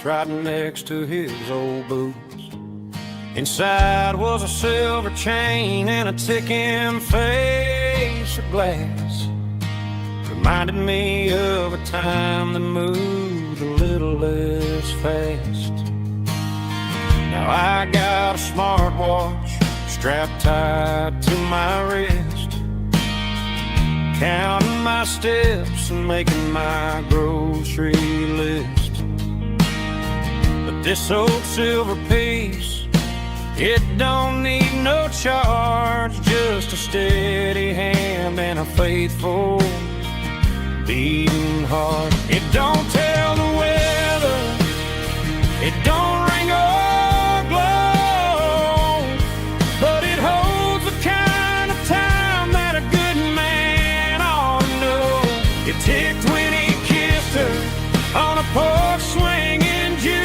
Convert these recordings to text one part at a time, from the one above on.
house right next to his old boots. Inside was a silver chain and a ticking face of glass. Reminded me of a time that moved a little less fast. Now I got a smartwatch strapped tight to my wrist, counting my steps and making my grocery list. But this old silver piece, it don't need no charge, just a steady hand and a faithful beating heart. It don't tell the weather, it don't ring or glow, but it holds the kind of time that a good man ought to know. It ticked when he kissed her on a porch swing in July.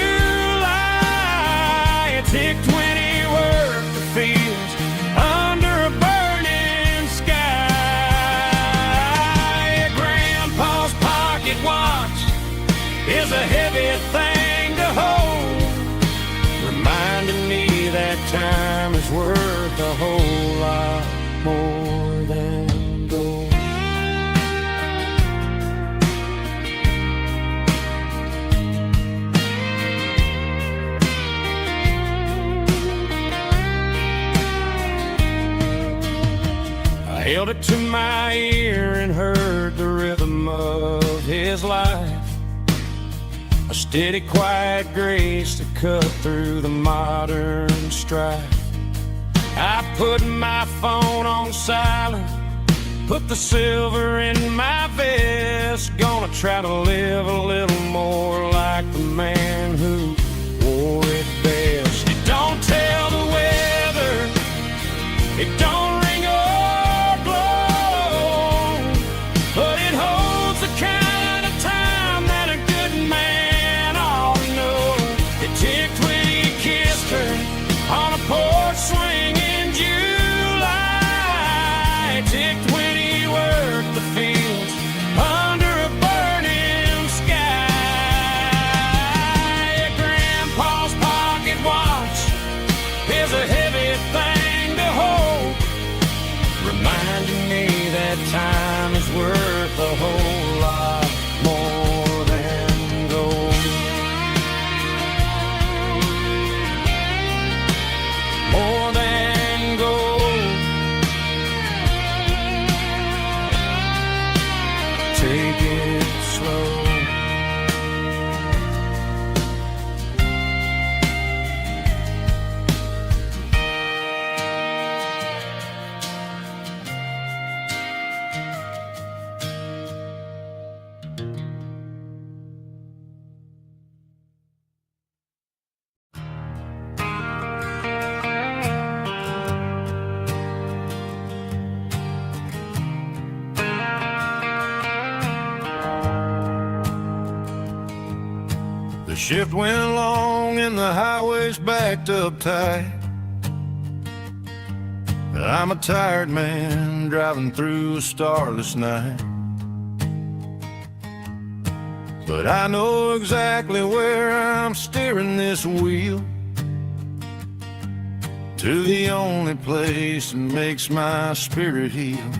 It ticked when he worked the fields under a burning sky. Grandpa's pocket watch is a heavy thing to hold, reminding me that time is worth a whole lot more than gold. I held it to my ear and heard the rhythm of his life, a steady, quiet grace to cut through the modern strife. I put my phone on silent, put the silver in my vest. Gonna try to live a little more like the man who wore it best. It don't tell the weather, it don't ring or glow, but it holds the kind of time that a good man ought to know. It ticked when he kissed her on a porch swing in July. It ticked when he worked the fields under a burning sky. Grandpa's pocket watch is a heavy thing to hold, reminding me that time is worth a whole lot more than gold. More than gold. Take it slow. The shift went long and the highway's backed up tight. I'm a tired man driving through a starless night, but I know exactly where I'm steering this wheel, to the only place that makes my spirit heal.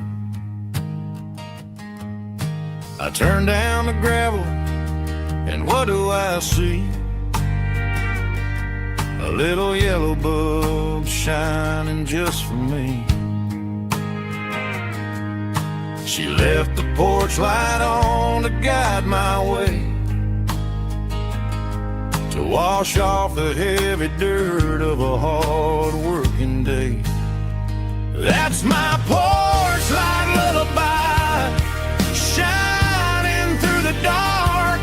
I turn down the gravel, and what do I see? A little yellow bulb shining just for me. She left the porch light on to guide my way, to wash off the heavy dirt of a hard working day. That's my porch light lullaby, shining through the dark,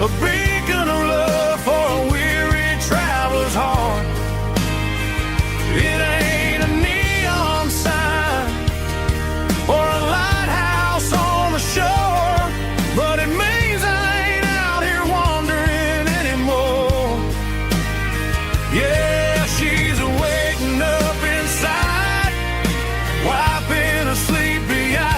a beacon of love for a weary traveler's heart. It ain't a neon sign or a lighthouse on the shore, but it means I ain't out here wandering anymore. Yeah, she's waiting up inside, wiping a sleepy eye.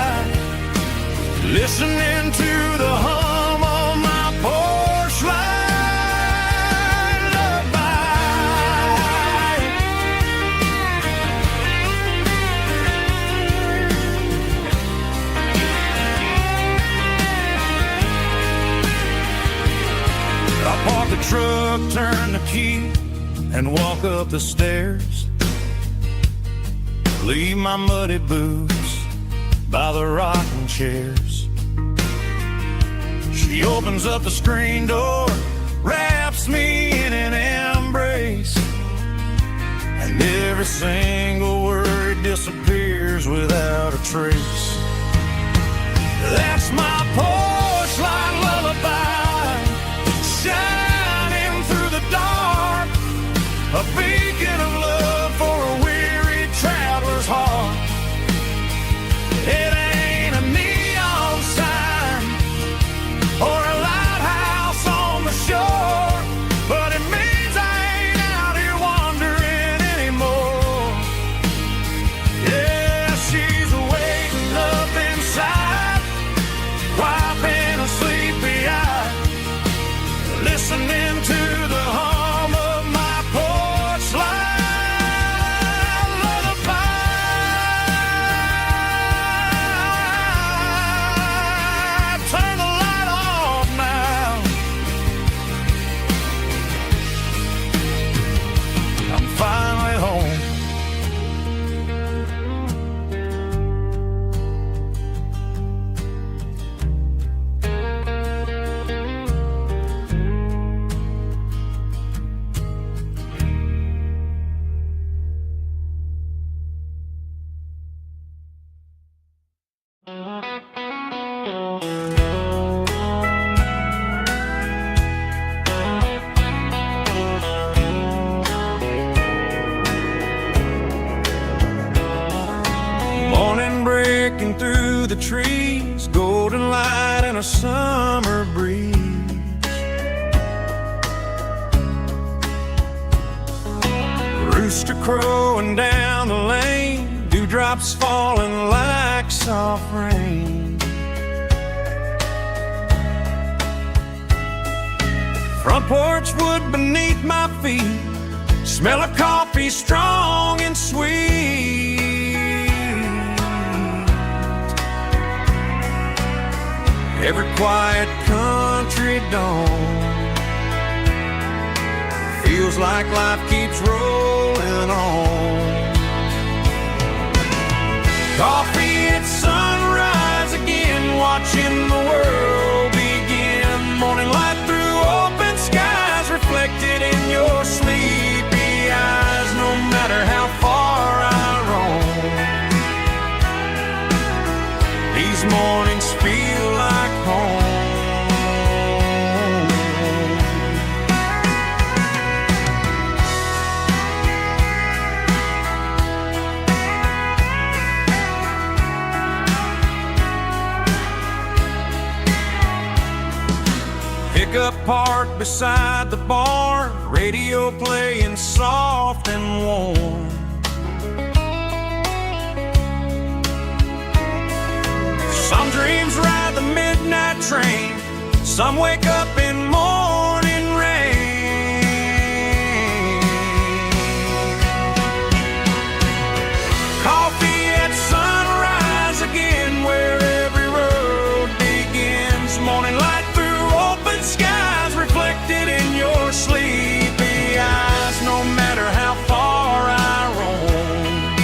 Park the truck, turn the key, and walk up the stairs. Leave my muddy boots by the rocking chairs. She opens up the screen door, wraps me in an embrace, and every single word disappears without a trace. That's my porch light lullaby, shining through the dark, a beacon of love for a weary traveler's heart. It ain't a neon sign or a lighthouse on the shore, but it means I ain't out here wandering anymore. Yeah, she's waiting up inside, wiping a sleepy eye, listening to the hum of my porch light lullaby. Turn the light off now. I'm finally home. Morning breaking through the trees, golden light and a summer breeze. Rooster crowing down the lane, dewdrops falling like soft rain. Front porch wood beneath my feet, smell of coffee strong and sweet. Every quiet country dawn feels like life keeps rolling on. Coffee at sunrise again, watching the world begin. Morning light through open skies, reflected in your sleepy eyes. No matter how far I roam, these mornings feel like home. Pickup parked beside the barn, radio playing soft and warm. Some dreams ride the midnight train, some wake up in morning rain. Coffee at sunrise again, where every road begins. Morning light through open skies, reflected in your sleepy eyes. No matter how far I roam,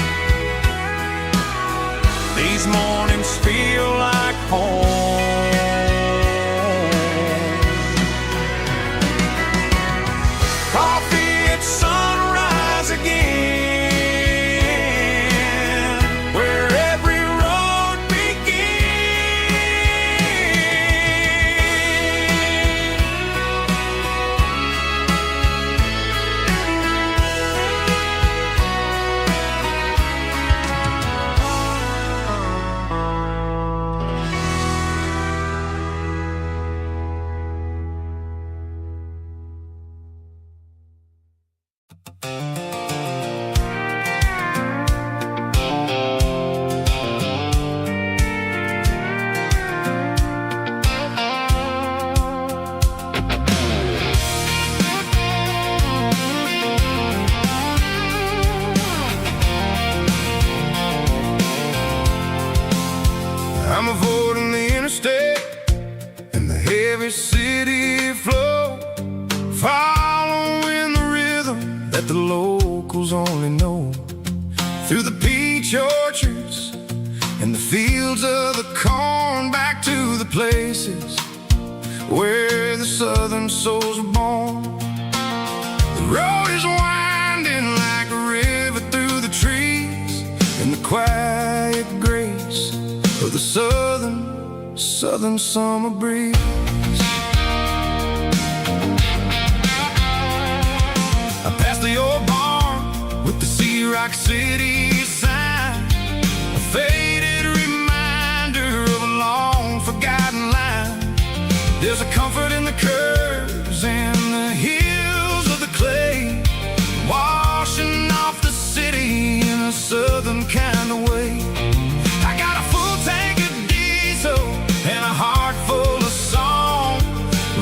these mornings feel like home. following the rhythm that the locals only know, through the peach orchards and the fields of the corn, back to the places where the southern souls were born. The road is winding like a river through the trees, in the quiet grace of the southern summer breeze. I passed the old barn with the Sea Rock City sign, a faded reminder of a long forgotten line. There's a comfort in the curves and the hills of the clay, washing off the city in a southern kind of way. I got a full tank of diesel and a heart full of song,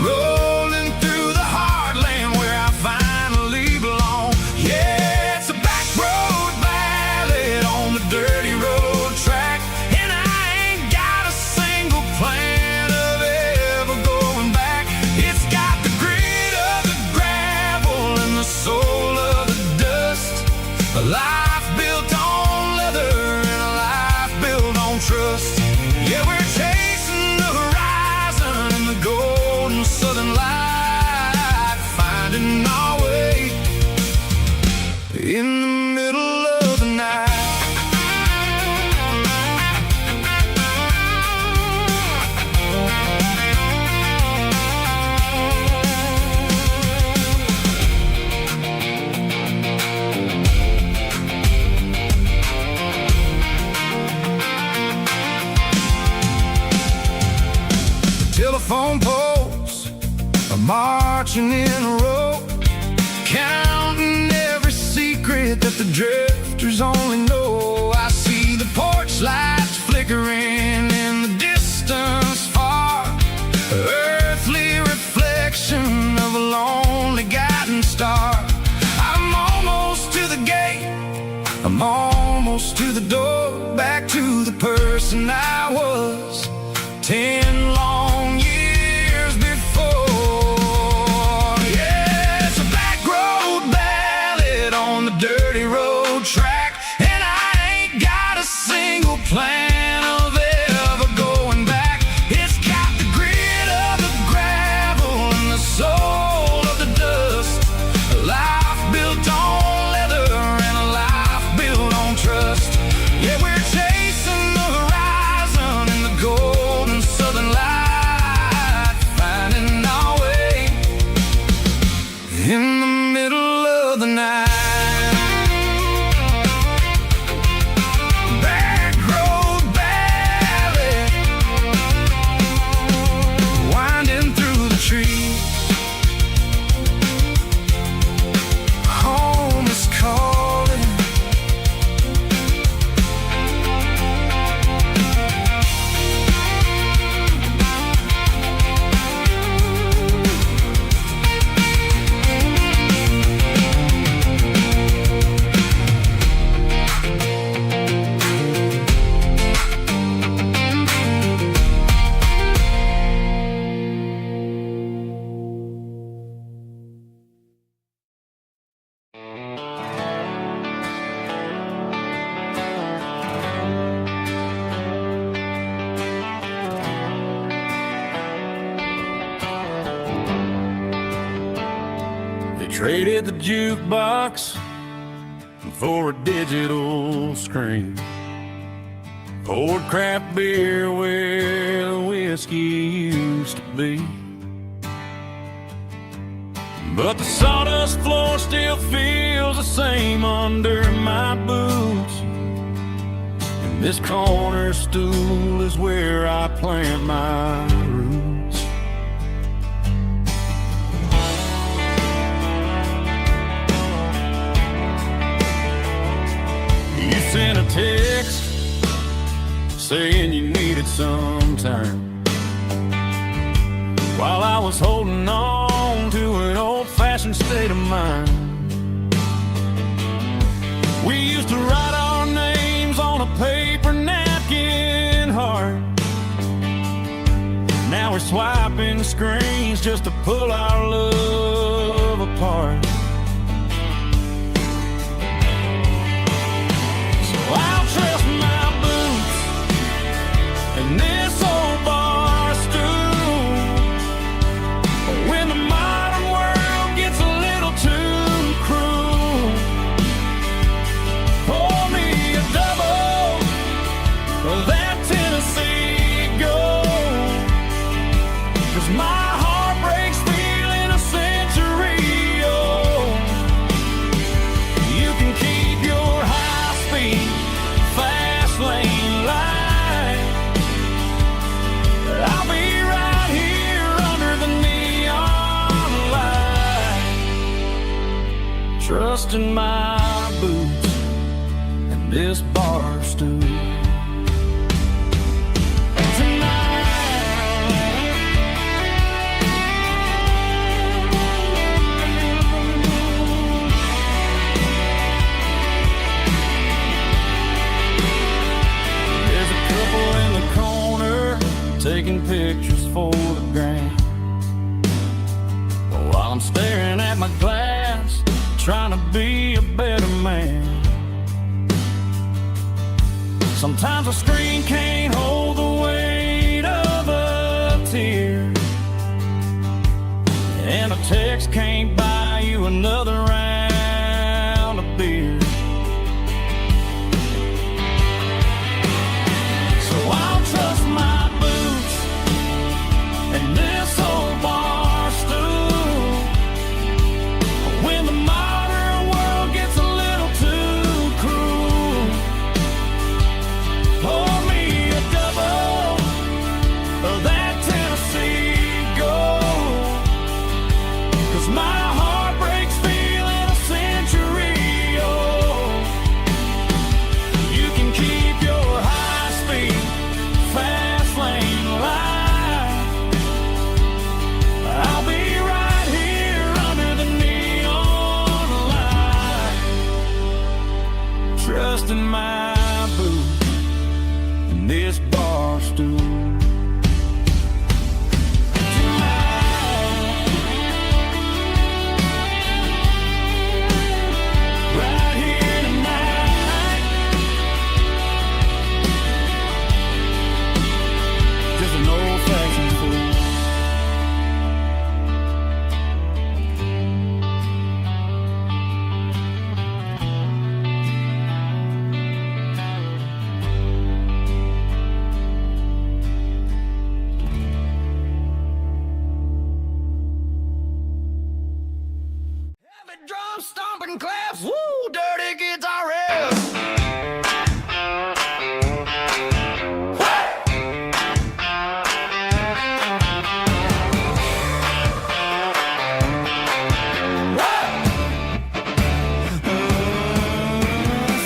rolling through the heartland where I finally belong. Yeah, it's a back road ballad on the dirty road track, and I ain't got a single plan of ever going back. It's got the grit of the gravel and the soul of the dust, a life built on leather and a life built on trust. Yeah, we're chasing the horizon in the golden southern light, finding our way in the middle of the night. Telephone poles are marching in a row, counting every secret that the drifters only know. I see the porch lights flickering in the distance far, earthly reflection of a lonely guiding star. I'm almost to the gate, I'm almost to the door, back to the person I was 10 long years before. Yeah, it's a back road ballad on the dirty road track, and I ain't got a single plan of ever going back. It's got the grit of the gravel and the soul of the dust, a life built on leather and a life built on trust. Yeah, we're chasing the horizon in the golden southern light, finding our way in the middle of the night. Back road ballad, winding through the trees. Home is calling. They traded the jukebox for a digital screen, poured craft beer where the whiskey used to be. But the sawdust floor still feels the same under my boots, and this corner stool is where I plant my roots. You sent a text saying you needed some time, while I was holding on to an old-fashioned state of mind. We used to write our names on a paper napkin heart. Now we're swiping screens just to pull our love apart. So I'll trust my boots and this old bar stool. When the modern world gets a little too cruel, pour me a double of that Tennessee Gold, 'cause my heart breaks feeling a century old. You can keep your high-speed, fast lane light. I'll be right here under the neon light, trusting my boots and this bar stool. Taking pictures for the gram, while I'm staring at my glass, trying to be a better man. Sometimes a screen can't hold the weight of a tear, and a text can't buy you another round of beer. So I'll trust my and this old bar stool. When the modern world gets a little too cruel, pour me a double of that Tennessee Gold, 'cause my heart breaks feeling a century old. You can keep your high-speed, fast lane light. I'll be right here under the neon light, trusting my boots and this bar stool. Right here tonight, just an old-fashioned fool. Heavy drum stomping claps, woo, dirty guitar riffs.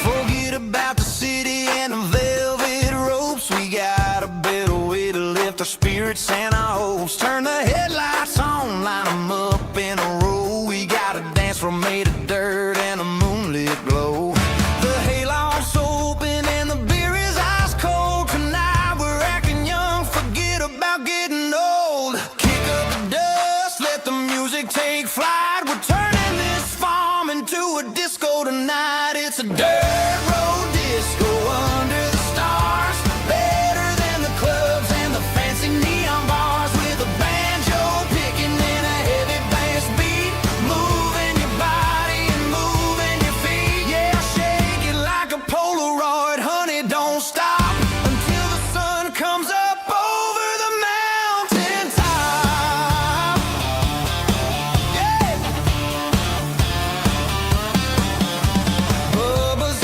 Forget about the city and the velvet ropes. We got a better way to lift our spirits and our hopes. Turn the headlights on, line them up in a row. We got a dance floor made of dirt and a moonlit glow. The hayloft's open and the beer is ice cold. Tonight we're acting young, forget about getting old. Kick up the dust, let the music take flight. We're turning this farm into a disco tonight. It's a dirt road disco under the stars, better than the clubs and the fancy neon bars, with a banjo picking in a heavy bass beat, moving your body and moving your feet. Yeah, shake it like a Polaroid, honey, don't stop until the sun comes up over the mountain top. Yeah. Bubba's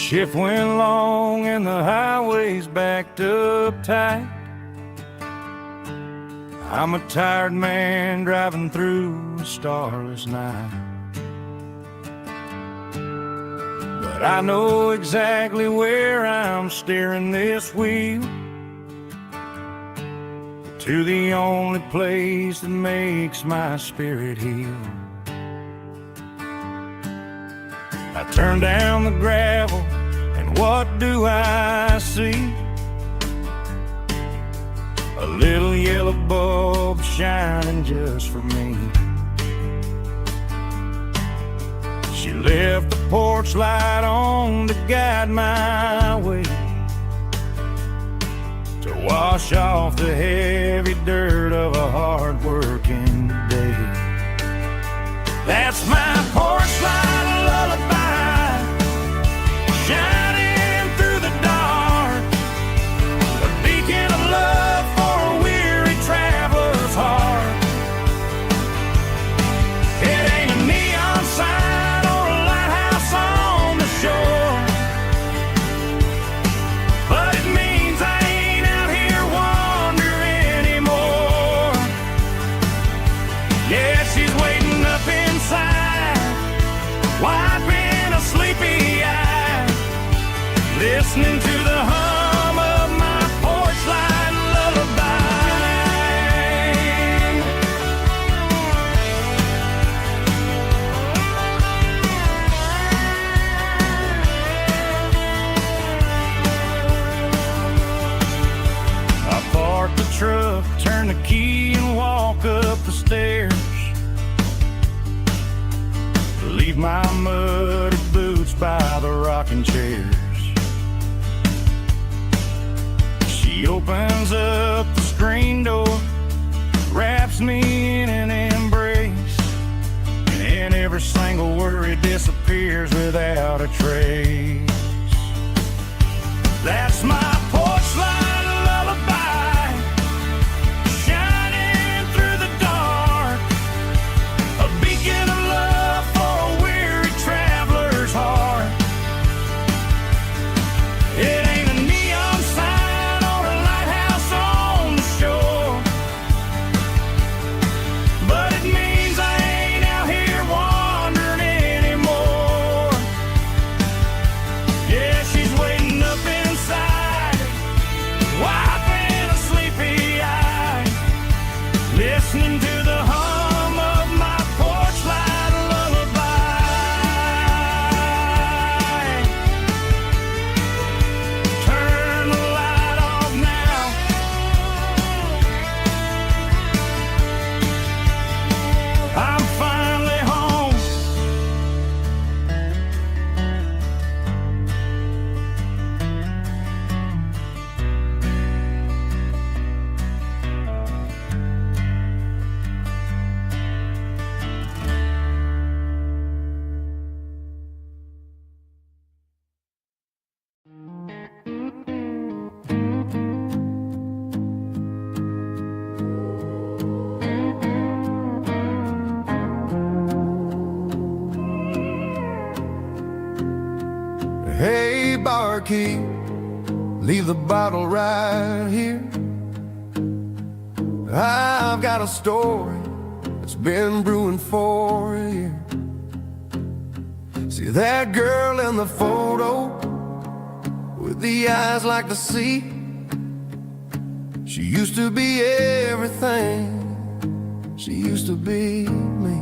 shift went long and the highway's backed up tight. I'm a tired man driving through a starless night. But I know exactly where I'm steering this wheel, to the only place that makes my spirit heal. I turn down the gravel, and what do I see? A little yellow bulb shining just for me. She left the porch light on to guide my way, to wash off the heavy dirt of a hard-working day. That's my porch light lullaby, shining through the dark, a beacon of love for a weary traveler's heart. It ain't a neon sign or a lighthouse on the shore, but it means I ain't out here wandering anymore. Yeah, she's waiting up inside, wiping a sleepy eye, listening to the hum of my porch light lullaby. I park the truck, turn the key and walk up the stairs, leave my muddy boots by the rocking chairs. She opens up the screen door, wraps me in an embrace, and every single worry disappears without a trace. That's my porch light lullaby, shining through the dark, a beacon of love for a weary traveler's heart. It ain't a neon sign or a lighthouse on the shore, but it means I ain't out here wandering anymore. Yeah, she's waiting up inside, wiping a sleepy eye, listening to the hum of my porch light lullaby. Turn the light off now, I'm finally home. Hey, barkeep, leave the bottle right here. I've got a story that's been brewing for a year. See that girl in the photo with the eyes like the sea? She used to be everything, she used to be me.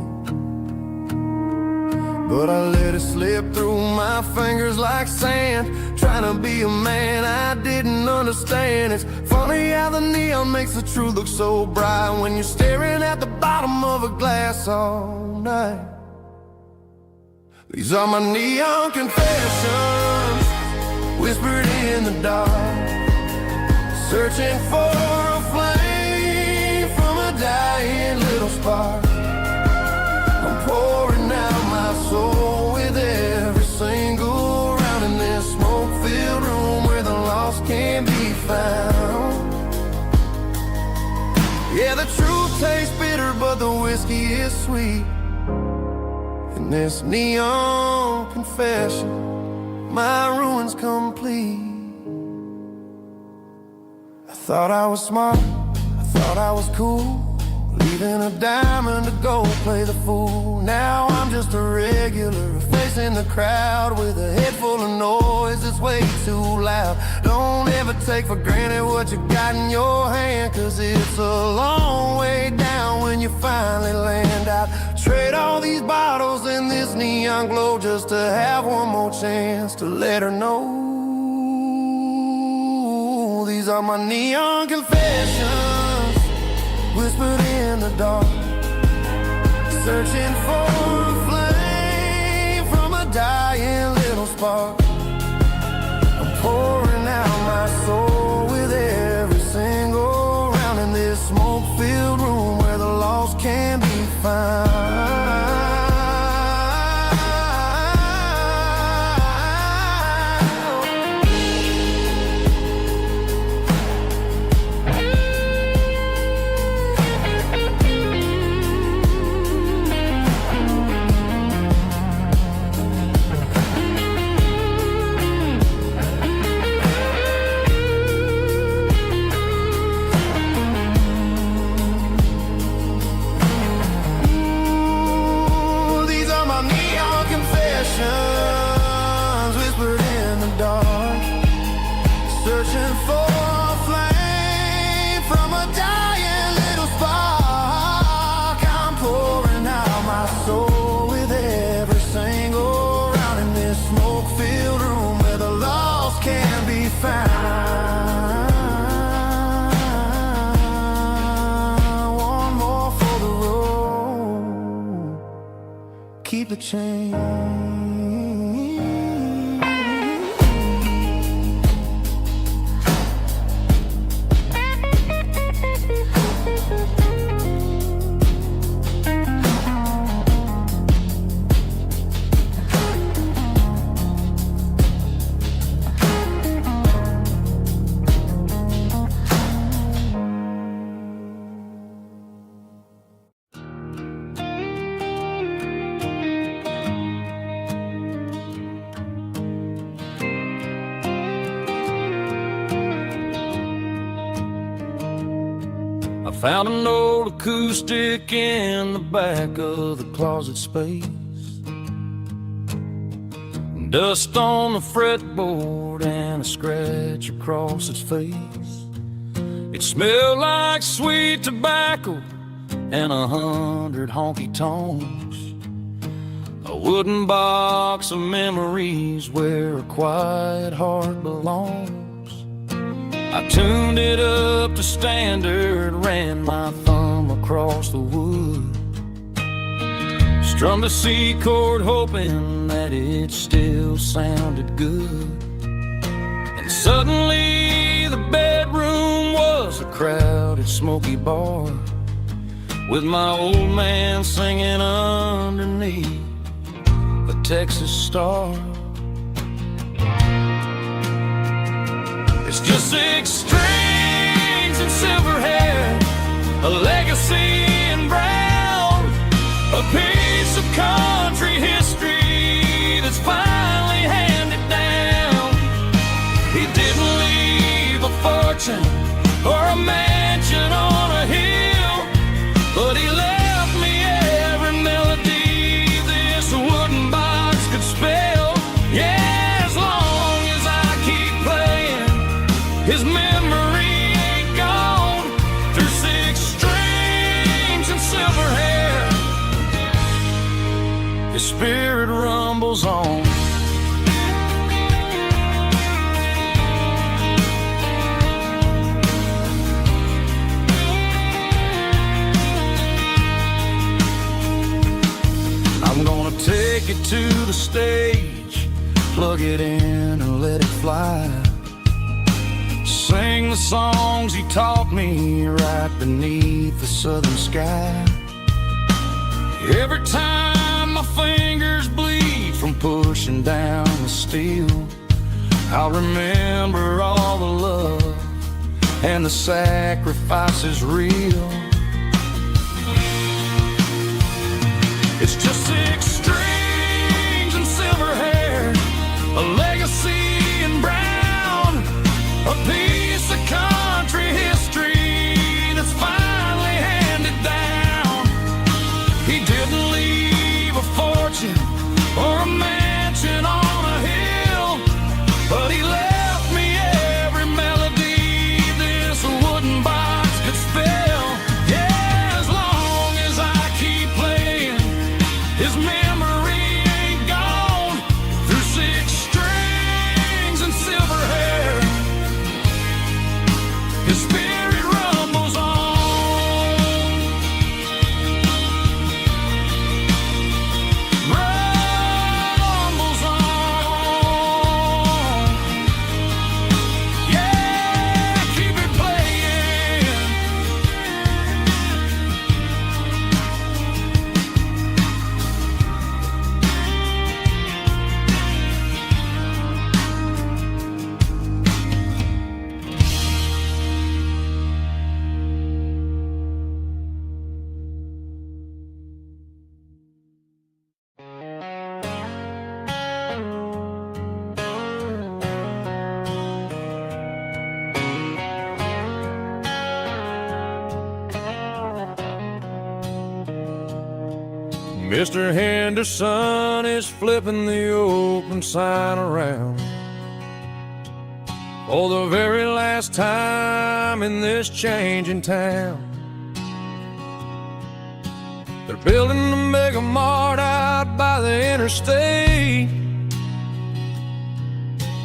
But I let it slip through my fingers like sand, trying to be a man I didn't understand. It's funny how the neon makes the truth look so bright when you're staring at the bottom of a glass all night. These are my neon confessions, whispered in the dark, searching for a flame from a dying little spark. I'm pouring out my soul with every single round in this smoke-filled room where the lost can't be found. Yeah, the truth tastes bitter, but the whiskey is sweet. And this neon confession my ruin's complete. I thought I was smart, I thought I was cool, leaving a diamond to go play the fool. Now I'm just a regular, facing the crowd with a head full of noise that's way too loud. Don't ever take for granted what you got in your hand, 'cause it's a long way down when you finally land out. Trade all these bottles and this neon glow just to have one more chance to let her know. These are my neon confessions, whispered in the dark, searching for a flame from a dying little spark. I'm pouring out my soul with every single round in this smoke-filled room where the lost can be found. Whispered in the dark, searching for a flame from a dying little spark. I'm pouring out my soul with every single round in this smoke-filled room where the lost can be found. One more for the road, keep the change. Found an old acoustic in the back of the closet space. Dust on the fretboard and a scratch across its face. It smelled like sweet tobacco and 100 honky-tonks. A wooden box of memories where a quiet heart belongs. I tuned it up to standard, ran my thumb across the wood, strummed a C chord hoping that it still sounded good. And suddenly the bedroom was a crowded, smoky bar, with my old man singing underneath a Texas star. It's just 6 strings and silver hair, a legacy in brown, a piece of country history that's finally handed down. He didn't leave a fortune or a mansion on a hill, but he left me every melody this wooden box could spell. Yeah, as long as I keep playing, his memory ain't gone. Through 6 strings and silver hair, his spirit rumbles on. I'm gonna take it to the stage, plug it in and let it fly. Sing the songs he taught me right beneath the southern sky. Every time my fingers bleed from pushing down the steel, I'll remember all the love and the sacrifices real. It's just 6 strings and silver hair, a legacy Mr. Henderson is flipping the open sign around for the very last time in this changing town. They're building a mega mart out by the interstate,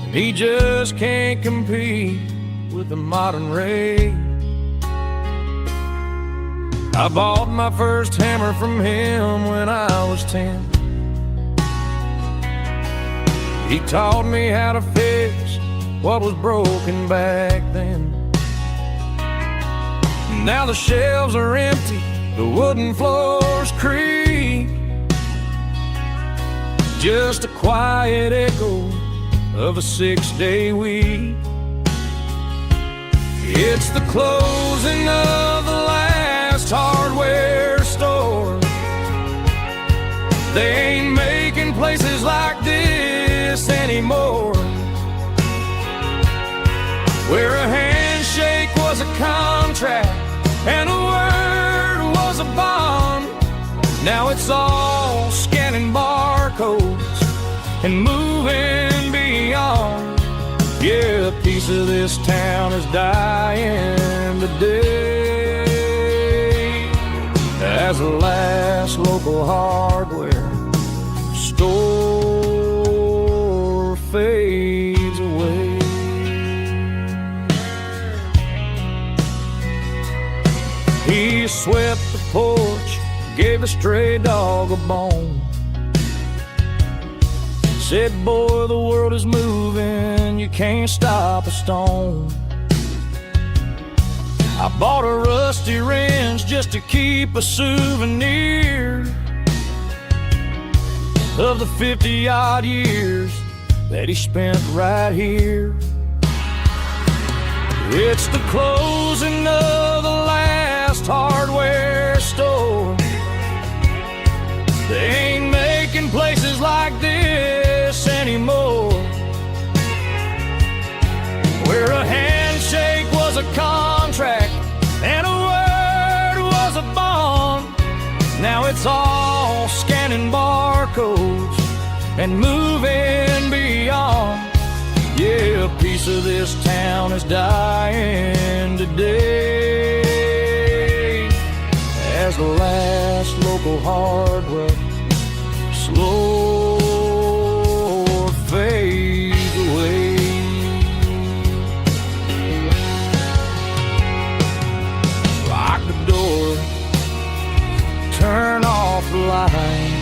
and he just can't compete with the modern rate. I bought my first hammer from him when I was 10. He taught me how to fix what was broken back then. Now the shelves are empty, the wooden floors creak, just a quiet echo of a 6-day week. It's the closing of the last hardware store. They ain't making places like this anymore, where a handshake was a contract and a word was a bond. Now it's all scanning barcodes and moving beyond. Yeah, a piece of this town is dying today as the last local hardware store fades away. He swept the porch, gave a stray dog a bone, said, boy, the world is moving, you can't stop a stone. I bought a rusty wrench just to keep a souvenir of the 50-odd years that he spent right here. It's the closing of the last hardware store. They ain't making places like this anymore, where a handshake was a contract and a word was a bond. Now it's all scanning barcodes and moving beyond. Yeah, a piece of this town is dying today as the last local hardware slow fades away. Lock the door, turn off the light.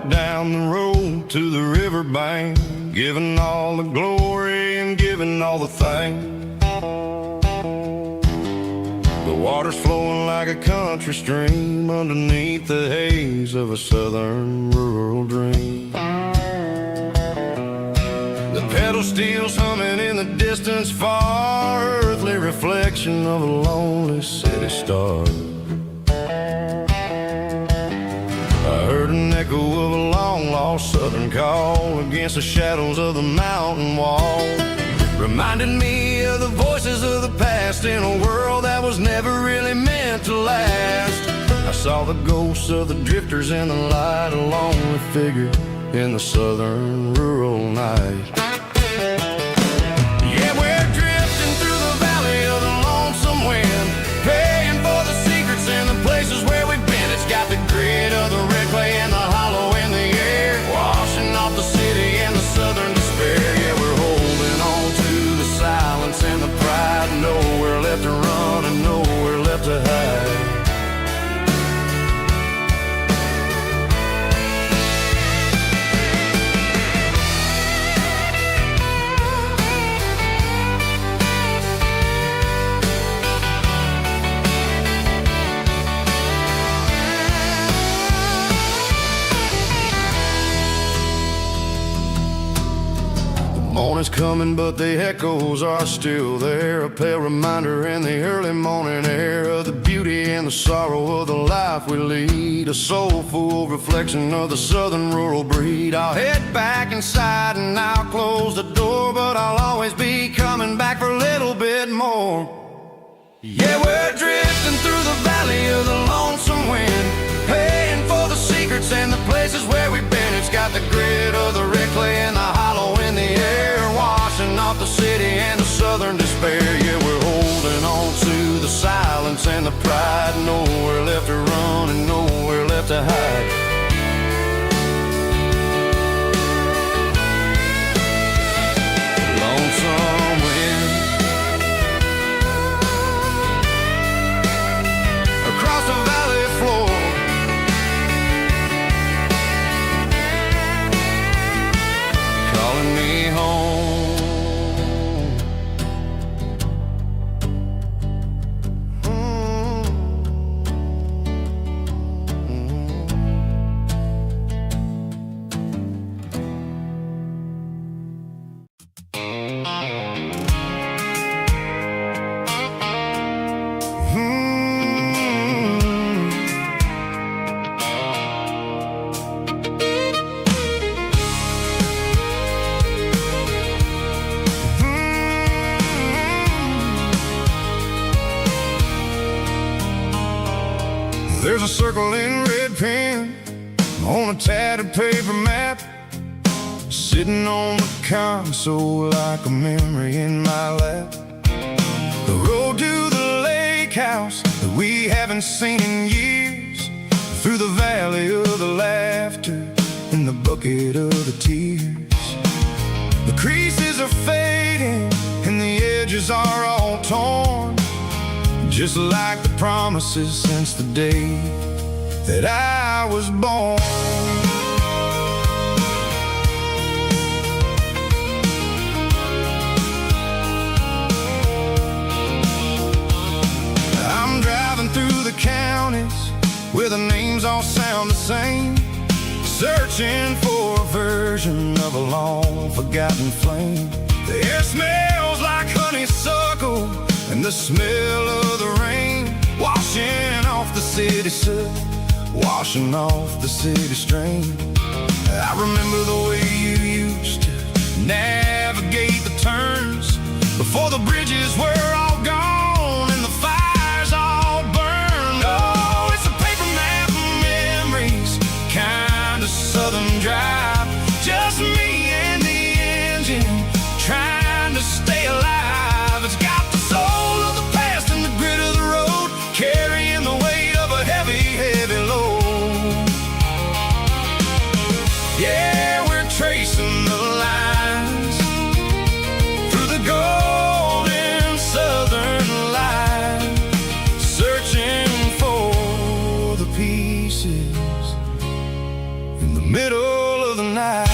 Down the road to the riverbank, giving all the glory and giving all the thanks. The water's flowing like a country stream underneath the haze of a southern rural dream. The pedal steel's humming in the distance far, earthly reflection of a lonely city star. I heard an echo of a long-lost southern call against the shadows of the mountain wall, reminding me of the voices of the past in a world that was never really meant to last. I saw the ghosts of the drifters in the light, a lonely figure in the southern rural night. Yeah, we're drifting through the valley of the lonesome wind, paying is coming, but the echoes are still there. A pale reminder in the early morning air of the beauty and the sorrow of the life we lead. A soulful reflection of the southern rural breed. I'll head back inside and I'll close the door, but I'll always be coming back for a little bit more. Yeah, we're drifting through the valley of the lonesome wind, paying for the secrets and the places where we've been. It's got the grit of the red clay and the hollow in the air, washing off the city and the southern despair. Yeah, we're holding on to the silence and the pride. Nowhere left to run and nowhere left to hide. Lonesome wind across the valley floor, calling me home. There's a circle in red pen on a tattered paper map, sitting on the console like a memory in my lap. The road to the lake house that we haven't seen in years, through the valley of the laughter and the bucket of the tears. The creases are fading and the edges are all torn, just like the promises since the day that I was born. I'm driving through the counties where the names all sound the same, searching for a version of a long forgotten flame. The air smells like honeysuckle and the smell of the rain, washing off the city soot, washing off the city strain. I remember the way you used to navigate the turns before the bridges were all gone and the fires all burned. Oh, it's a paper map of memories, kind of southern drive, just me and the engine trying to stay alive. It's got the soul of the past and the grit of the road, carrying the weight of a heavy, heavy load. Yeah, we're tracing the lines through the golden southern light, searching for the pieces in the middle of the night.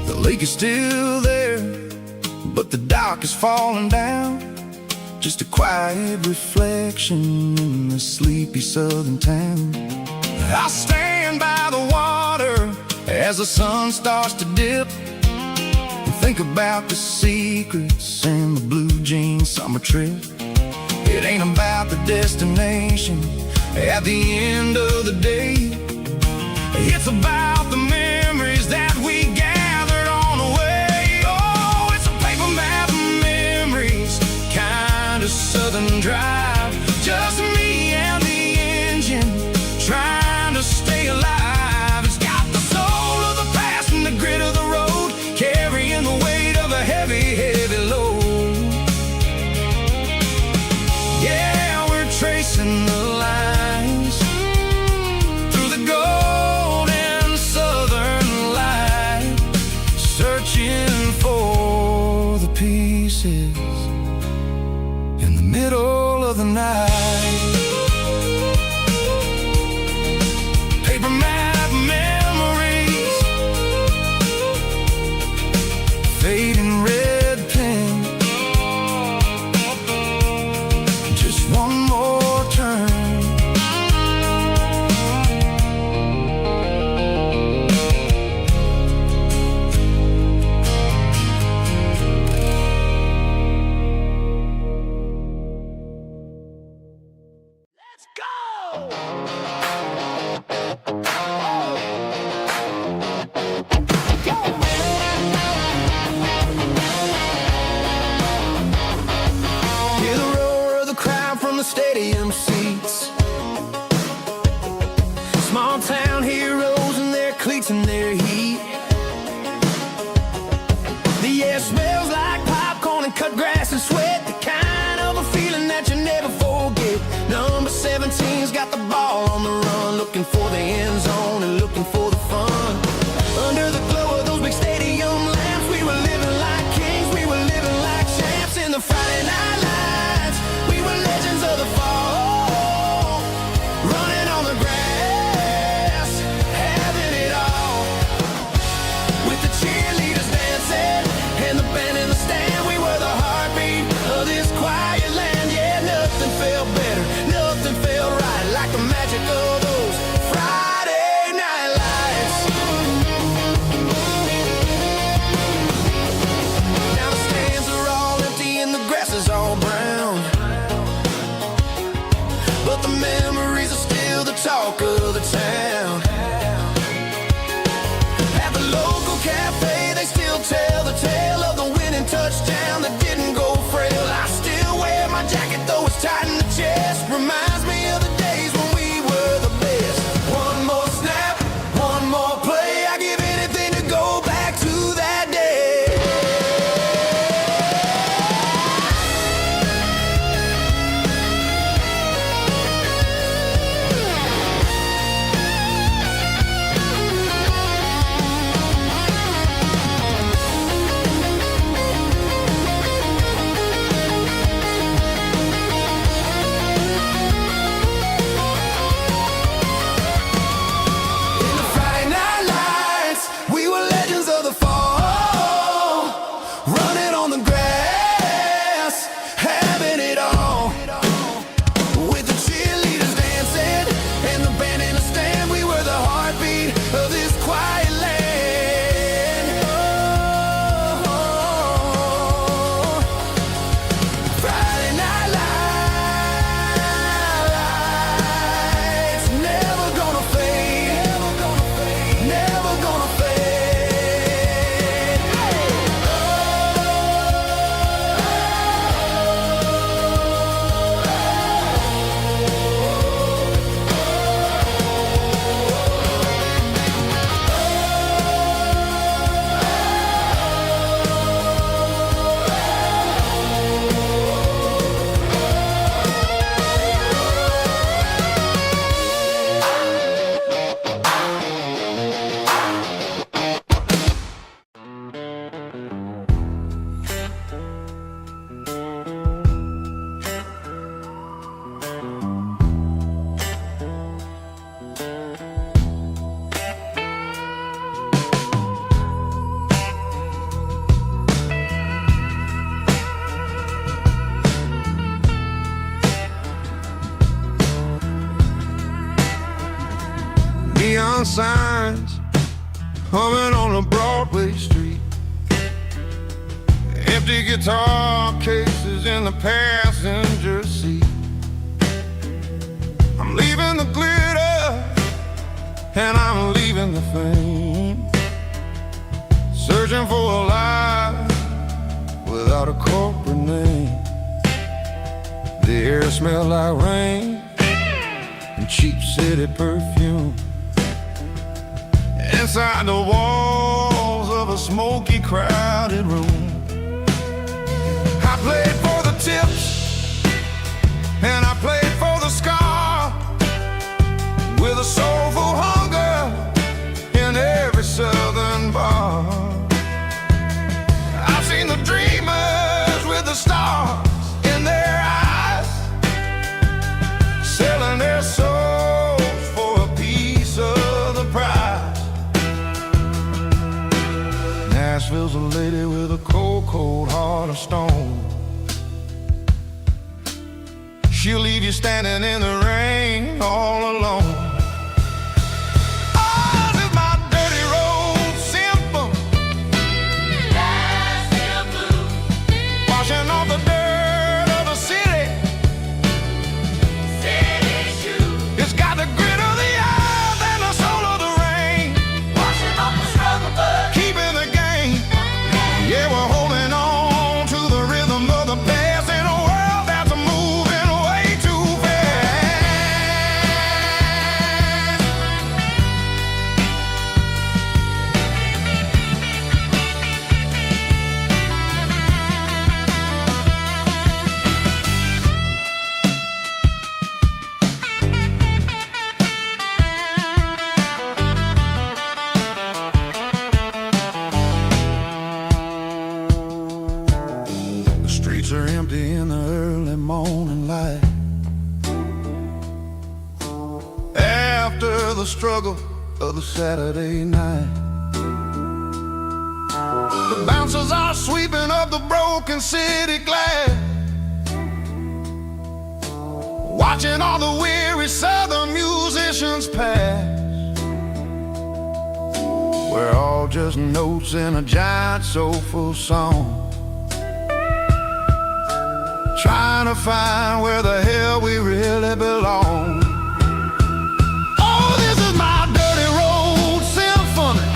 The lake is still there, but the dock is falling down, just a quiet reflection in the sleepy southern town. I stand by the water as the sun starts to dip, and think about the secrets and the blue jean summer trip. It ain't about the destination at the end of the day, it's about the memories that we gathered on the way. Oh, it's a paper map of memories, kind of southern drive, just me and the engine trying to stay alive. It's got the soul of the past and the grit of the road, carrying the weight of a heavy, heavy load. Yeah, we're tracing the lines through the golden southern light, searching for the pieces in the middle of the night. Paper map reaching for the end zone and looking for the fun. Under the glow of those big stadium lamps, we were living like kings, we were living like champs. In the Friday night lights, we were legends of the fall, running on the grass, having it all. With the cheerleaders dancing and the band in the stand, we were the heartbeat of this quiet land. Yeah, nothing felt better, nothing felt right like the magic of those Friday night lights. Now the stands are all empty and the grass is all brown, but the memories are still the talk of the town. At the local cafe, they still tell the tale of the winning touchdown that didn't go frail. I still wear my jacket though it's tight in the chest. Reminds me of the days when we were the best. One more snap, one more play. I give anything to go back to that day. In the Friday night lights, we were legends of the fall, running on the grass, having it all. With the cheerleaders dancing and the band in the stand, we were the heartbeat of this quiet land. Oh, Friday night lights, never gonna fade, never gonna fade. Neon signs humming on a Broadway street, empty guitar cases in the passenger seat. I'm leaving the glitter and I'm leaving the fame, searching for a life without a corporate name. The air smelled like rain and cheap city perfume. Inside the walls of a smoky, crowded room, I played for the tips and I played for the scar, with a soulful hunger in every southern bar. I've seen the dreamers with the stars in their eyes, selling their souls for a piece of the prize. Nashville's a lady with a cold, cold heart of stone. She'll leave you standing in the rain all alone. Ours is my dirty road symphony, Nashville blues, washing off the dirt of the city. City shoes. It's got the grit of the earth and the soul of the rain, washing off the struggle bug, keeping the game. Yeah, we're holding on to the rhythm of the past in a world that's moving way too fast. streets are empty in the early morning light. After the struggle of the Saturday night, the bouncers are sweeping up the broken city glass, watching all the weary southern musicians pass. We're all just notes in a giant soulful song, trying to find where the hell we really belong. Oh, this is my dirty road symphony,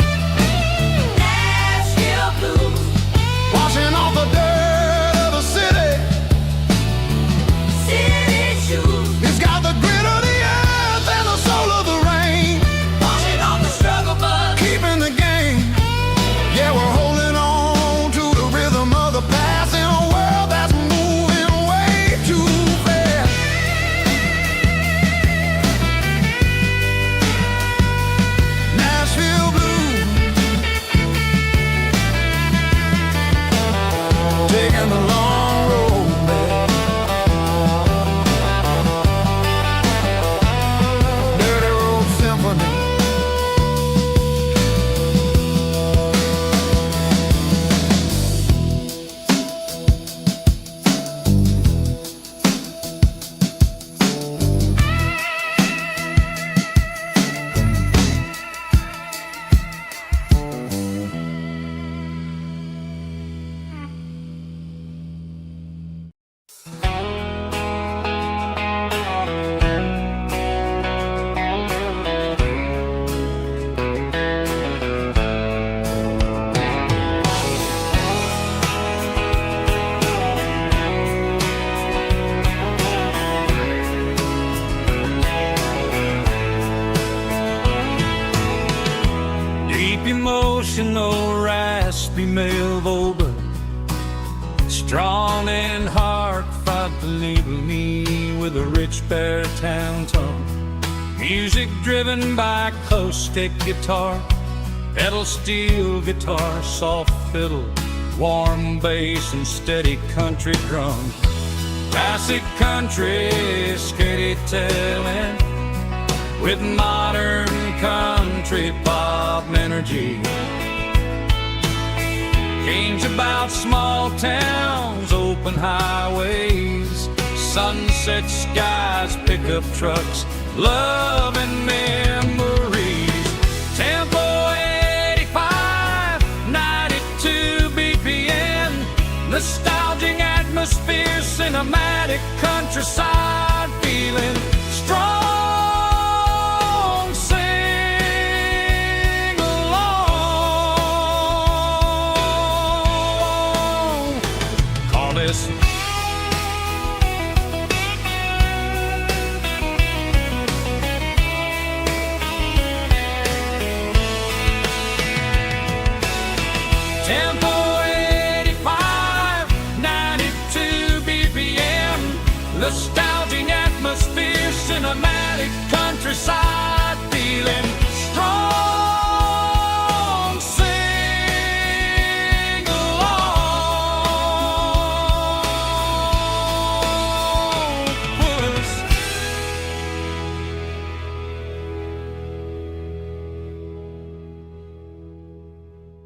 Nashville blues, washing off the dirt of the city. city shoes, It's got the grit of the earth and the soul of the rain, washing off the struggle bug. keeping the game. Yeah, we're holding on to the rhythm of the past in a world that's moving way too fast. Nashville blues, taking the long road back. Dirty road symphony. Deep emotional, raspy male vulgar, strong in heart, fight to label me with a rich baritone tone. Music driven by acoustic guitar, pedal steel guitar, soft fiddle, warm bass and steady country drums. Classic country, skitty telling, with modern country pop energy. Games about small towns, open highways, sunset skies, pickup trucks, love and memories. Tempo 85, 92 BPM, nostalgic atmosphere, cinematic countryside feeling, strong. Sing along. Call this Tempo 85, 92 BPM, nostalgic atmosphere, cinematic countryside feeling, strong. Sing along. Puss.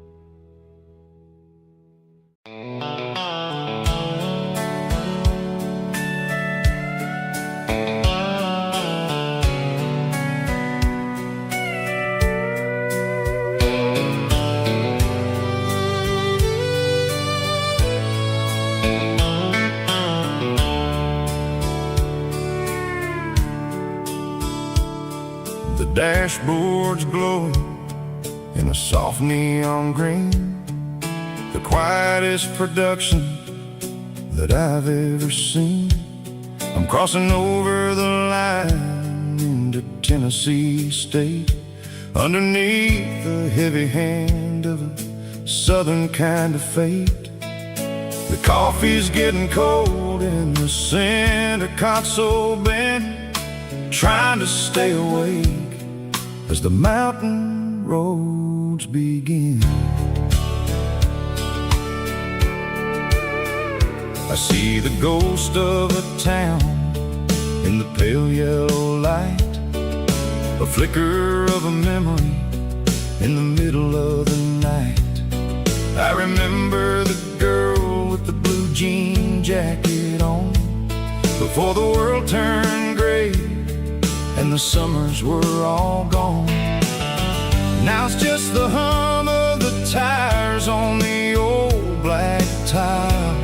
The dashboard's glowing in a soft neon green, the quietest production that I've ever seen. I'm crossing over the line into Tennessee State, underneath the heavy hand of a southern kind of fate. The coffee's getting cold in the center console bin, trying to stay awake as the mountain roads begin. I see the ghost of a town in the pale yellow light, a flicker of a memory in the middle of the night. I remember the girl with the blue jean jacket on, before the world turned gray and the summers were all gone. Now it's just the hum of the tires on the old black tile,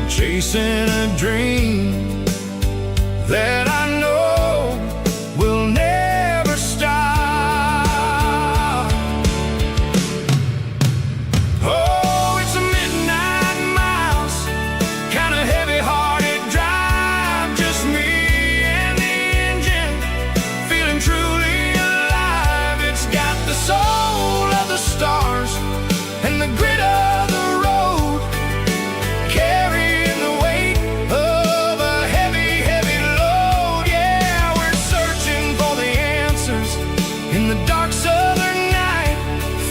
chasing a dream that I know will never stop. Oh, it's a midnight miles, kind of heavy-hearted drive, just me and the engine, feeling truly alive. It's got the soul of the stars and the grit of the road, carrying the weight of a heavy, heavy load. Yeah, we're searching for the answers in the dark southern night,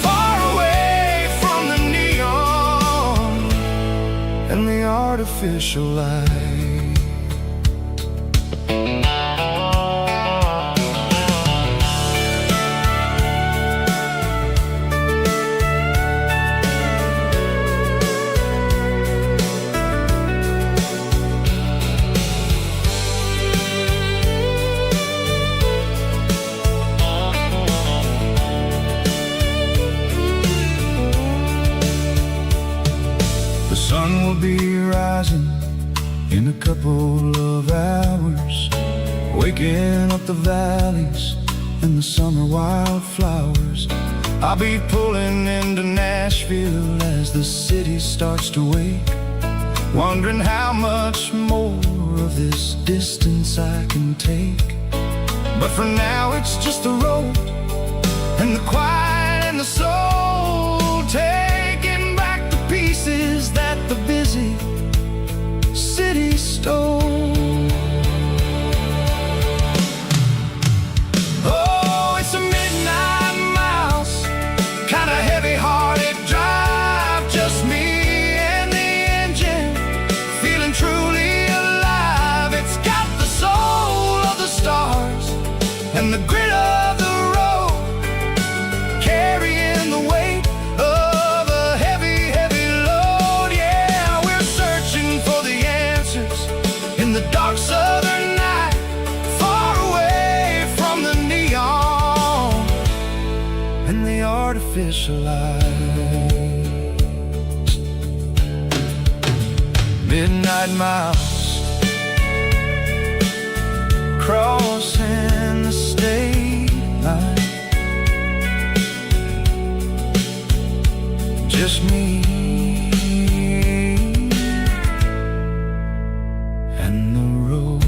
far away from the neon and the artificial light. The sun will be rising in a couple of hours, waking up the valleys and the summer wildflowers. I'll be pulling into Nashville as the city starts to wake, wondering how much more of this distance I can take. But for now it's just the road and the quiet and the soul, taking back the pieces that the busy city stole. Oh, it's a midnight miles, kind of heavy-hearted drive, just me and the engine, feeling truly alive. It's got the soul of the stars and the grit of the road, carrying the weight of a heavy, heavy load. Yeah, we're searching for the answers in the dark southern night, far away from the neon and the artificial lights. Midnight miles, crossing the state line, just me and the road.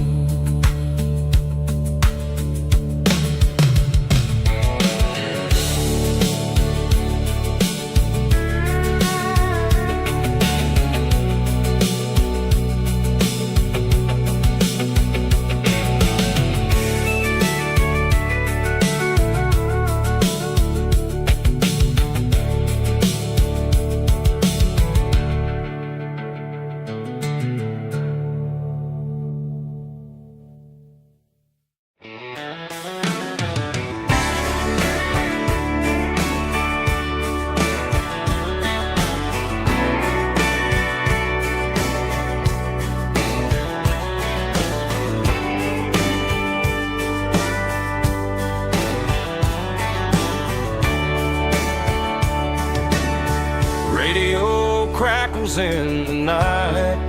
Radio crackles in the night,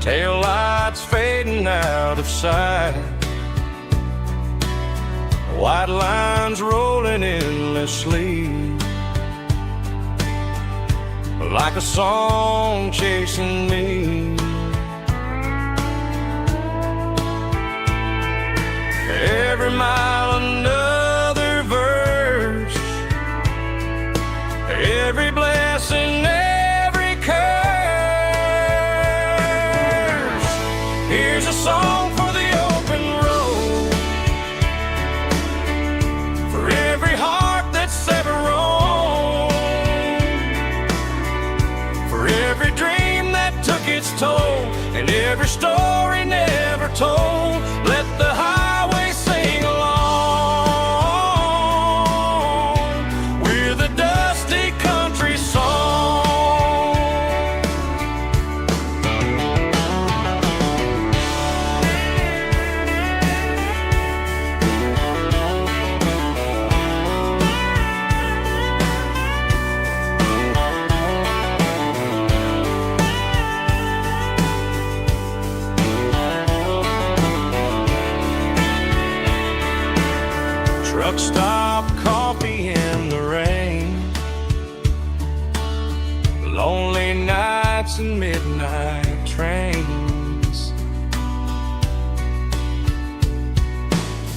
tail lights fading out of sight, white lines rolling endlessly, like a song chasing me. Every mile another verse, every blessing, every curse. Here's a song for the open road, for every heart that's ever roamed. every story never told. Let the highway sing along with a dusty country song. Truck stop, coffee in the rain, lonely nights and midnight trains.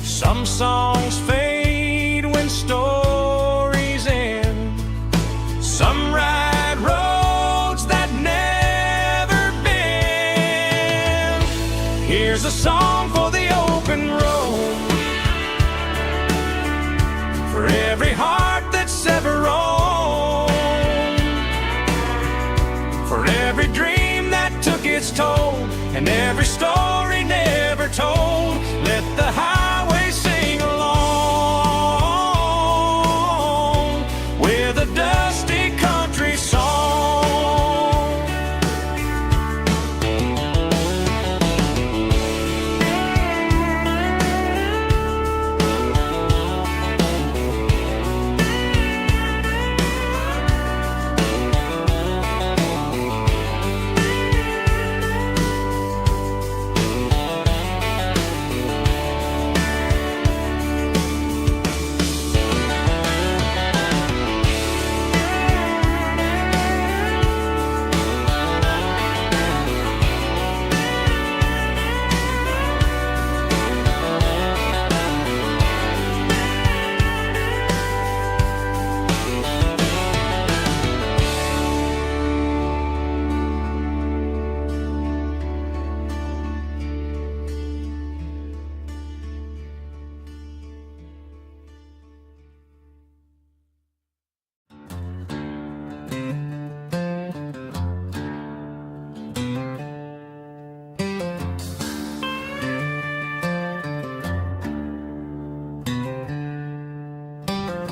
Some songs fade when stories end. Some ride roads that never bend. Here's a song for the open road, for every heart that's ever roamed, for every dream that took its toll, and every story never told. Let the highway sing along with a dusty country song.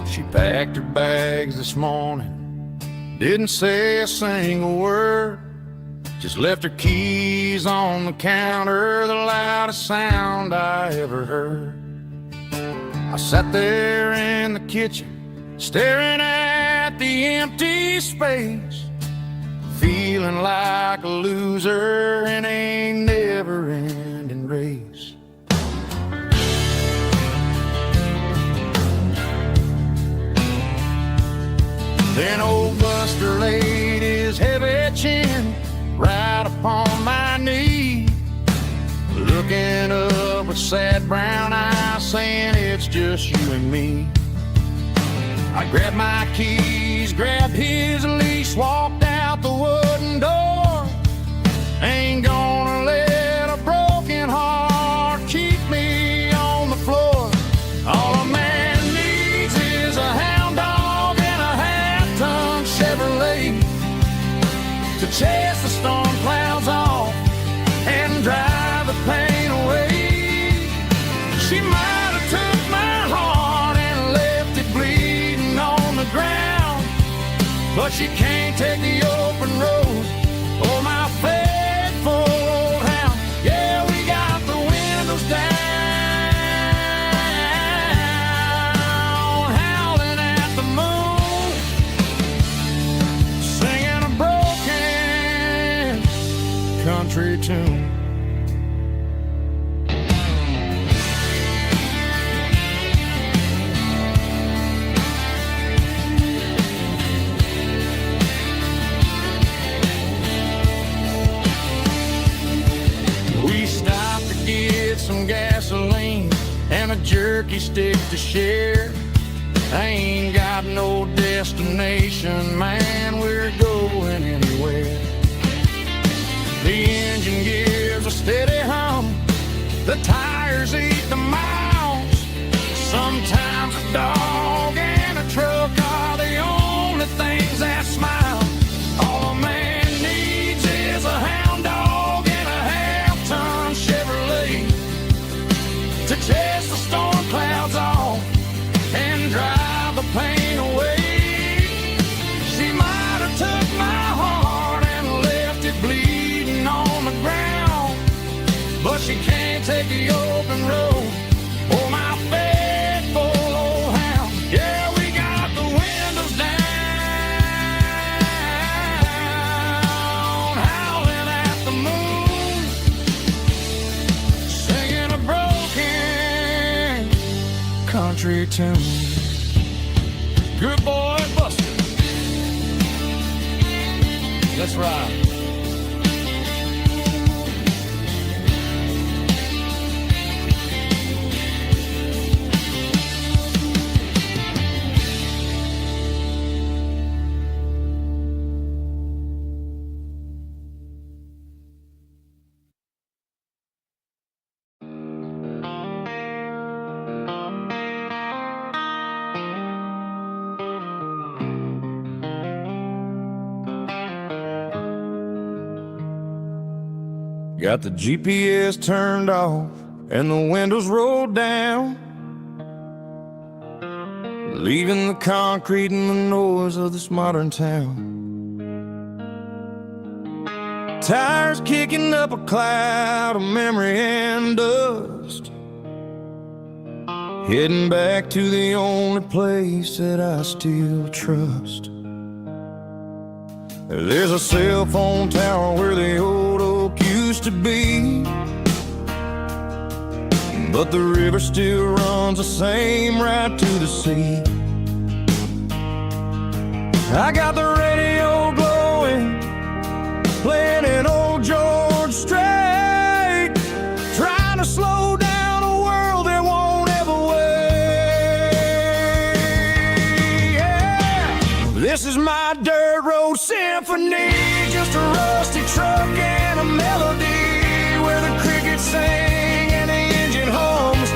She packed her bags this morning, didn't say a single word, just left her keys on the counter, the loudest sound I ever heard. I sat there in the kitchen, staring at the empty space, feeling like a loser in a never-ending race. Then old Buster laid his heavy chin right upon my knee, looking up with sad brown eyes, saying it's just you and me. I grabbed my keys, grabbed his leash, walked out the wooden door. Ain't gonna let a broken heart keep me on the floor. All a man needs is a hound dog and a half-ton Chevrolet to chase the storm clouds off and drive the pain away. She might have took my heart and left it bleeding on the ground, but she can't take the open road or my faithful old hound. Yeah, we got the windows down, howling at the moon, singing a broken country tune. We stopped to get some gasoline and a jerky stick to share. I ain't got no destination, man, we're going anywhere. The engine gives a steady hum, the tires eat the miles. Sometimes a dog and a truck are the only things that smile. All a man needs is a hound dog and a half country tune. Good boy, Buster. Let's ride. Got the GPS turned off and the windows rolled down, leaving the concrete and the noise of this modern town. Tires kicking up a cloud of memory and dust, heading back to the only place that I still trust. There's a cell phone tower where the old oak used to be, but the river still runs the same right to the sea. I got the radio glowing, playing an old George Strait, trying to slow down a world that won't ever wait. Yeah. This is my dirt road symphony, just a rusty truck and a melody where the crickets sing and the engine hums,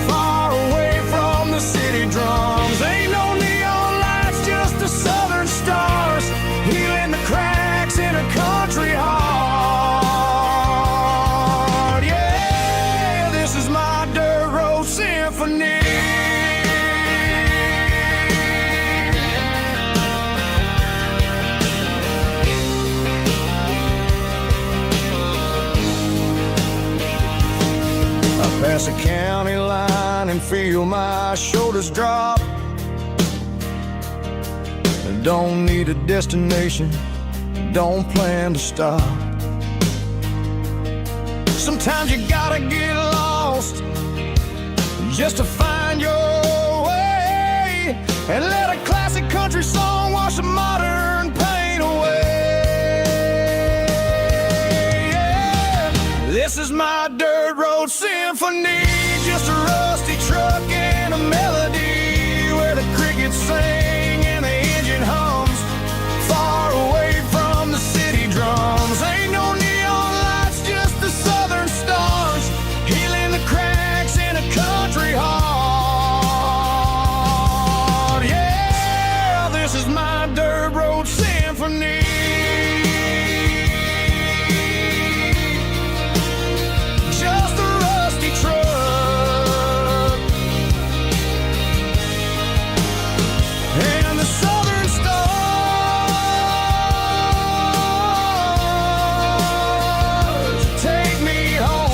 far away from the city drums. Ain't no neon lights, just the southern stars, healing the cracks in a country heart. Yeah, this is my dirt road symphony. Pass a county line and feel my shoulders drop. Don't need a destination, don't plan to stop. Sometimes you gotta get lost just to find your way, and let a classic country song wash the modern pain away. Yeah. This is my dirt road symphony, just a rusty truck and a melody where the crickets sing and the engine hums, far away from the city drums. Ain't no neon lights, just the southern stars, healing the cracks in a country heart. Yeah, this is my dirt road symphony. Just a rusty truck and the southern stars take me home.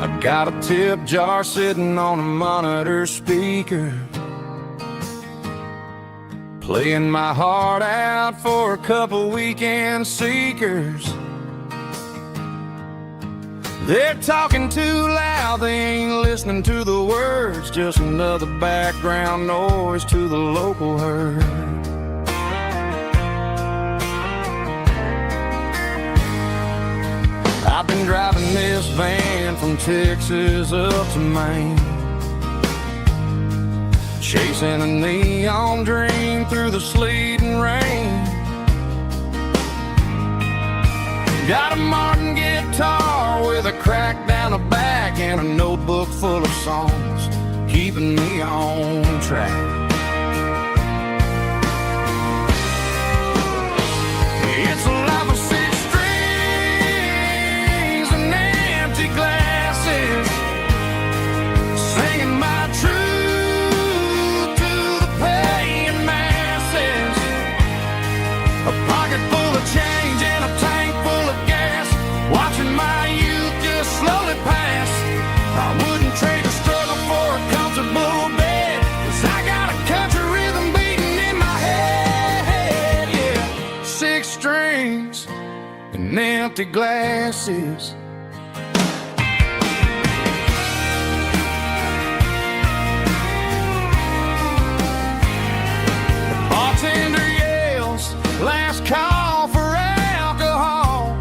I got a tip jar sitting on a monitor speaker, playing my heart out for a couple weekend seekers. They're talking too loud, they ain't listening to the words, just another background noise to the local herd. I've been driving this van from Texas up to Maine, chasing a neon dream through the sleet and rain. Got a Martin guitar with a crack down the back and a notebook full of songs, keeping me on track. It's a life of six strings and empty glasses, singing my truth to the paying masses. A pocket full strings and empty glasses. The bartender yells, last call for alcohol.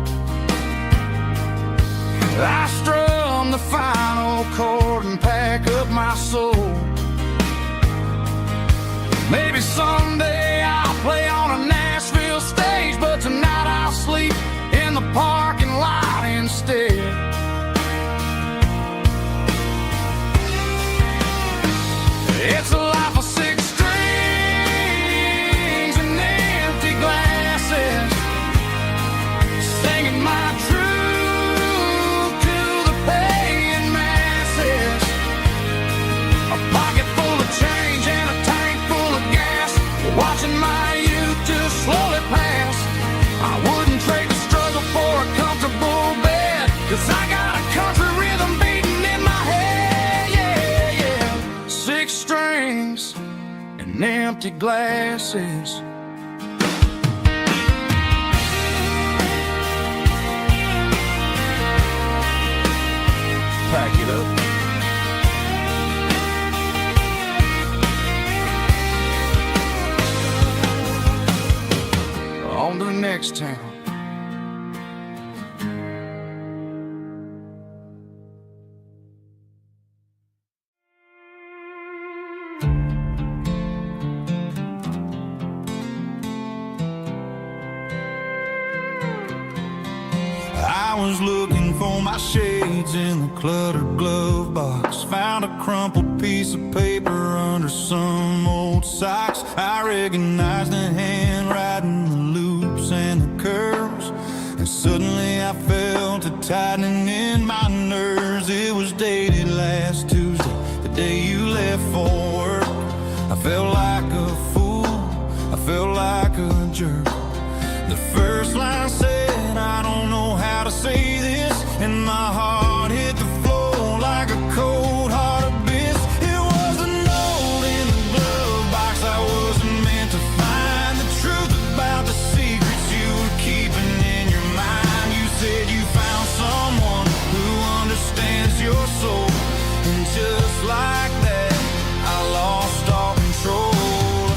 I strum the final chord and pack up my soul. Maybe someday I'll play on a Nashville stage, but tonight I'll sleep in the parking lot instead. It's a life of six strings and empty glasses, singing my truth to the paying masses. A pocket full of change and a tank full of gas, watching my youth just slowly pass. I wouldn't trade the struggle for a comfortable bed, 'cause I got a country rhythm beating in my head, yeah, yeah. Six strings and empty glasses. Pack it up. On to the next town. I was looking for my shades in the cluttered glove box. Found a crumpled piece of paper under some old socks. I recognized the handwriting, the loops and the curves, and suddenly I felt a tightening in my nerves. It was dated last Tuesday, the day you left for work. I felt like a fool, I felt like a jerk. The first line said, I don't know how to say this, and my heart hit the floor like a cold heart abyss. It was a note in the glove box. I wasn't meant to find the truth about the secrets you were keeping in your mind. You said you found someone who understands your soul, and just like that, I lost all control.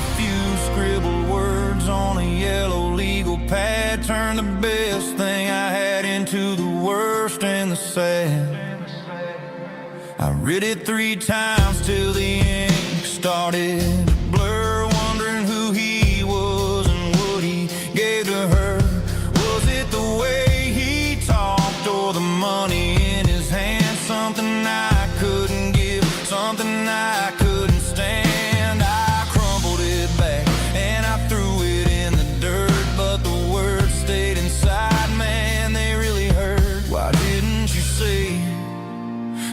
A few scribbled words on a yellow legal pad turned the best thing I had into the worst and the sad. I read it 3 times till the ink started to blur, wondering who he was and what he gave to her. Was it the way he talked or the money in his hand? Something I couldn't give, something I couldn't stand. I crumpled it back and I threw it in the dirt, but the words stayed inside, man, they really hurt. Why didn't you say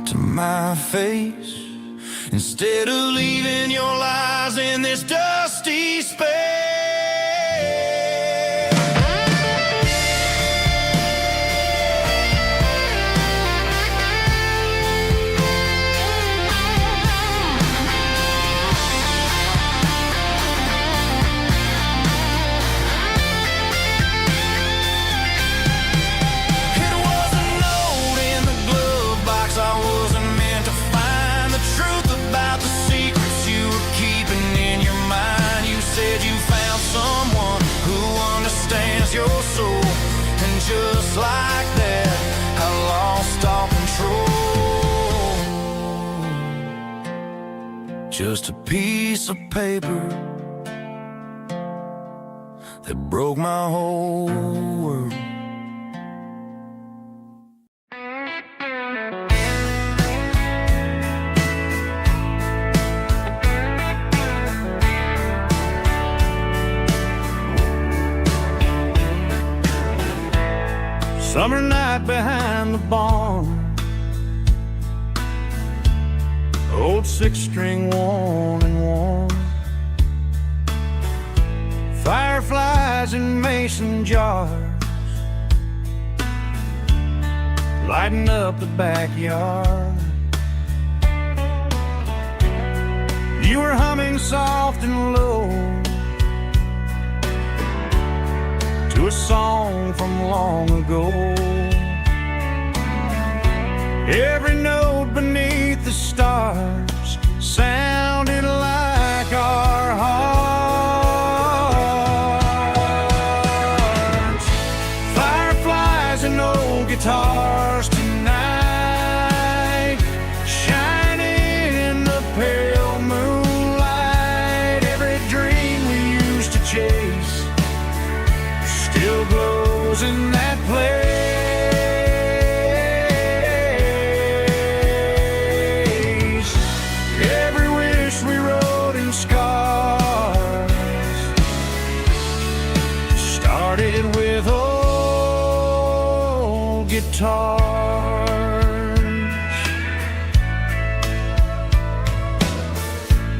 to my face, instead of leaving your lies in this dusty space? It was a note in the glove box. I wasn't meant to find the truth about the secrets you were keeping in your mind. You said you found someone who understands your soul, and just like that, I lost all control. Just a piece of paper that broke my whole world. Summer night behind the barn, old 6-string worn and worn, fireflies in mason jars, lighting up the backyard. You were humming soft and low to a song from long ago. Every note beneath the stars sounded like our hearts. Fireflies and old guitars tonight, shining in the pale moonlight. Every dream we used to chase still glows in that place. Every wish we wrote in scars started with old guitars.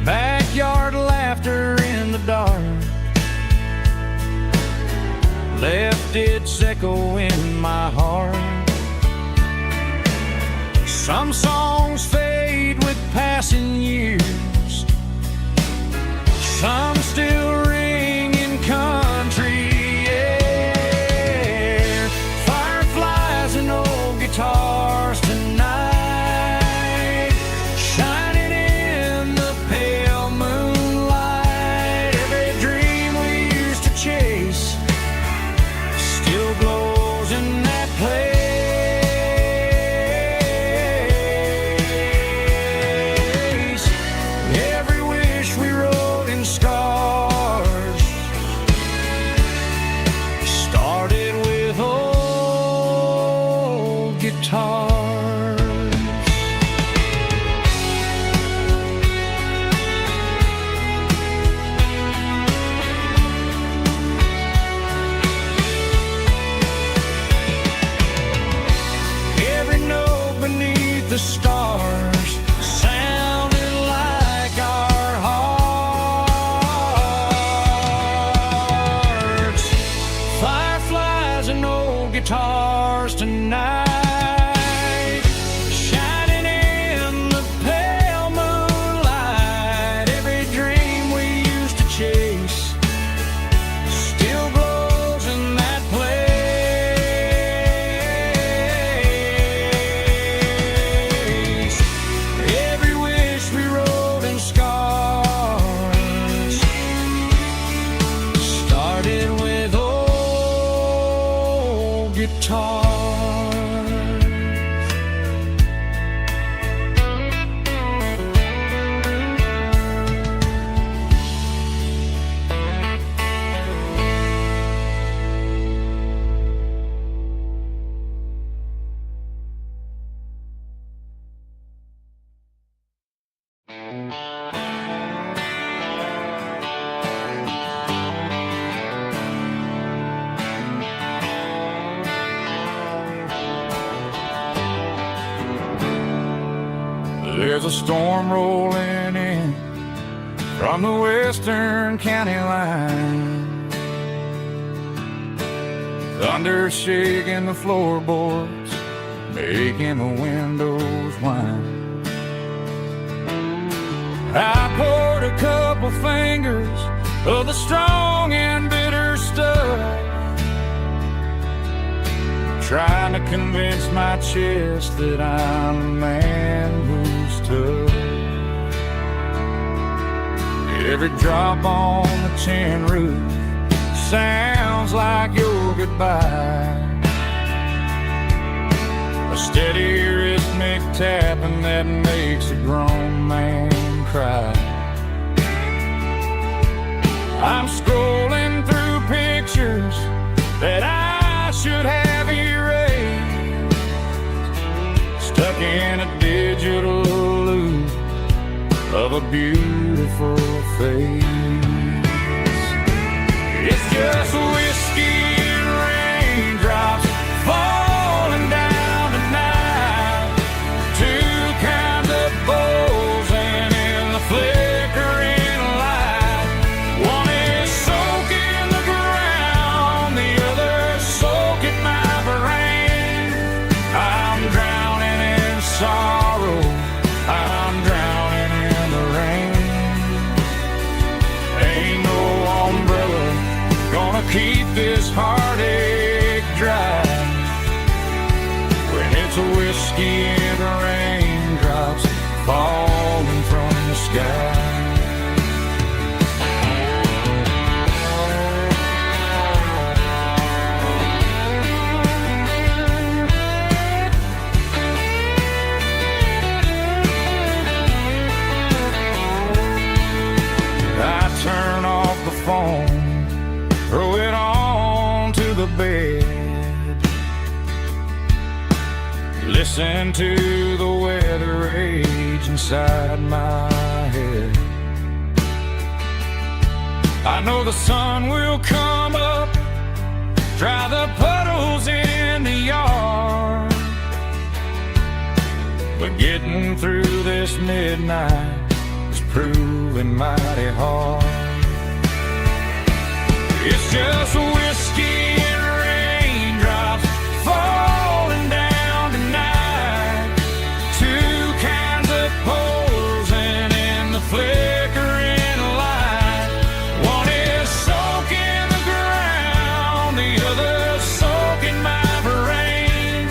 Backyard laughter in the dark left its echo in my heart. Some songs fade with passing years, some still ring in country air. Fireflies and old guitars tonight, shining in the pale moonlight. Every dream we used to chase still glows in that place. Every wish we wrote in scars started with old guitars. Every note beneath the stars sounded like our hearts. Fireflies and old guitars tonight, shining in the pale moonlight. Every dream we used to chase still glows in that place. Every wish we wrote in scars started with old guitars. There's a storm rolling in from the western county line. Thunder shaking the floorboards, making the windows whine. I poured a couple fingers of the strong and bitter stuff, trying to convince my chest that I'm a man who's tough. Every drop on the tin roof sounds like your goodbye, a steady rhythmic tapping that makes a grown man cry. I'm scrolling through pictures that I should have erased, stuck in a digital loop of a beautiful face. It's just whiskey and raindrops falling down tonight, two kinds of bowls and in the flickering light. One is soaking the ground, the other soaking my brain. I'm drowning in sorrow, I'm drowning in the rain. Ain't no umbrella gonna keep this heartache dry when it's a whiskey and raindrops falling from the sky. Turn off the phone, throw it on to the bed, listen to the weather rage inside my head. I know the sun will come up, dry the puddles in the yard, but getting through this midnight is proving mighty hard. It's just whiskey and raindrops falling down tonight. Two kinds of posing in the flickering light. One is soaking the ground, the other soaking my brain.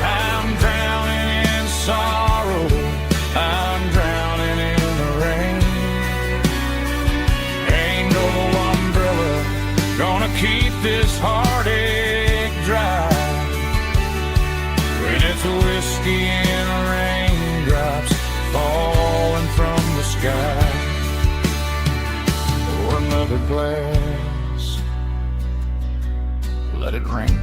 I'm drowning in sorrow, I'm drowning in the rain. Ain't no umbrella gonna keep this heartache dry when it's a whiskey and raindrops falling from the sky. Pour another glass, let it rain.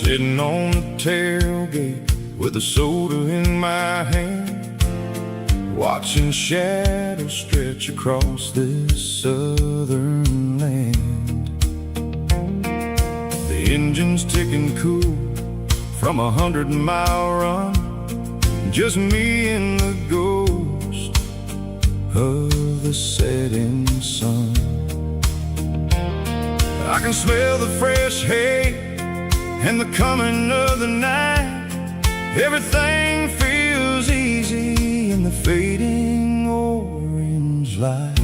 Sitting on the tailgate with a soda in my hand, watching shadows stretch across this southern land. The engine's ticking cool from 100-mile run, just me and the ghost of the setting sun. I can smell the fresh hay and the coming of the night. Everything feels easy in the fading orange light.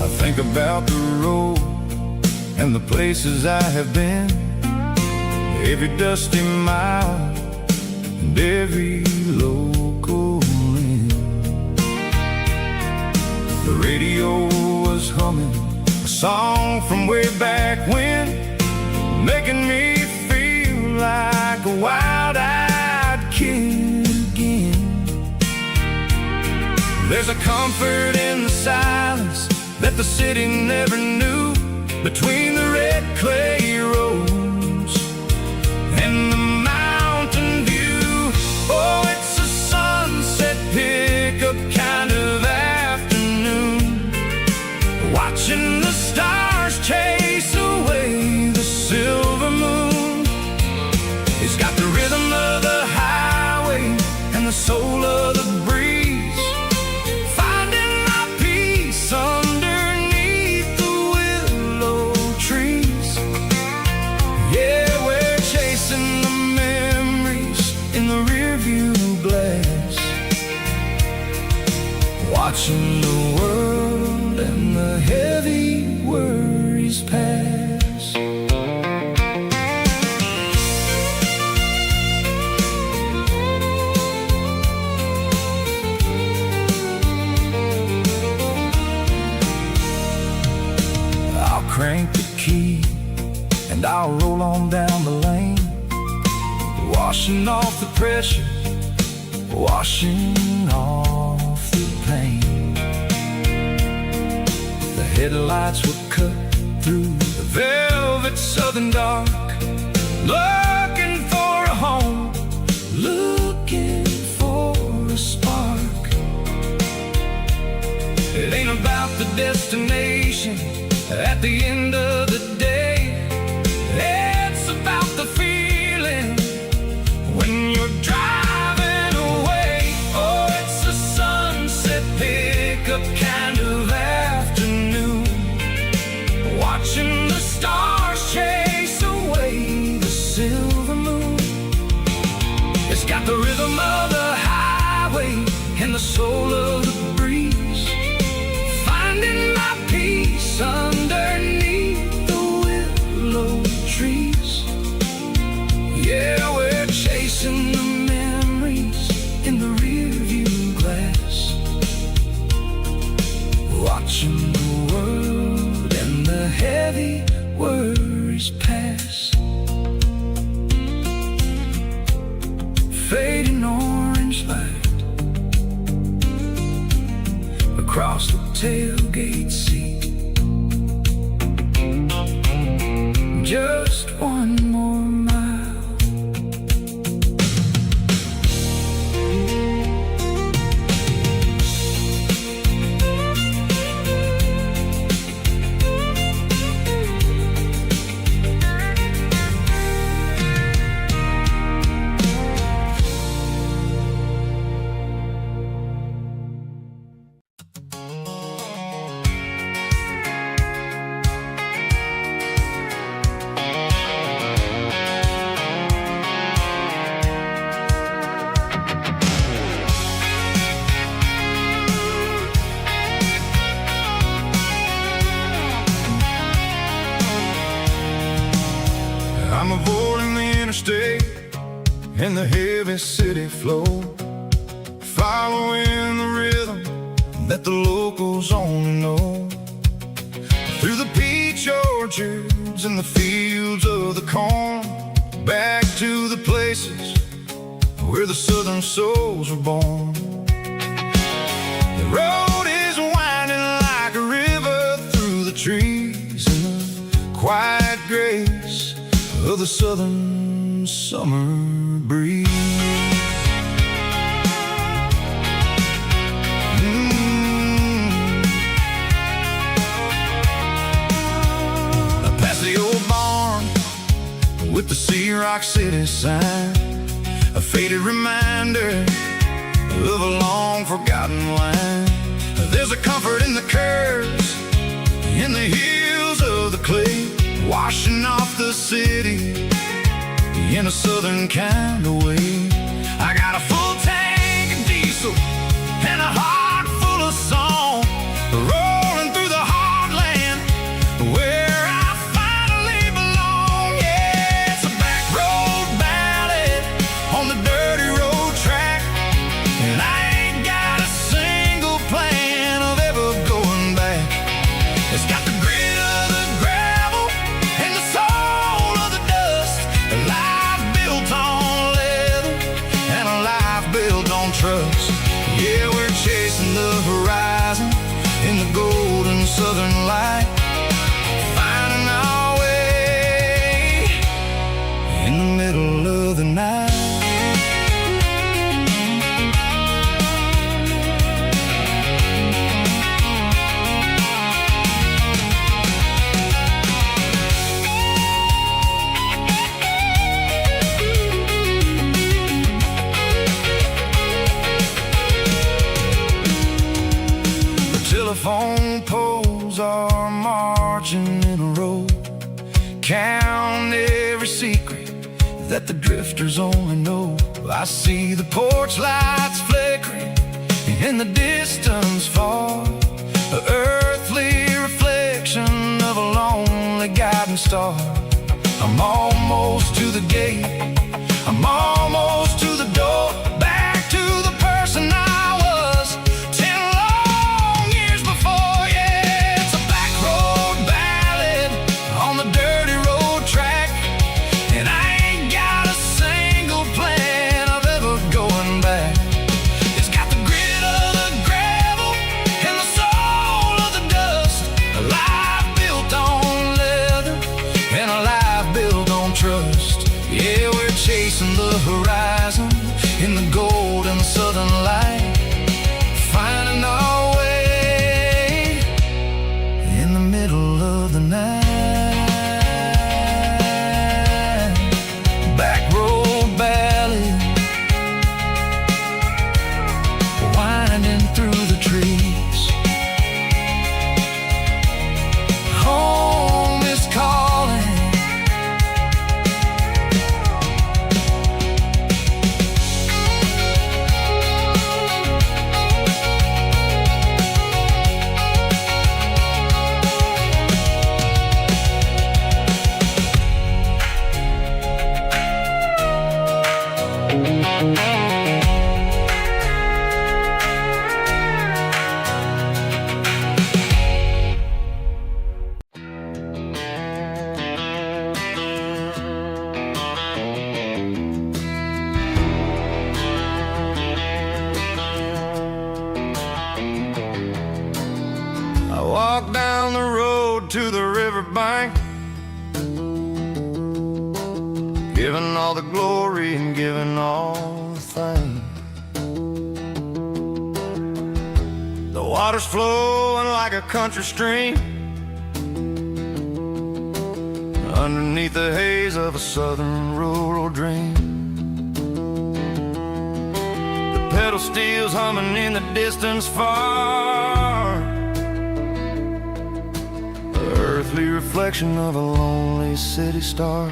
I think about the road and the places I have been, every dusty mile and every local inn. The radio was humming a song from way back when, making me feel like a wild-eyed kid again. There's a comfort in the silence that the city never knew, between the red clay roads and the mountain view. Oh, it's a sunset pickup kind of afternoon, watching the stars chase away the silver moon. It's got the rhythm of the highway and the soul of the breeze, finding my peace underneath the willow crank the key and I'll roll on down the lane, washing off the pressure, washing off the pain. The headlights were cut through the velvet southern dark, looking for a home, looking for a spark. It ain't about the destination at the end of the day, it's about the feeling when you're driving away. Oh, it's a sunset pickup kind of afternoon, watching the stars chase away the silver moon. It's got the rhythm of the highway and the soul of the breeze, finding my peace underneath the willow trees. Yeah, we're chasing the memories in the rearview glass, watching the world and the heavy worries pass. Fading orange light across the tailgate seat. Just one more mile. I'm avoiding the interstate and the heavy city flow, following the rhythm that the locals only know. Through the peach orchards and the fields of the corn, back to the places where the southern souls were born. The road is winding like a river through the trees in the quiet grace of the southern summer breeze. Past the old barn with the Sea Rock City sign, a faded reminder of a long forgotten line. There's a comfort in the curves, in the hills of the clay, washing off the city in a southern kind of way. I got a full tank of diesel and a heart full of song, rolling through the heartland where I finally belong. Yeah, it's a back road ballad on the dirty road track, and I ain't got a single plan of ever going back. It's got the grit of the gravel and the soul of the dust, a life built on leather and a life built on trust. Yeah, we're chasing the horizon in the golden southern light, finding our way in the middle of the night. Telephone poles are marching in a row, count every secret that the drifters only know. I see the porch lights flickering in the distance far, an earthly reflection of a lonely guiding star. I'm almost to the gate, I'm almost to the door, back to the person I was 10 long years before. Yeah, it's a back road ballad riverbank, giving all the glory and giving all the thanks. The water's flowing like a country stream underneath the haze of a southern rural dream. The pedal steel's humming in the distance far, the earthly reflection of a lonely city star.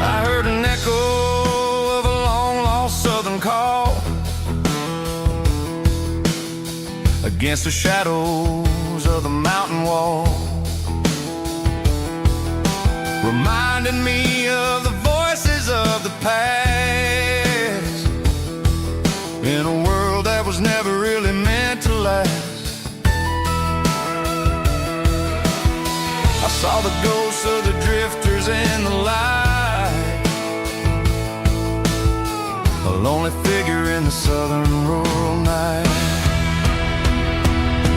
I heard an echo of a long-lost southern call against the shadows of the mountain wall, reminding me of the voices of the past in a world that was never really meant to last. I saw the ghosts of the drifters in the light, a lonely figure in the southern rural night.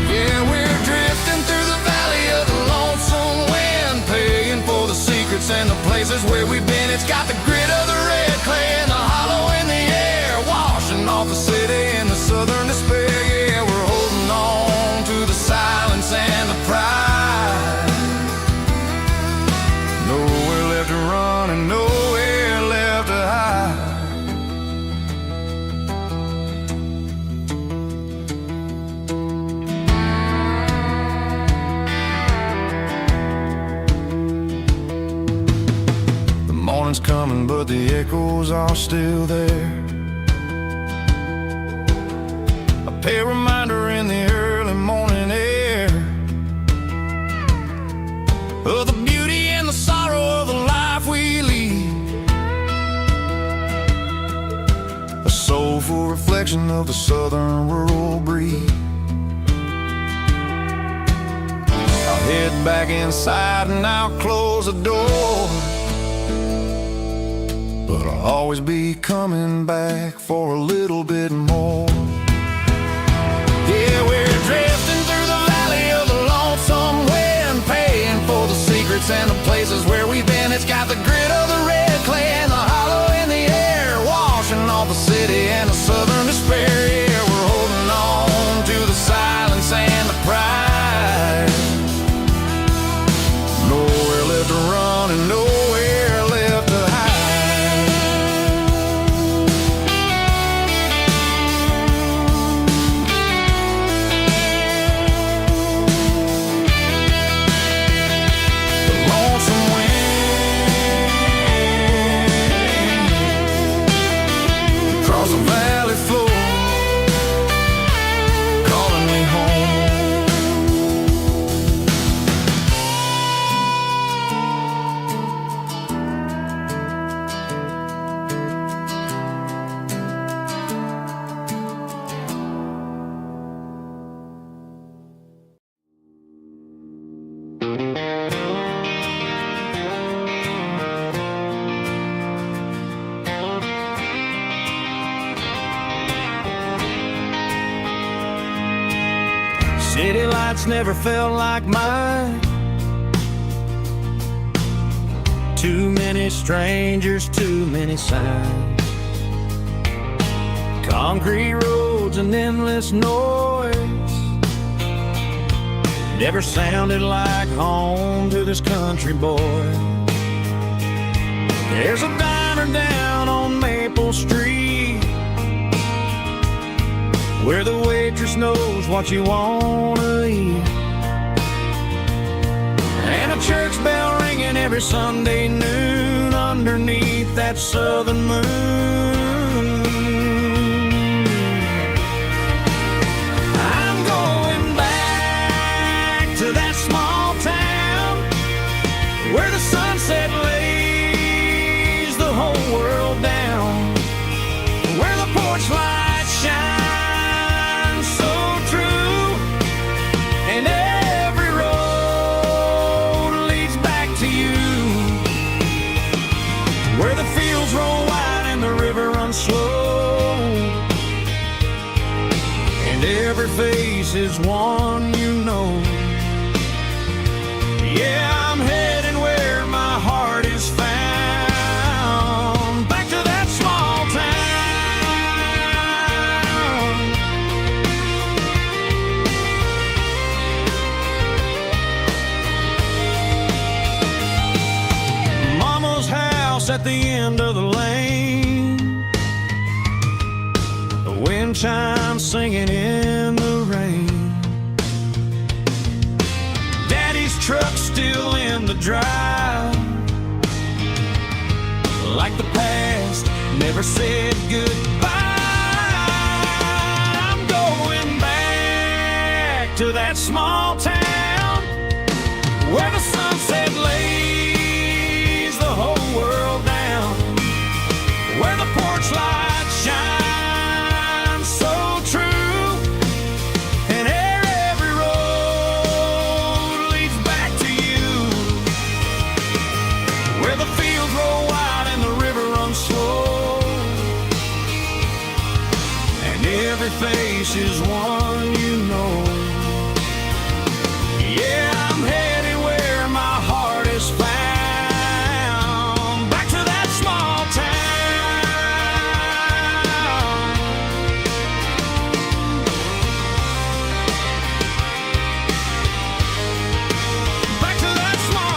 Yeah, we're drifting through the valley of the lonesome wind, paying for the secrets and the places where we've been. It's got the grit of the red clay and the hollow in the air, washing off the city and the southern despair. Yeah, we're holding on to the silence and the pride. Nowhere left to run and nowhere left to hide. Morning's coming, but the echoes are still there. A pale reminder in the early morning air of the beauty and the sorrow of the life we lead, a soulful reflection of the southern rural breed. I'll head back inside and I'll close the door, but I'll always be coming back for a little bit more. Yeah, we're drifting through the valley of the lonesome wind, paying for the secrets and the places where we've been. It's got the grit of the red clay and the hollow in the air, washing off the city and the southern despair. Yeah, we're holding on to the silence and the pride. Nowhere left to run and nowhere left to hide. Across the valley floor, calling me home. City lights never felt like mine. Too many strangers, too many signs. Concrete roads and endless noise never sounded like home to this country boy. There's a diner down on Maple Street where the waitress knows what you wanna eat, and a church bell ringing every Sunday noon underneath that southern moon. I'm going back to that small town where the sunset lays the whole world down, where the porch lights shine and every road leads back to you, where the fields roll wide and the river runs every face is one you know. Yeah, I'm heading where my heart is found, back to that small town. Mama's house at the end of the lane, the wind chimes singing in the rain. Daddy's truck still in the drive, like the past never said goodbye. I'm going back to that small town where the sunset lays the whole world down, where the porch lights shine so true, and every road leads back to you, where the fields roll wide and the river runs slow, and every face is one you know. Yeah, I'm headed where my heart is found, back to that small town. Back to that small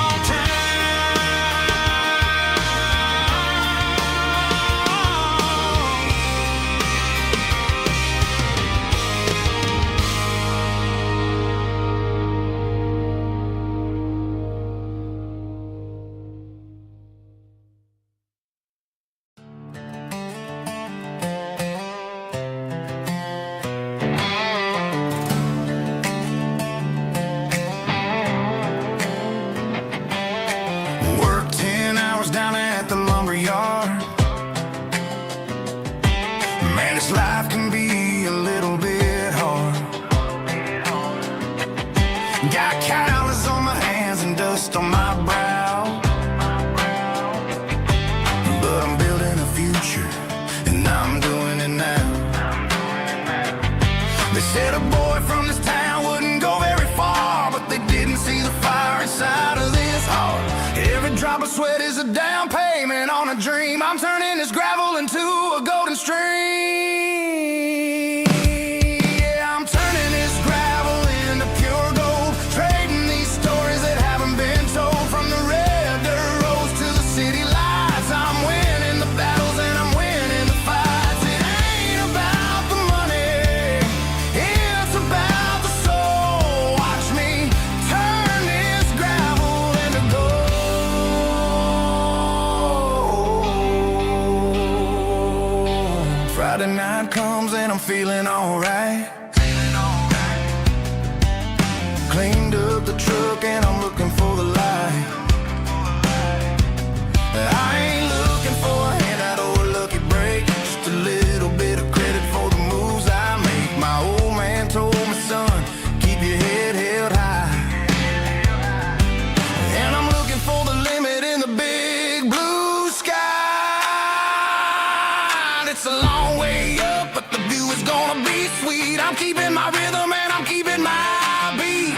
Work 10 hours down at the lumber yard. Man, this life can be a little bit hard. Got calluses on my hands and dust on my brow, but I'm building a future, and I'm doing it now. They said a boy from this town wouldn't go very far, but they didn't see the fire inside of this heart. Every drop of sweat is a down payment on a dream. I'm turning this gravel into a golden stream. Yeah, I'm turning this gravel into pure gold, trading these stories that haven't been told. From the red dirt roads to the city lights, I'm winning the battles and I'm winning the fights. It ain't about the money, it's about the soul. Watch me turn this gravel into gold. Friday night comes and I'm feeling alright. Cleaned up the truck and I'm looking for the light. I ain't looking for a handout or a lucky break, just a little bit of credit for the moves I make. My old man told me, son, keep your head held high. And I'm looking for the limit in the big blue sky. It's a long way up, but the view is gonna be sweet. I'm keeping my rhythm and I'm keeping my beat.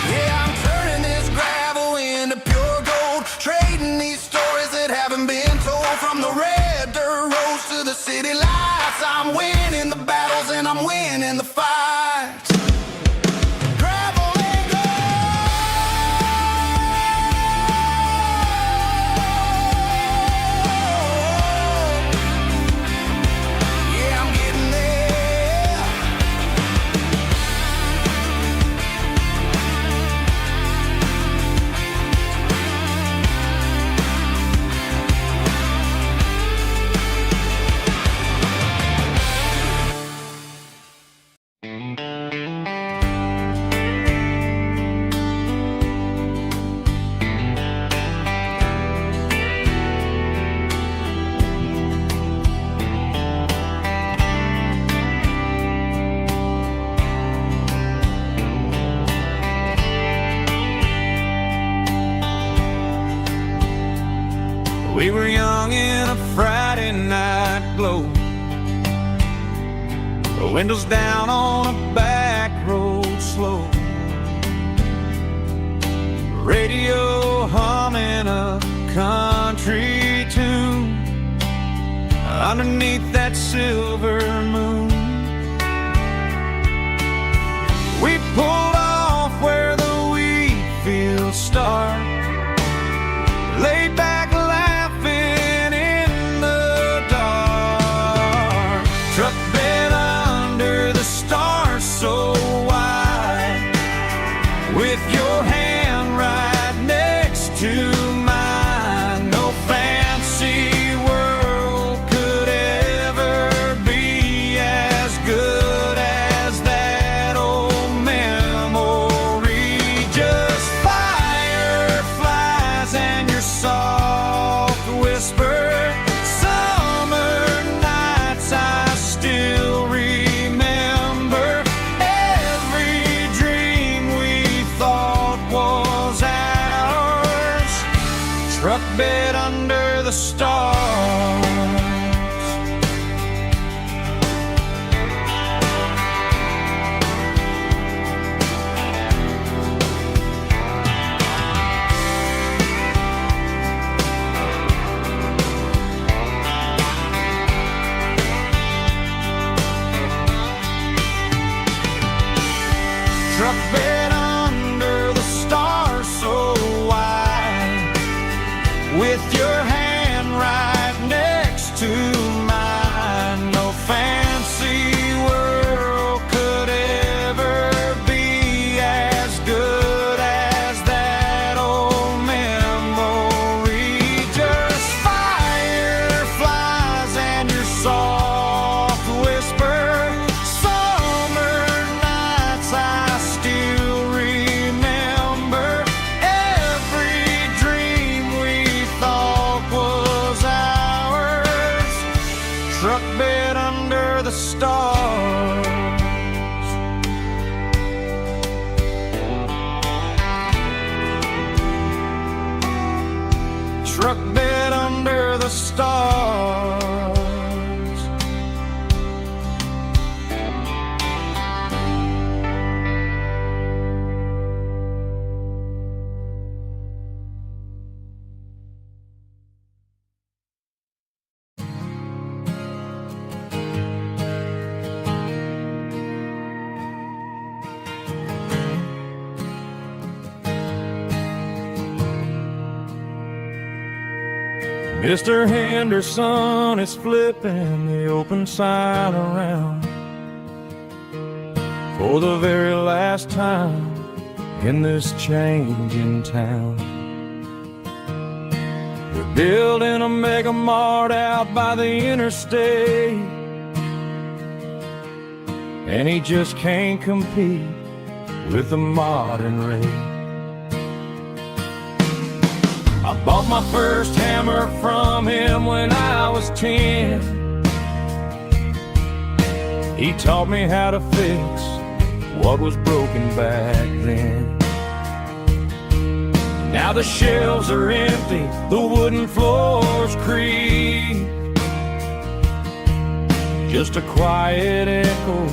Yeah, I'm turning this gravel into pure gold, trading these stories that haven't been told. From the red dirt roads to the city lights, I'm winning the battles and I'm winning the fights. We were young in a Friday night glow, the windows down on a back road slow, radio humming a country tune underneath that silver moon. We pulled off where the wheat fields start, laid back laughing in the dark. Truck bed under the stars so wide, with your hand right next to mine. No fancy world could ever be as good as that old memory. Just fireflies and your soft whisper. Summer nights I still remember. Every dream we thought was ours. Truck bed under the stars. Truck bed under the stars so wide, with your hand right next to mine. No fancy world could ever be as good as that old memory. Just fireflies and your soft whisper. Summer nights I still remember. Every dream we thought was ours. Truck bed under the stars. Truck bed under the stars. Mr. Henderson is flipping the open sign around for the very last time in this changing town. They're building a mega mart out by the interstate, and he just can't compete with the modern rate. I bought my first hammer from him when I was 10. He taught me how to fix what was broken back then. Now the shelves are empty, the wooden floors creak, just a quiet echo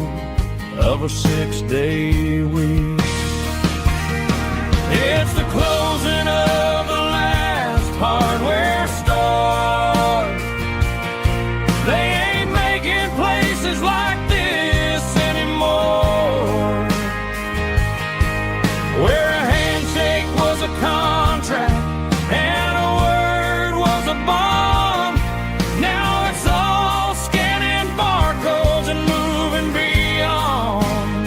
of a 6-day week. It's the closing of the last hardware store. They ain't making places like this anymore, where a handshake was a contract and a word was a bond. Now it's all scanning barcodes and moving beyond.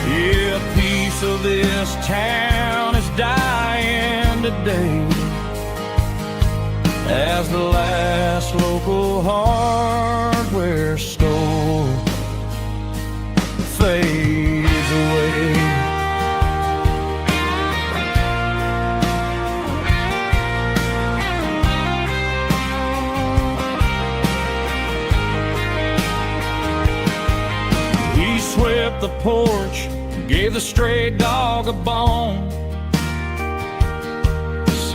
Yeah, a piece of this town is dying today as the last local hardware store fades away. He swept the porch, gave the stray dog a bone,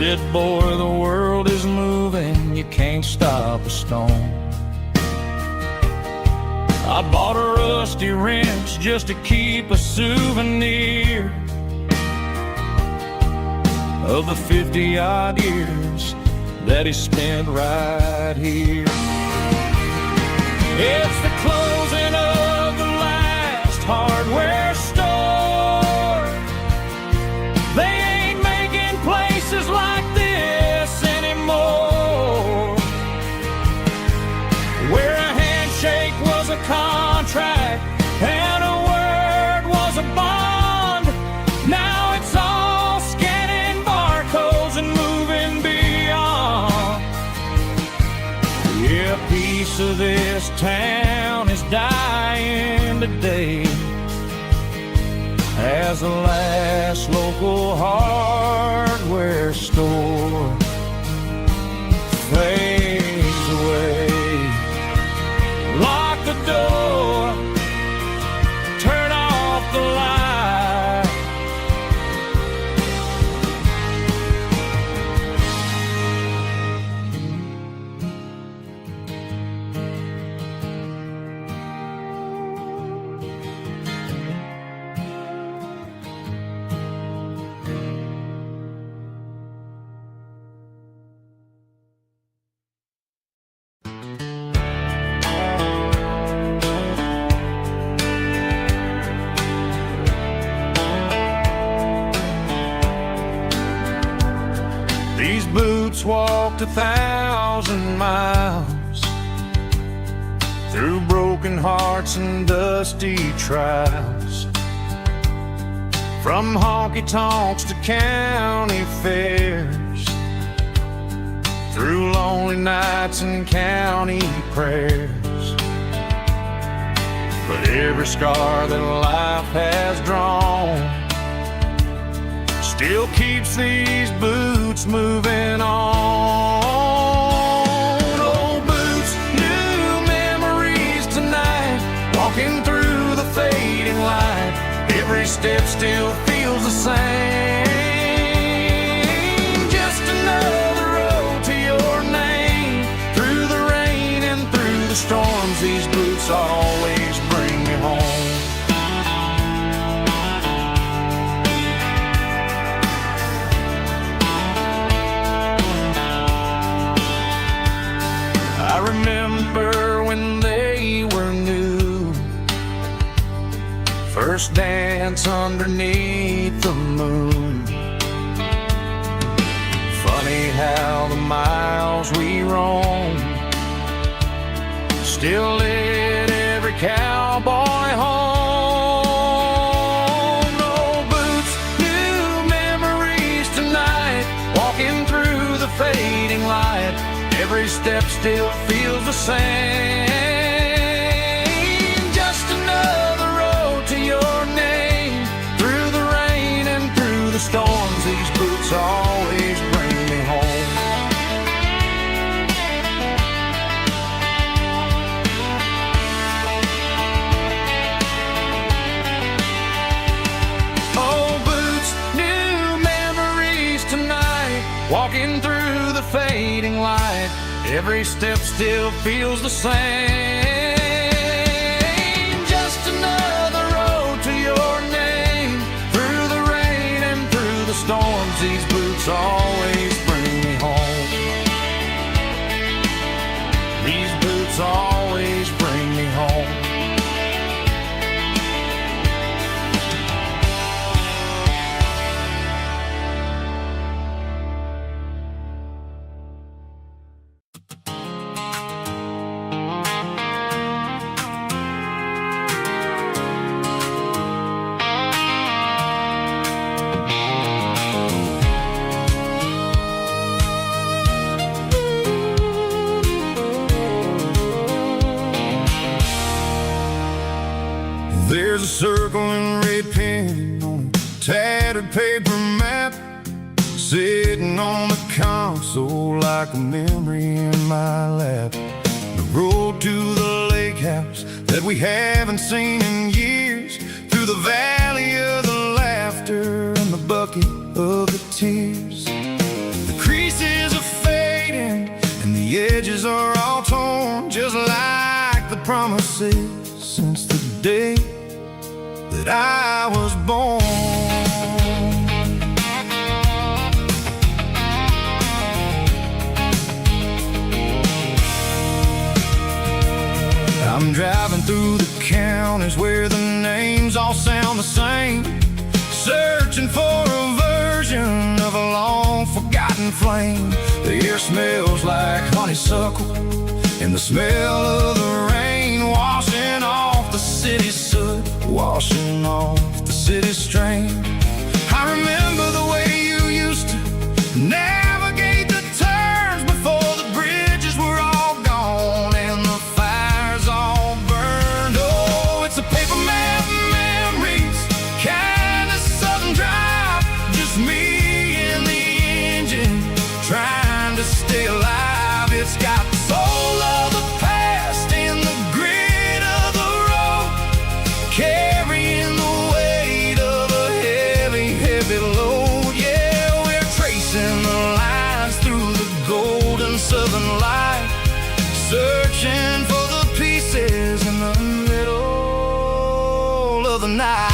said, boy, the world is moving moving, you can't stop a stone. I bought a rusty wrench just to keep a souvenir of the 50-odd years that he spent right here. It's the closing of the last hardware store. They ain't making places like this anymore, where a handshake was a contract and a word was a bond. Now it's all scanning barcodes and moving beyond. Yeah, a piece of this town is dying today as the last local hardware store fades away. Lock the door, turn off the light. These boots walked 1,000 miles through broken hearts and dusty trials, from honky-tonks to county fairs, through lonely nights and county prayers. But every scar that life has drawn still keeps these boots moving on. Old boots, new memories tonight, walking through the fading light. Every step still feels the same. Just another road to your name. Through the rain and through the storms, these boots always bring me home. I remember when they were new, first dance underneath the moon. Funny how the miles we roam still lit every cowboy home. Old boots, new memories tonight, walking through the fading light. Every step still feels the same. Just another road to your name. Through the rain and through the storms, these boots always bring me home. Old boots, new memories tonight, walking through the fading light. Every step still feels the same. Just another road to your name. Through the rain and through the storms, these boots always bring me home. These boots always bring me home. There's a circle and red pen on a tattered paper map, sitting on the console like a memory in my lap. The road to the lake house that we haven't seen in years, through the valley of the laughter and the bucket of the tears. The creases are fading that I was born. I'm driving through the counties where the names all sound the same, searching for a version of a long forgotten flame. The air smells like honeysuckle, and the smell of the rain washing off the city's soot, washing off the city's strain. I remember the way you used to navigate the turns before the bridges were all gone and the fires all burned. Oh, it's a paper map memories, kind of southern drive, just me and the engine trying to stay alive. It's got the soul of the past and the grit of the road, carrying the weight of a heavy, heavy load. Yeah, we're tracing the lines through the golden southern light, searching for the pieces in the middle of the night.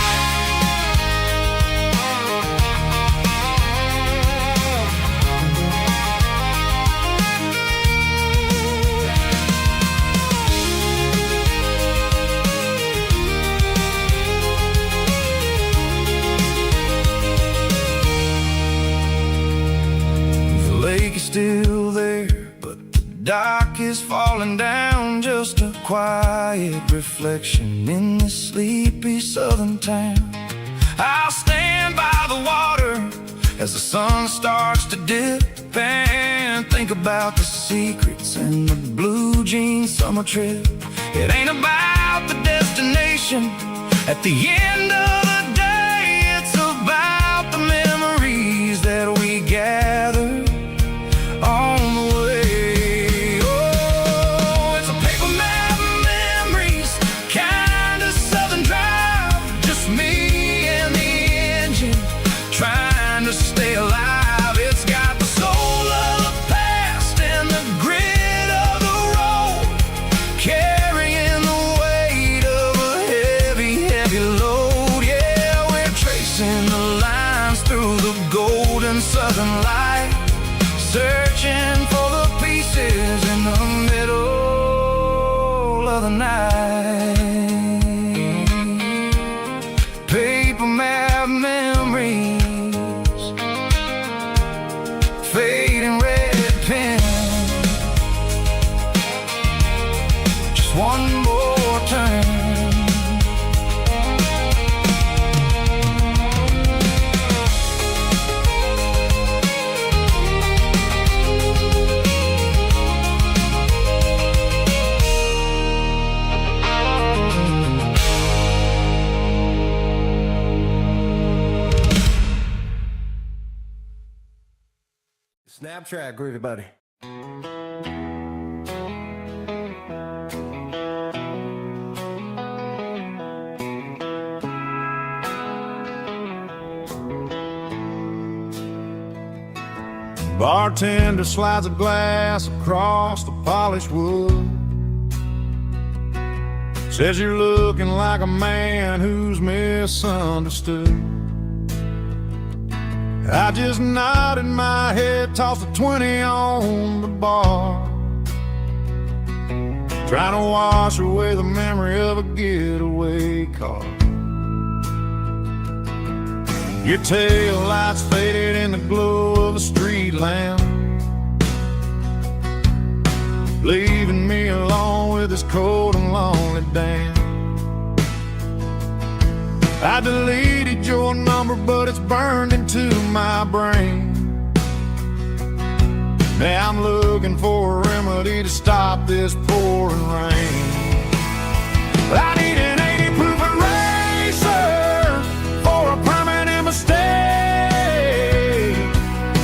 The lake is still there, but the dock is falling down, just a quiet reflection in this sleepy southern town. I'll stand by the water as the sun starts to dip and think about the secrets and the blue jean summer trip. It ain't about the destination at the end of the day, it's about the memories that we gather on the way. Oh, it's a paper map memories, kind of southern drive, just me and the engine trying to stay alive. It's got the soul of the past and the grit of the road, carrying the weight of a heavy, heavy load. Yeah, we're tracing the lines through the golden southern light, searching for the pieces in the middle of the night. Paper map memories, fading red pen, just one more turn. Snaptrack, groovy buddy. Bartender slides a glass across the polished wood, says you're looking like a man who's misunderstood. I just nodded my head, tossed a 20 on the bar, trying to wash away the memory of a getaway car. Your tail lights faded in the glow of a street lamp, leaving me alone with this cold and lonely damn. I deleted your number, but it's burned into my brain. Now I'm looking for a remedy to stop this pouring rain. I need an 80 proof eraser for a permanent mistake,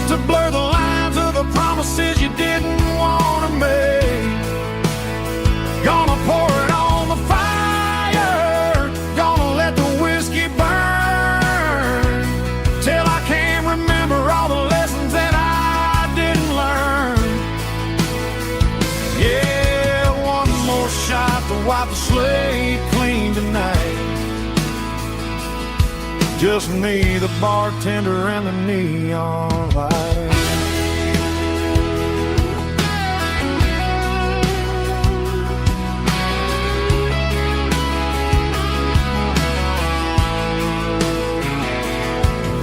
to blur the lines of the promises you didn't want to make. Gonna pour it on the fire, gonna let the whiskey burn, till I can't remember all the lessons that I didn't learn. Yeah, one more shot Just me, the bartender, and the neon light.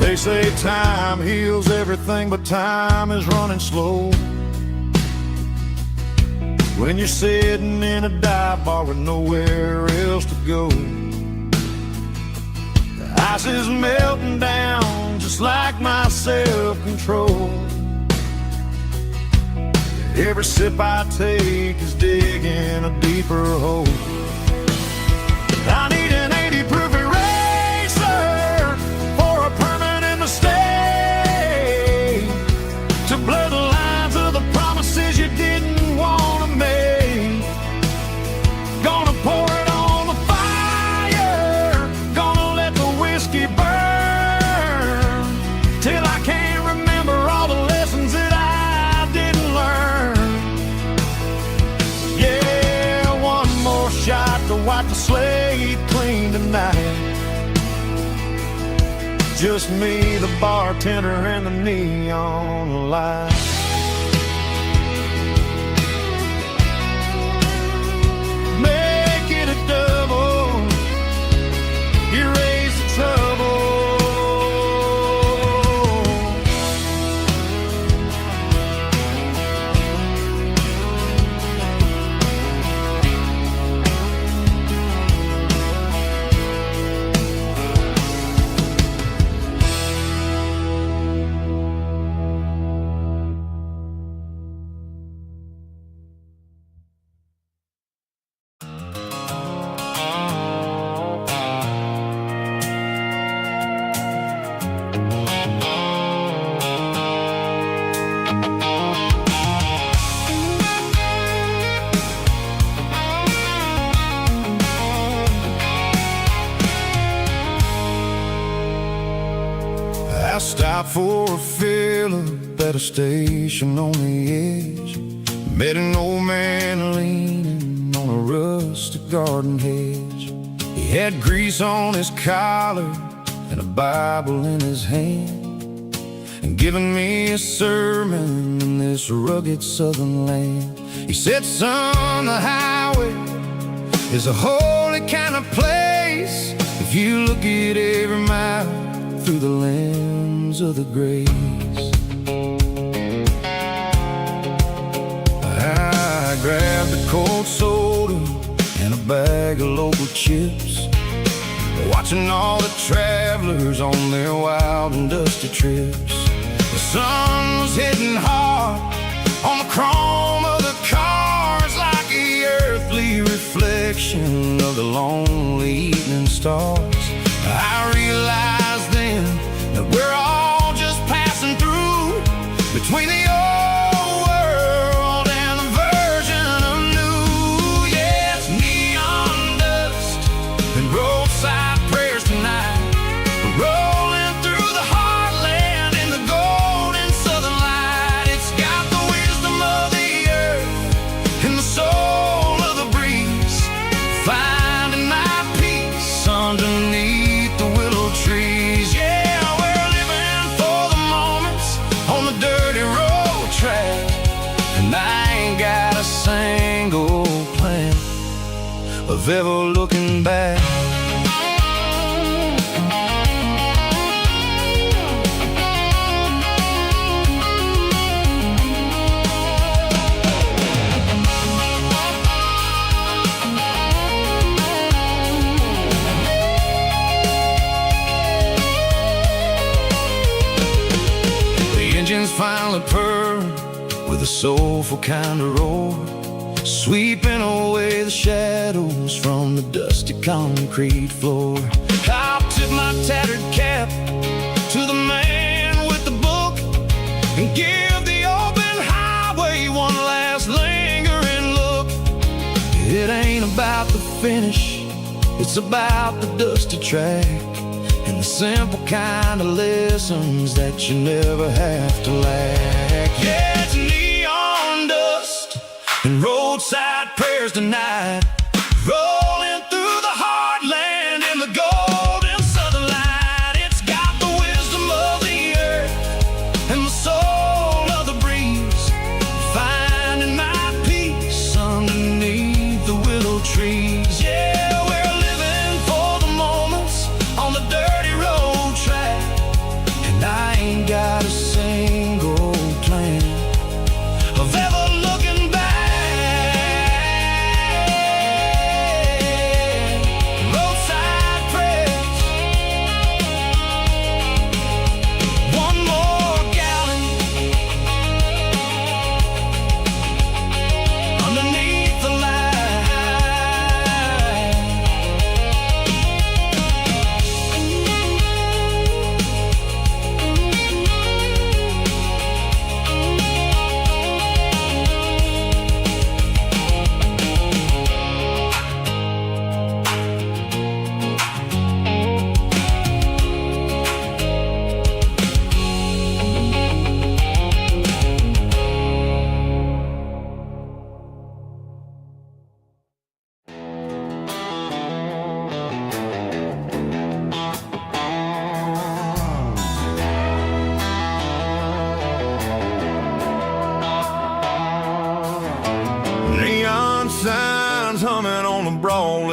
They say time heals everything, but time is running slow. When you're sitting in a dive bar with nowhere else to go, the ice is melting down just like my self-control. Every sip I take is digging a deeper hole. I need an 80 proof eraser for a permanent mistake, to blur the lines of the promises you didn't want to make. Gonna pour it on the fire, gonna let the whiskey burn, till I can't remember all the lessons that I didn't learn. Yeah, one more shot to wipe the slate clean tonight. Just me, the bartender, and the neon light. Make it a double, erase the trouble. I stopped for a fill-up at a station on the edge. Met an old man leaning on a rustic garden hedge. He had grease on his collar and a Bible in his hand, and giving me a sermon in this rugged southern land. He said, son, the highway is a holy kind of place if you look at every mile through the lens of the grace. I grabbed a cold soda and a bag of local chips, watching all the travelers on their wild and dusty trips. The sun was hitting hard on the chrome of the cars, like the earthly reflection of the lonely evening stars. I realized then that we're all just passing through between the old world and the version of new. Yeah, it's neon dust and roadside prayers tonight, rolling through the heartland in the golden southern light. It's got the wisdom of the earth and the soul of the breeze, finding my peace underneath the willow trees. Yeah, we're living for the moments on the dirty road track, and I ain't got a single plan of ever looking back. Engines finally purring with a soulful kind of roar, sweeping away the shadows from the dusty concrete floor. I'll tip my tattered cap to the man with the book and give the open highway one last lingering look. It ain't about the finish, it's about the dusty track, and the simple kind of lessons that you never have to lack. Yeah, it's neon dust and roadside prayers tonight, rolling through the heartland in the golden southern light. It's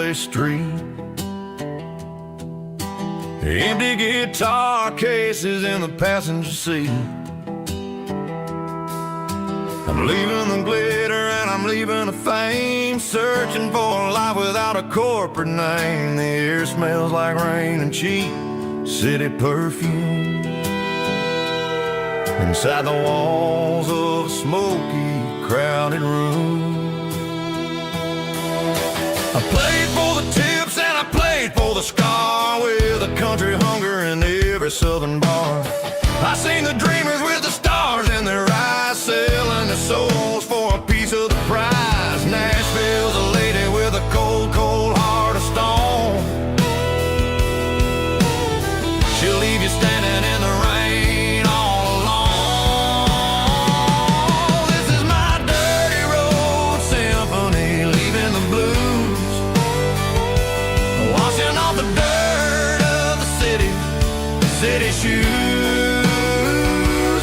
Broadway Street. Empty guitar cases in the passenger seat. I'm leaving the glitter and I'm leaving the fame, searching for a life without a corporate name. The air smells like rain and cheap city perfume. Inside the walls of a smoky, crowded room. I played for the tips and I played for the scar, with a country hunger in every southern bar. I seen the dreamers with the stars in their eyes, selling their souls for a piece of the prize. Nashville's a lady with a cold, cold heart of stone. She'll leave you standing in the rain all alone. This is my dirty road symphony, leaving the blues, washing off the dirt of the city shoes.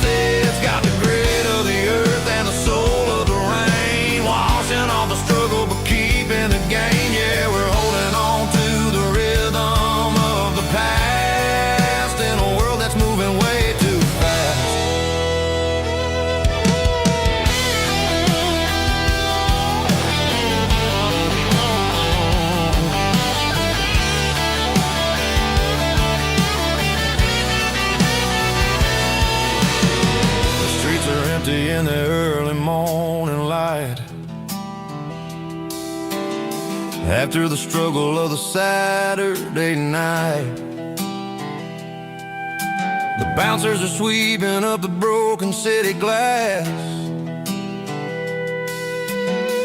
It's got the grit of the earth and the soul of the rain, washing off the struggle but keeping the gain. Yeah, we're holding on to the rhythm of the past in a world that's moving way too fast. In the early morning light, after the struggle of the Saturday night, the bouncers are sweeping up the broken city glass,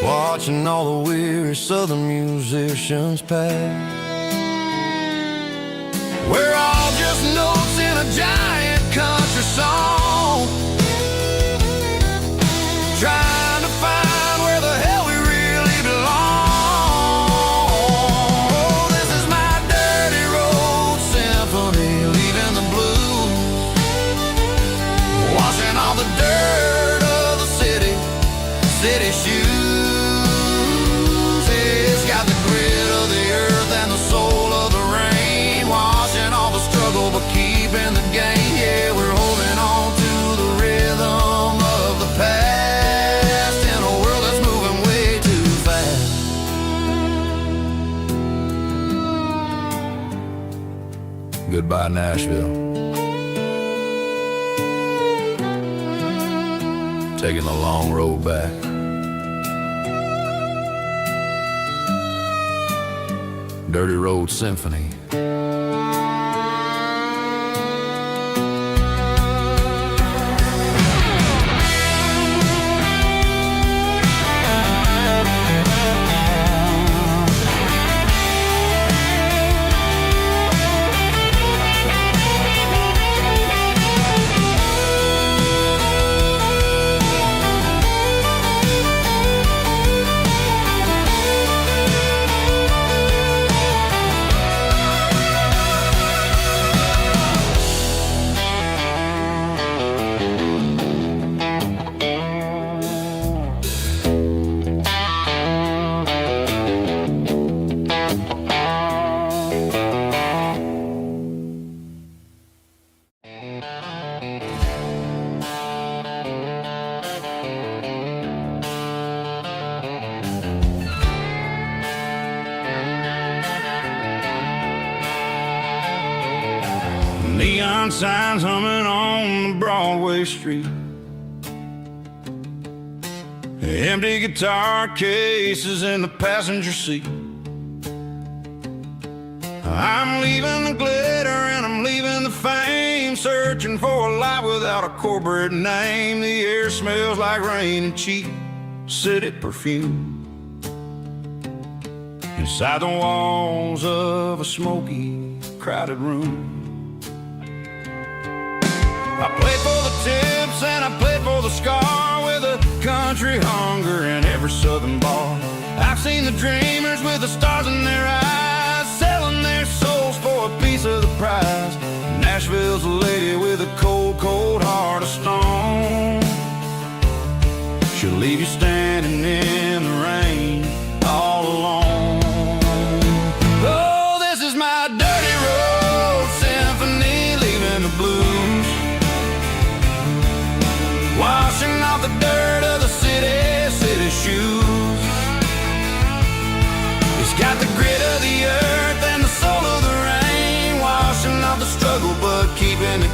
watching all the weary southern musicians pass. We're all just notes in a giant country song, trying to find where the hell we really belong. Oh, this is my dirty road symphony, leaving the blues, washing all the dirt of the city shoes. It's got the grit of the earth and the soul of the rain, washing all the struggle but keeping the gain. Yeah, we're holding on to the rhythm of the past. Goodbye, Nashville. Taking the long road back. Dirty Road Symphony. Neon signs humming on the Broadway Street, empty guitar cases in the passenger seat. I'm leaving the glitter and I'm leaving the fame, searching for a life without a corporate name. The air smells like rain and cheap city perfume. Inside the walls of a smoky, crowded room. I played for the tips and I played for the scar, with a country hunger in every southern bar. I've seen the dreamers with the stars in their eyes, selling their souls for a piece of the prize. Nashville's a lady with a cold, cold heart of stone. She'll leave you standing in the rain all alone.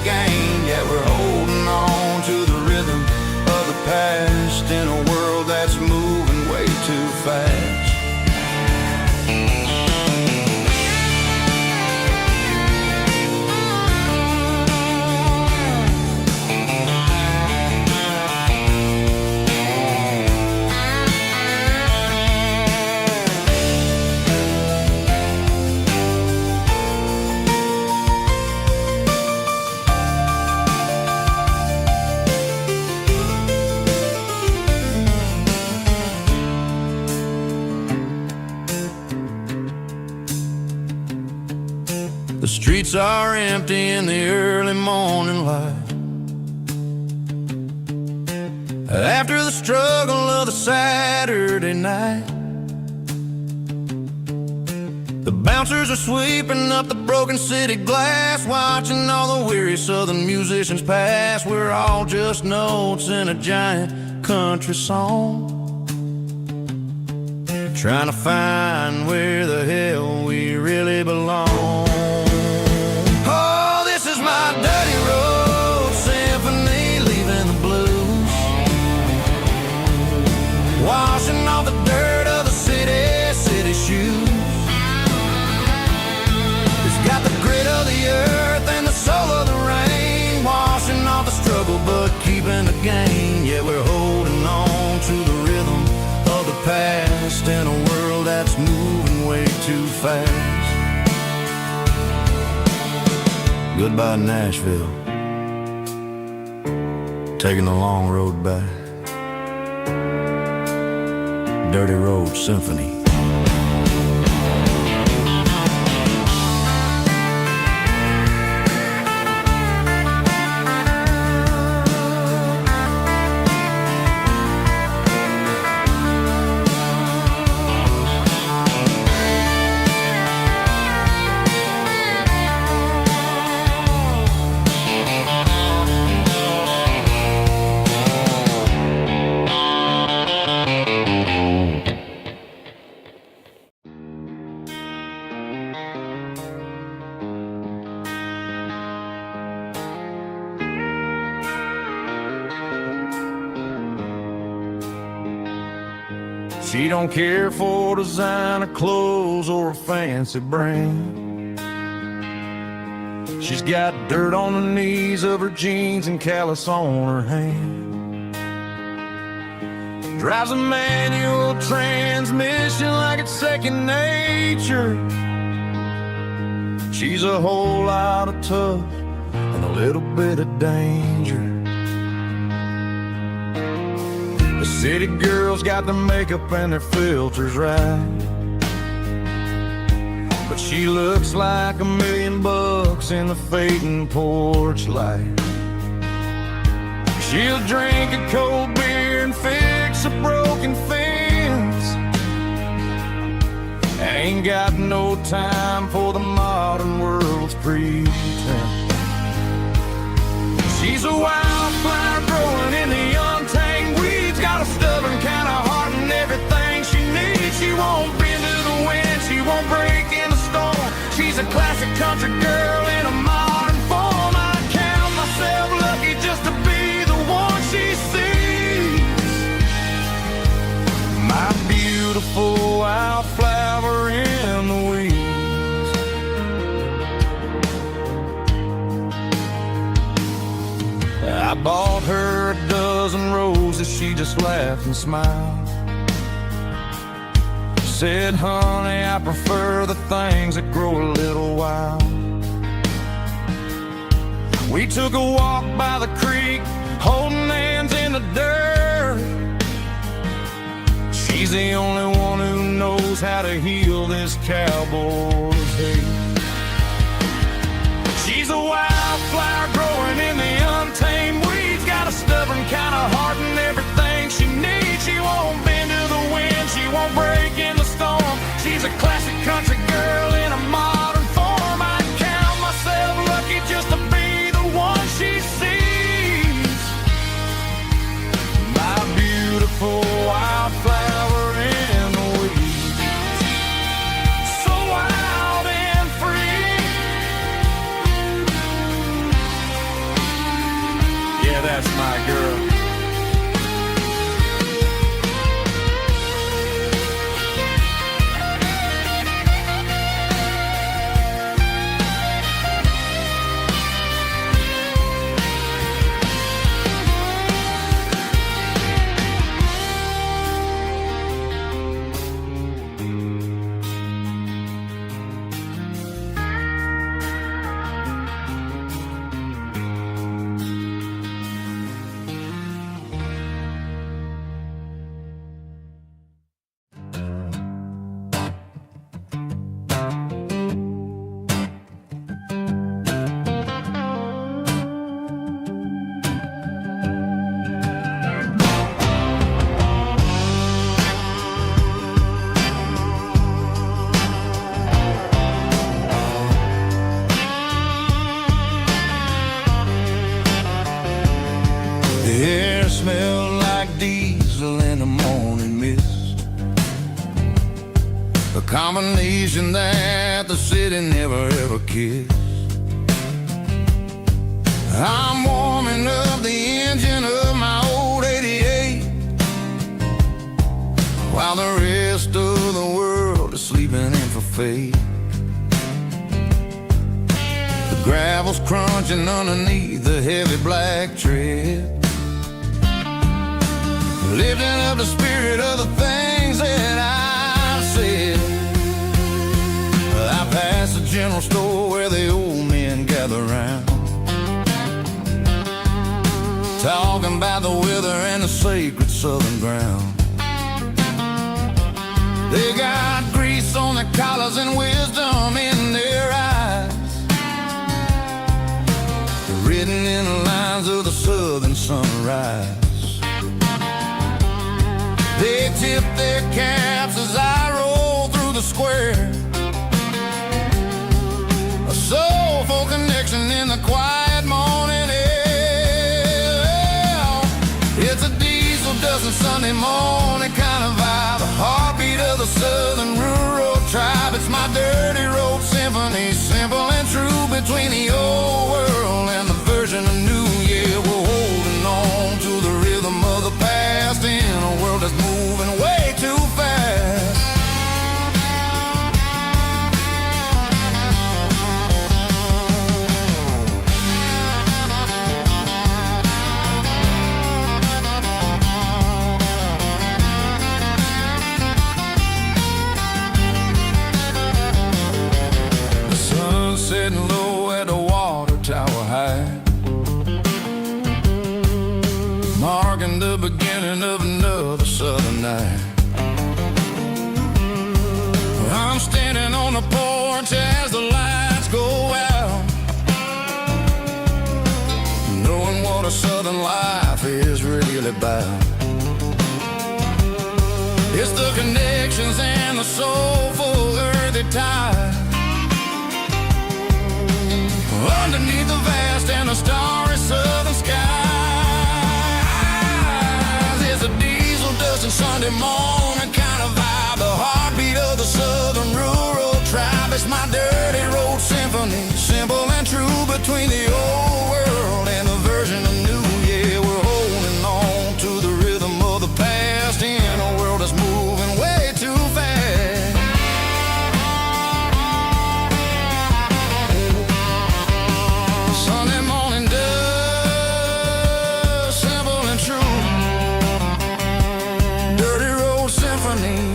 gain. Yet we're holding on to the rhythm of the past in a world that's moving way too fast. The streets are empty in the early morning light. After the struggle of the Saturday night, the bouncers are sweeping up the broken city glass, watching all the weary southern musicians pass. We're all just notes in a giant country song, trying to find where the hell we really belong. Oh, this is my dirty road symphony, leaving the blues, washing off the dirt of the city shoes. It's got the grit of the earth and the soul of the rain, washing off the struggle but keeping the gain. Yeah, we're holding on to the rhythm of the past in a world that's moving way too fast. Goodbye, Nashville, taking the long road back. Dirty Road Symphony. She don't care for designer clothes or a fancy brand. She's got dirt on the knees of her jeans and callus on her hand. Drives a manual transmission like it's second nature. She's a whole lot of tough and a little bit of danger. The city girls got their makeup and their filters right, but she looks like $1 million in the fading porch light. She'll drink a cold beer and fix a broken fence. Ain't got no time for the modern world's pretense. She's a wildflower growing in the untamed weeds, got a stubborn kind of heart and everything she needs. She won't bend to the wind, she won't break in the storm. She's a classic country girl in a modern form. I count myself lucky just to be the one she sees. My beautiful wildflower in the weeds. I bought her a dozen roses, she just laughed and smiled. She said, honey, I prefer the things that grow a little wild. We took a walk by the creek, holding hands in the dirt. She's the only one who knows how to heal this cowboy's hate. She's a wildflower growing in the untamed weeds, got a stubborn kind of heart and everything she needs. She won't bend to the wind, she won't break in the storm. She's a classic country girl in a modern form. I count myself lucky just to be the one she sees. My beautiful wildflower in the weeds, so wild and free. combination that the city never ever kissed. I'm warming up the engine of my old 88, while the rest of the world is sleeping in for fate. The gravel's crunching underneath the heavy black tread, lifting up the spirit of the things that I've said. I passed the general store where the old men gather round, talking about the weather and the sacred southern ground. They got grease on their collars and wisdom in their eyes, written in the lines of the southern sunrise. They tip their caps as I roll through the square, a soulful connection in the quiet morning air. It's a diesel dusting Sunday morning kind of vibe, the heartbeat of the southern rural tribe. It's my dirty road symphony, simple and true, between the old world and the version of new. Yeah, we're holding on to the rhythm of the past in a world that's moving way too fast. The sun's setting low at the water tower high, marking the beginning of another southern night. I'm standing on the porch as the lights go out, knowing what a southern life is really about. It's the connections and the soulful earthy tide, underneath the vast and the starry southern skies. It's a diesel dusting Sunday morning kind of vibe, the heartbeat of the southern rural tribe. It's my dirty road symphony, simple and true, between the old world and the version of new. Yeah, we're holding on to the rhythm of the past in a world that's moving way too fast. Sunday morning dust, simple and true, dirty road symphony.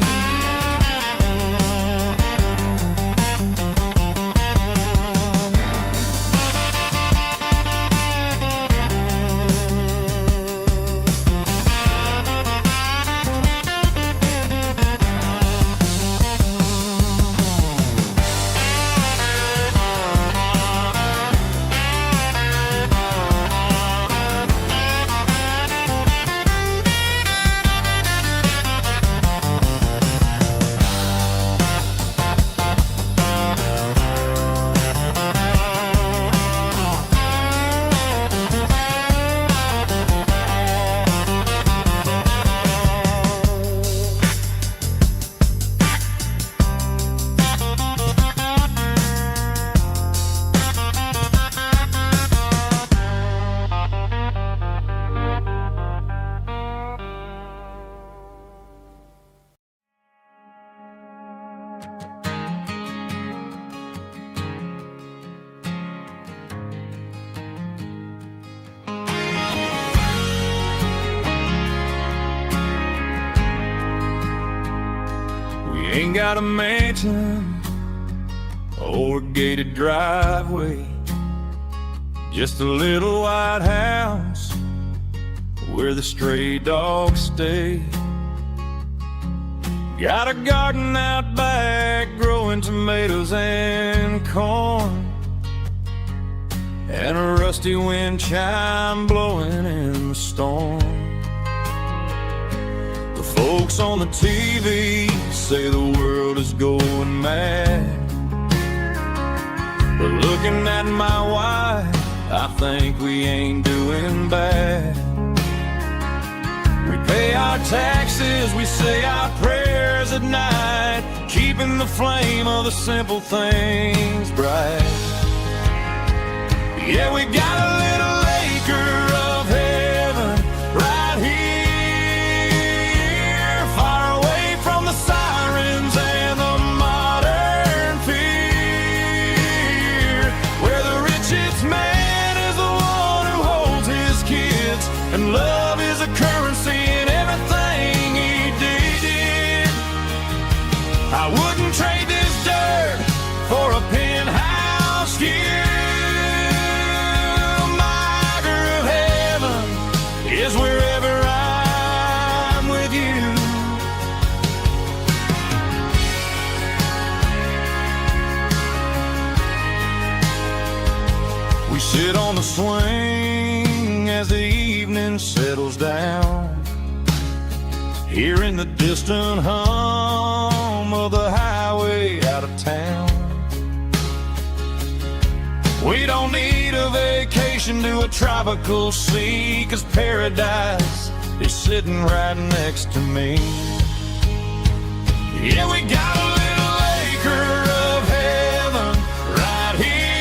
Ain't got a mansion or a gated driveway, just a little white house where the stray dogs stay. Got a garden out back growing tomatoes and corn, and a rusty wind chime blowing in the storm. The folks on the TV say the world is going mad, but looking at my wife, I think we ain't doing bad. We pay our taxes, we say our prayers, stars at night, keeping the flame of the simple things bright. Yeah, we got a little acre of heaven right here, far away from the sirens and the modern fear, where the richest man is the one who holds his kids, and love is a currency in everything he did. I wouldn't trade this dirt for a penthouse view. Is wherever I'm with you. We sit on the swing as the evening settles down, hearing the distant hum of the highway out of town. We don't need a vacation to a tropical sea, 'cause paradise is sitting right next to me. Yeah, we got a little acre of heaven right here,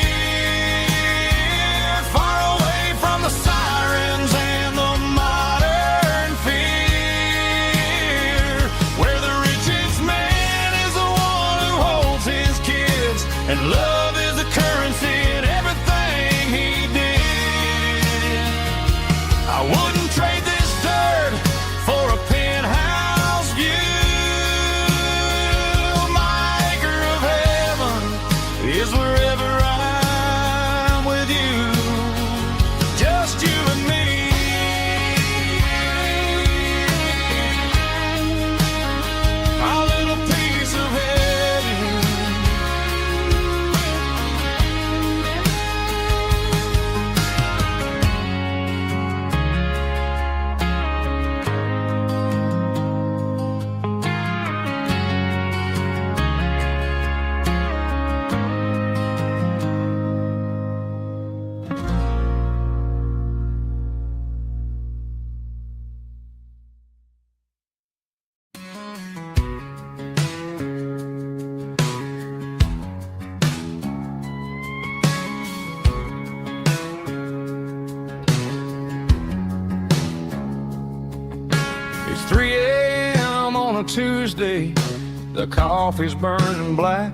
far away from the sirens and the modern fear, where the richest man is the one who holds his kids, and love is a currency in everything he did. I wouldn't trade this dirt for a penthouse view. My acre of heaven is wherever I'm with you, just you and me. Our little piece of heaven. It's 3 a.m. on a Tuesday, the coffee's burning black.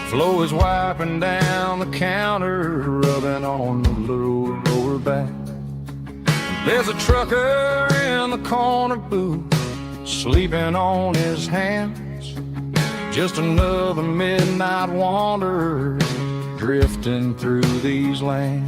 Flo is wiping down the counter, rubbing on the little lower back. There's a trucker in the corner booth, sleeping on his hands. Just another midnight wanderer, drifting through these lands.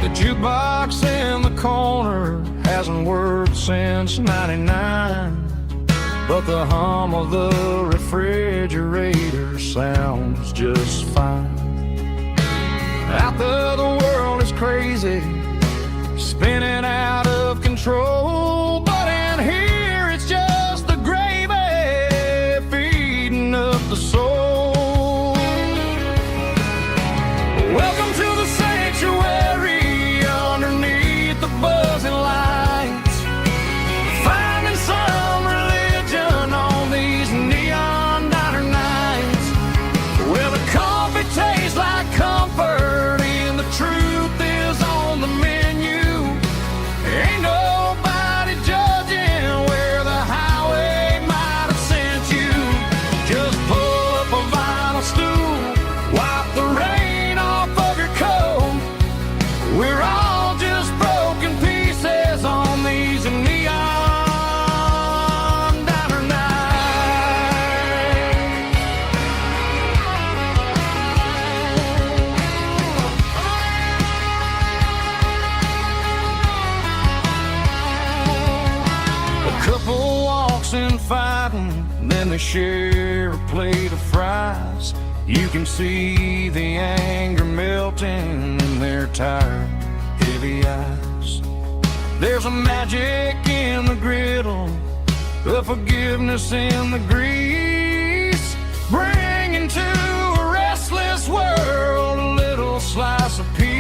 The jukebox in the corner hasn't worked since '99, but the hum of the refrigerator sounds just fine. Out there the world is crazy, spinning out of control, but in here it's just the gravy feeding up the soul. Welcome to the sanctuary, underneath the buzzing lights, finding some religion on these neon diner nights, where the coffee tastes like comfort and the truth is on the menu. Ain't nobody judging where the highway might have sent you. Just pull up a vinyl stool, wipe the rain off of your coat. We're all just broken pieces on these neon diner nights. A couple walks in fighting, then they share a plate of fries. You can see the anger melting in their tired, heavy eyes. There's a magic in the griddle, a forgiveness in the grease, bringing to a restless world a little slice of peace.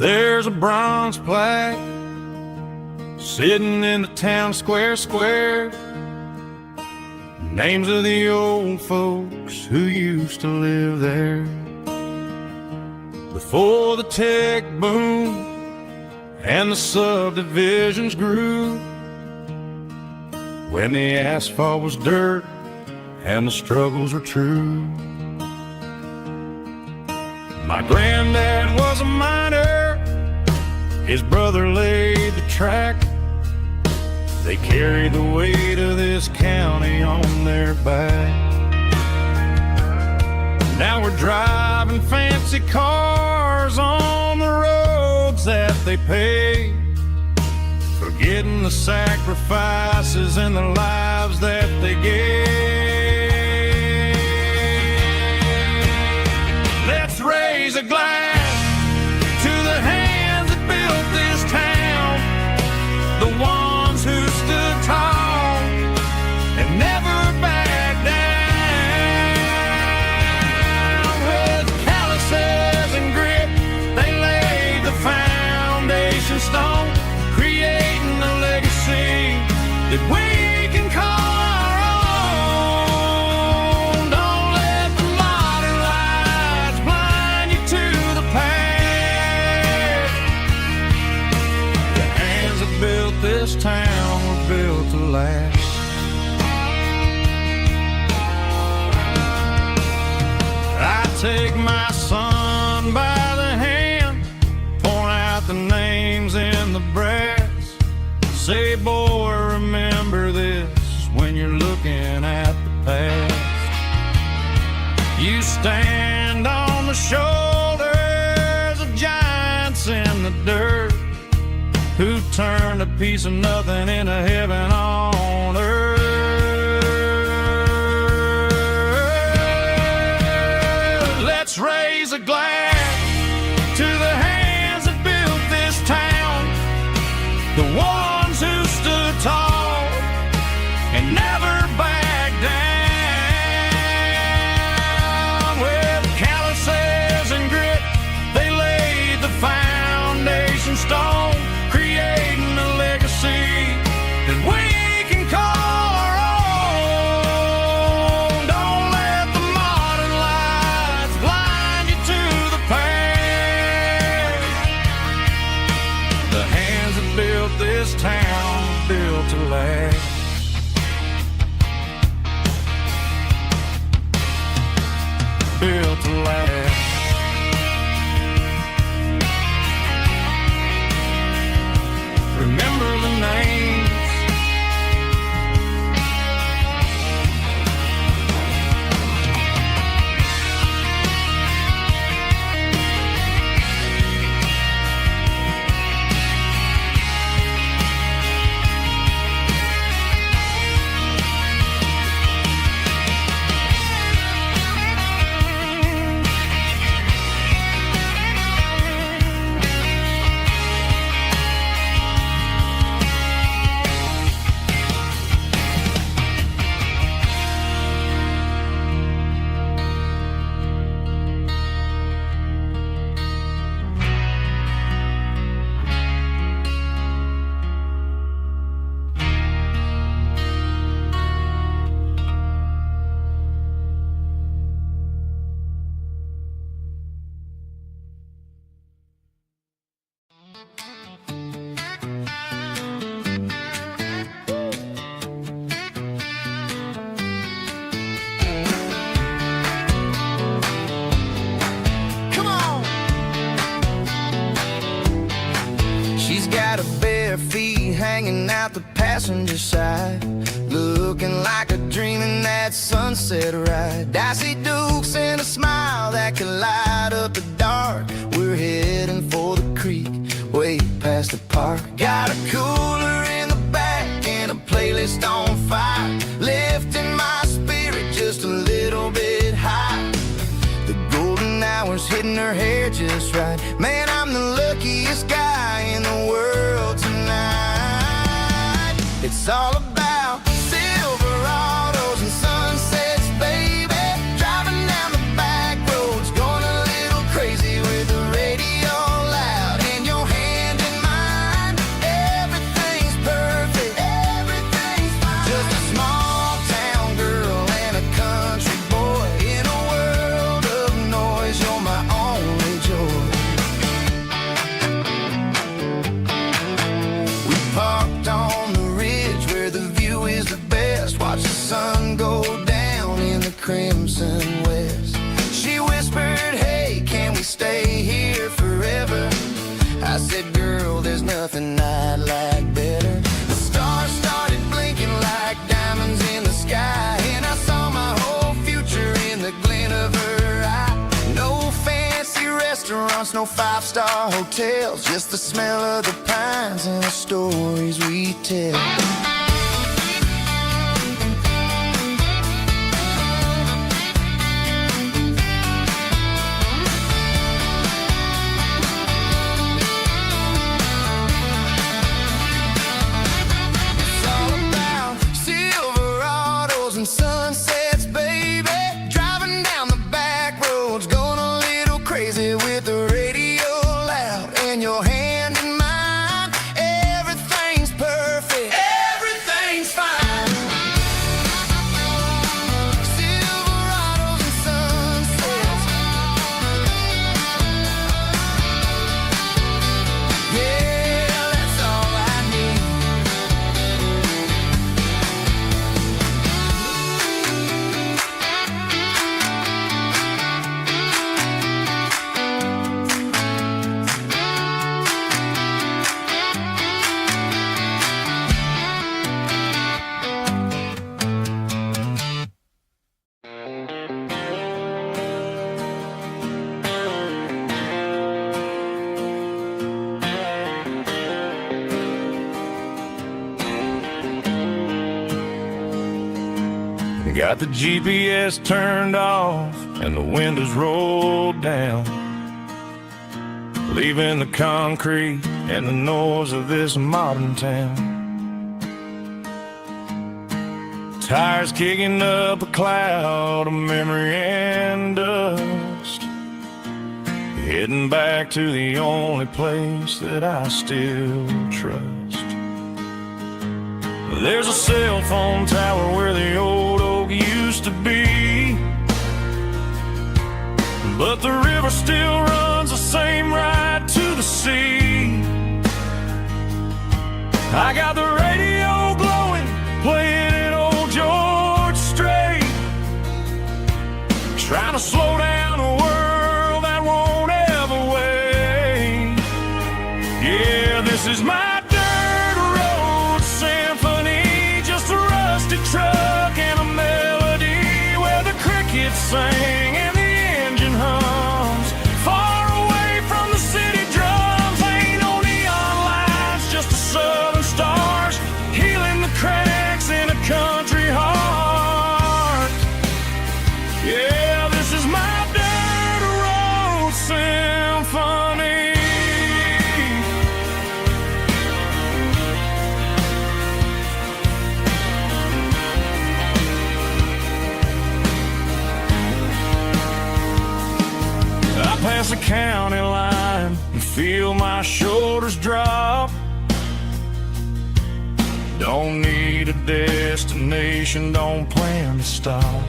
There's a bronze plaque sitting in the town square. Names of the old folks who used to live there. Before the tech boom and the subdivisions grew, when the asphalt was dirt and the struggles were true. My granddad was a miner, his brother laid the track. They carried the weight of this county on their back. Now we're driving fancy cars on the roads that they paved, forgetting the sacrifices and the lives that they gave. Let's raise a glass to the hands that built this town, the ones who stood tall and never backed down. With calluses and grit, they laid the foundation stone, creating a legacy that we can call our own. Don't let the modern lights blind you to the past. The hands that built this town were built to last. I take my son by the hand, point out the names in the brass. Say, boy, remember this when you're looking at the past. You stand on the shoulders of giants in the dirt, who turned a piece of nothing into heaven on earth. Let's raise a glass to the hands that built this town, the ones who stood tall and never backed down. With calluses and grit, they laid the foundation stone, creating a legacy that we can call our own. Don't let the modern lights blind you to the past. The hands that built this town built to last. Built to last. Remember the names. Come on. She's got her bare feet hanging out the passenger side, looking like a dream in that sunset ride. I see Dukes and a smile that can light up the dark. We're heading for the creek, way past the park. Got a cooler in the back and a playlist on fire, lifting my spirit just a little bit high. The golden hours hitting her hair just right. Man, I'm the luckiest guy in the world tonight. It's all about Silverados and sunsets, baby. Driving down the back roads, going a little crazy with the radio loud. And there's nothing I'd like better. The stars started blinking like diamonds in the sky, and I saw my whole future in the glint of her eye. No fancy restaurants, no five-star hotels, just the smell of the pines and the stories we tell. Sunsets, baby, driving down the back roads, going a little crazy with the radio loud, and your hand in mine. Everything's perfect, everything's fine. Silverados and sunsets, yeah, that's all I need. Got the GPS turned off and the windows rolled down, leaving the concrete and the noise of this modern town. Tires kicking up a cloud of memory and dust, heading back to the only place that I still trust. There's a cell phone tower where the old oak used to be, but the river still runs the same right to the sea. I got the radio glowing, playing an old George Strait, trying to slow down a world that won't ever wait. Yeah, this is my truck and a melody where the crickets sing and the engine hums, far away from the city drums. Ain't no neon lights, just the southern stars healing the cracks in a country heart. Yeah, this is my dirt road symphony. Past the county line and feel my shoulders drop. Don't need a destination, don't plan to stop.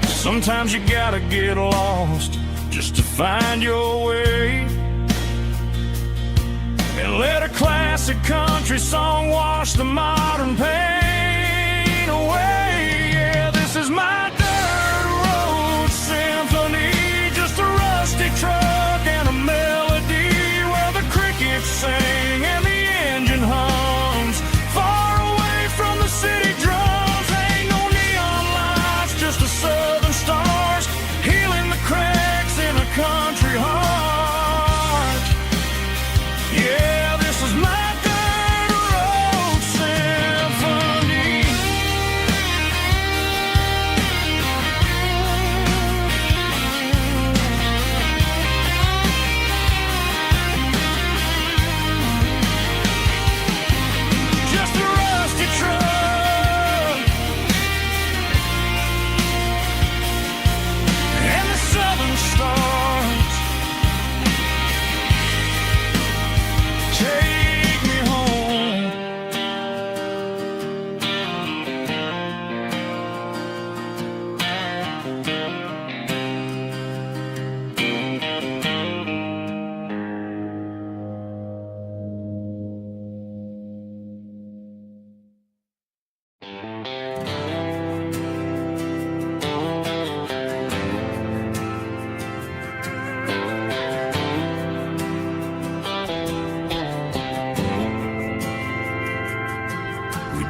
Sometimes you gotta get lost just to find your way, and let a classic country song wash the modern pain away. Yeah, this is my truck and a melody where the crickets sing and the engine hums, far away from the city drums. Ain't no neon lights, just the southern stars healing the cracks in a country heart. Yeah, this is my dirt road symphony.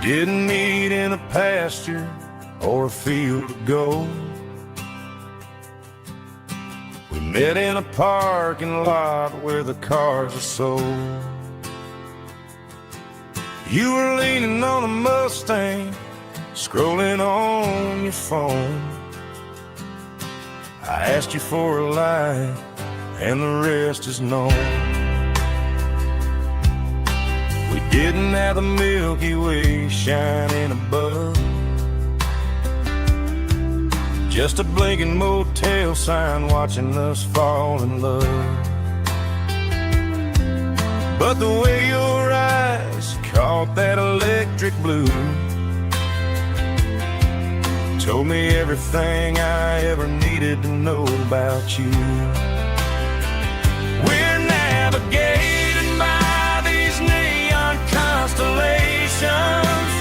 didn't meet in a pasture or a field of gold. We met in a parking lot where the cars are sold. You were leaning on a Mustang, scrolling on your phone. I asked you for a light, and the rest is known. We didn't have the Milky Way shining above, just a blinking motel sign watching us fall in love. But the way your eyes caught that electric blue told me everything I ever needed to know about you. We're navigated by these neon constellations,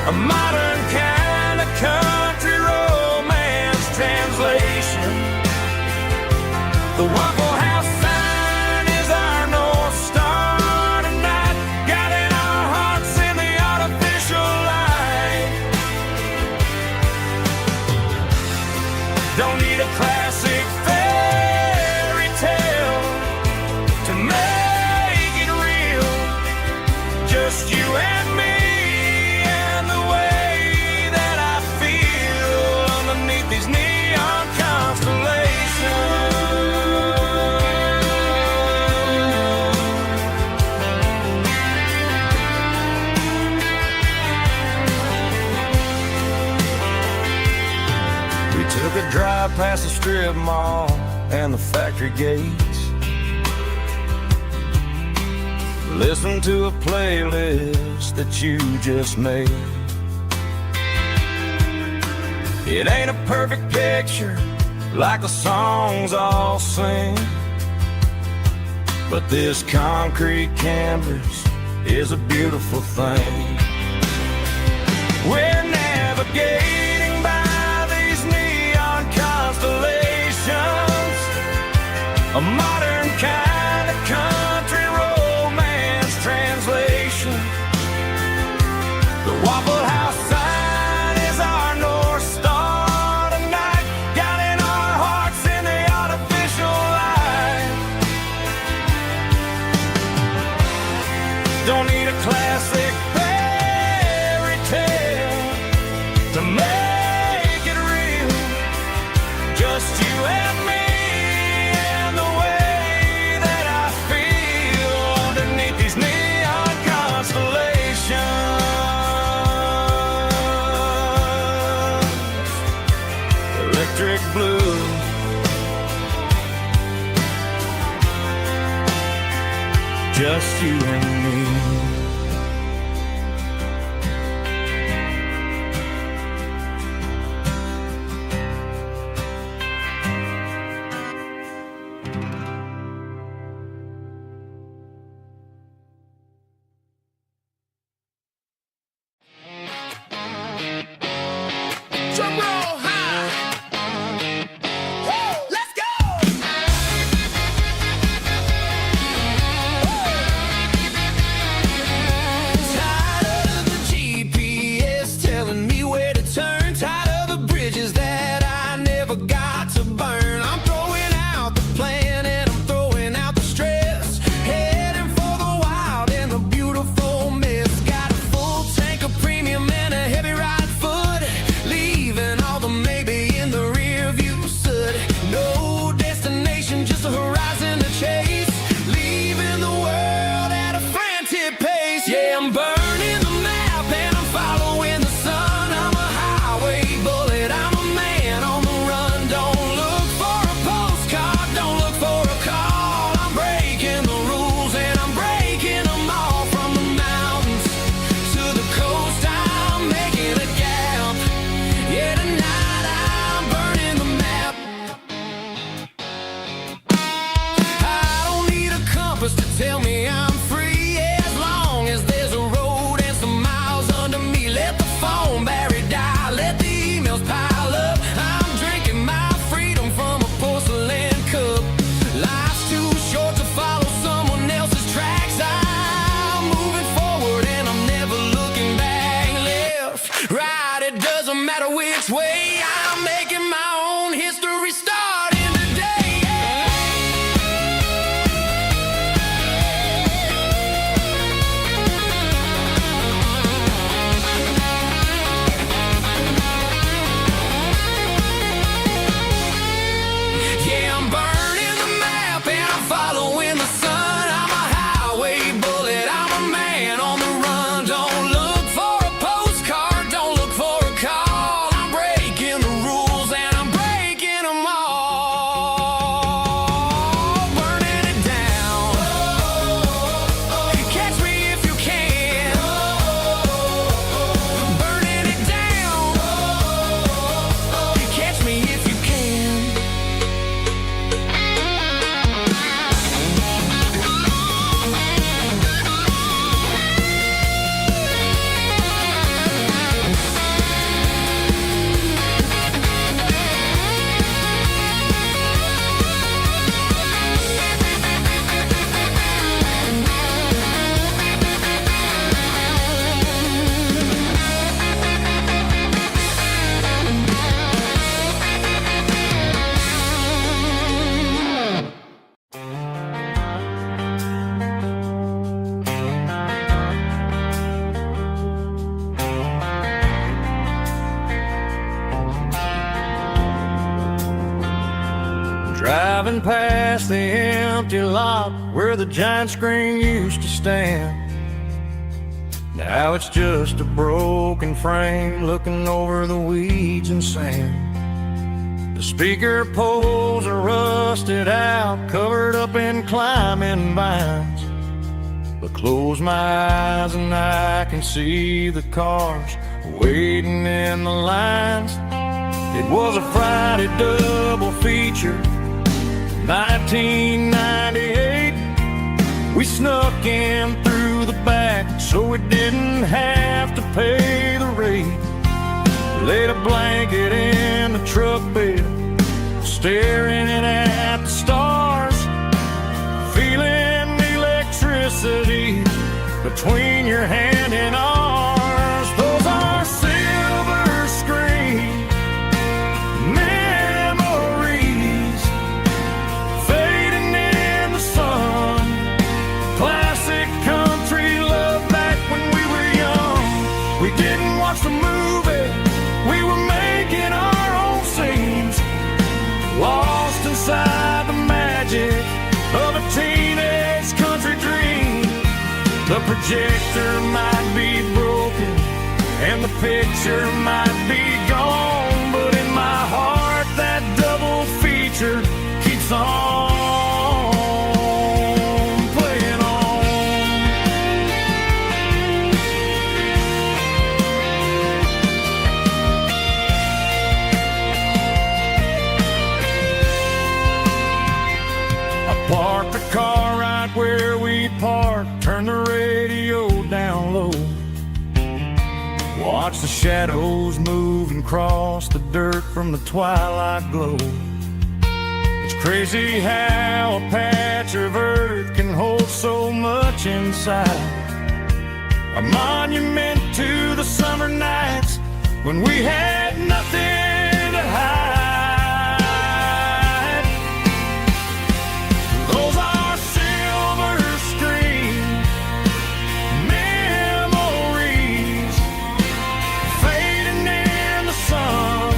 a modern kind of country romance translation. The Waffle House sign is our North Star tonight, guiding our hearts in the artificial light. Don't need a classic fairy tale to make it real. Just you and me and the way that I feel underneath these neon constellations. We took a drive past the strip mall and the factory gates, listened to a playlist that you just made. It ain't a perfect picture like the songs all sing, but this concrete canvas is a beautiful thing. We're navigating by these neon constellations, a modern kind of country romance translation. The Waffle House sign is our North Star tonight, guiding our hearts in the artificial light. Don't need a classic fairy tale to make it real. Just you and me and the way that I feel underneath these neon constellations. Electric blue, just you and me. Drum roll high. Woo, let's go. Tired of the GPS telling me where to turn, tired of the bridges that I never got to burn. I'm throwing out the plan and I'm throwing out the stress, heading for the wild and the beautiful mess. Got a full tank of premium and a heavy right foot, leaving all the maybe in the rear view soot. No destination, just a horizon to chase, leaving the world at a frantic pace. Yeah, I'm burning the map and I'm following the sun. I'm a highway bullet, I'm a man on the run. Don't look for a postcard, don't look for a call. I'm breaking the rules and I'm breaking them all. From the mountains to the coast, I'm making a gap. Yeah, tonight I'm burning the map. I don't need a compass to tell me I'm free, as long as there's a road and some miles under me. Let the phone battery die, let the emails pile up. I'm drinking my freedom from a porcelain cup. Life's too short to follow someone else's tracks. I'm moving forward and I'm never looking back. Driving past the empty lot where the giant screen used to stand. Now it's just a broken frame looking over the weeds and sand. The speaker poles are rusted out, covered up in climbing vines. But close my eyes and I can see the cars waiting in the lines. It was a Friday double feature, 1998. We snuck in through the back so we didn't have to pay the rate. Laid a blanket in the truck bed, staring at the stars, feeling the electricity between your hand and ours. Those are silver screen memories fading in the sun. Classic country love back when we were young. We didn't watch the movie, we were making our own scenes, lost inside the magic of a teenage country dream. The projector might be broken and the picture might be gone, but in my heart that double feature keeps on playing on. I parked the car right where we parked, turned the radio down low, watch the shadows move and cross the dirt from the twilight glow. It's crazy how a patch of earth can hold so much inside. A monument to the summer nights when we had nothing to hide. Those are silver screen memories fading in the sun.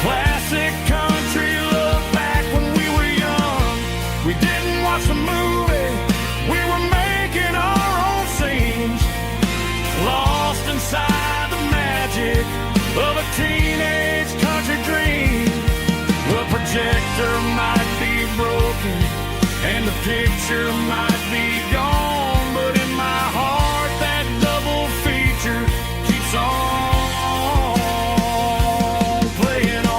Classic country love back when we were young. We didn't watch the movie, we were making our own scenes, lost inside the magic of a teenage country dream. The projector might be broken and the picture might be gone, but in my heart that double feature keeps on playing on.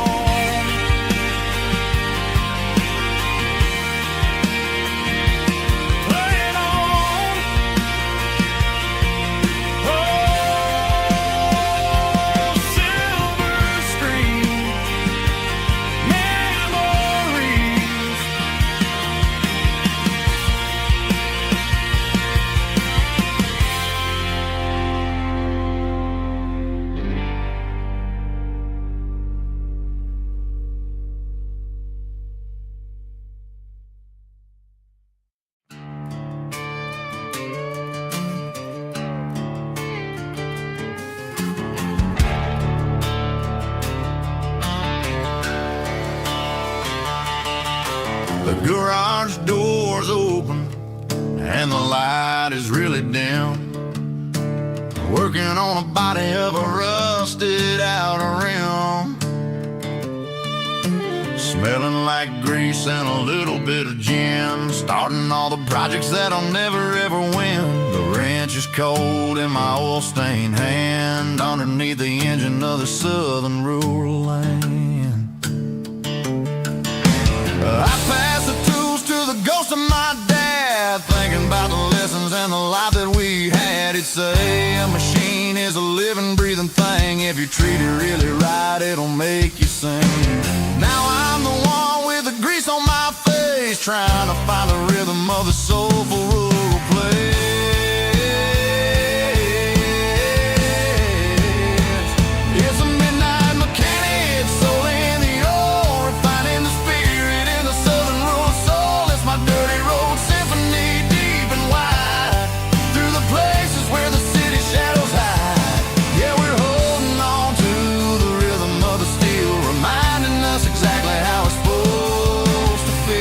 Playing on. Oh, silver screen memories. The garage door's open and the light is really dim. Working on a body of a rusted out rim. Smelling like grease and a little bit of gin. Starting all the projects that'll never ever win. The wrench is cold in my oil stained hand, underneath the engine of the southern rural land. I pass the tools to the ghost of my dad, thinking about the lessons and the life that we had. He'd say a machine is a living, breathing thing. If you treat it really right, it'll make you sing. Now I'm the one with the grease on my face, trying to find the rhythm of the soulful rural place. It's a midnight mechanic, soul in the ore, refining the spirit in the southern rural soul. It's my dirty road symphony, deep and wide, through the places where the city shadows hide. Yeah, we're holding on to the rhythm of the steel, reminding us exactly how it's supposed to feel.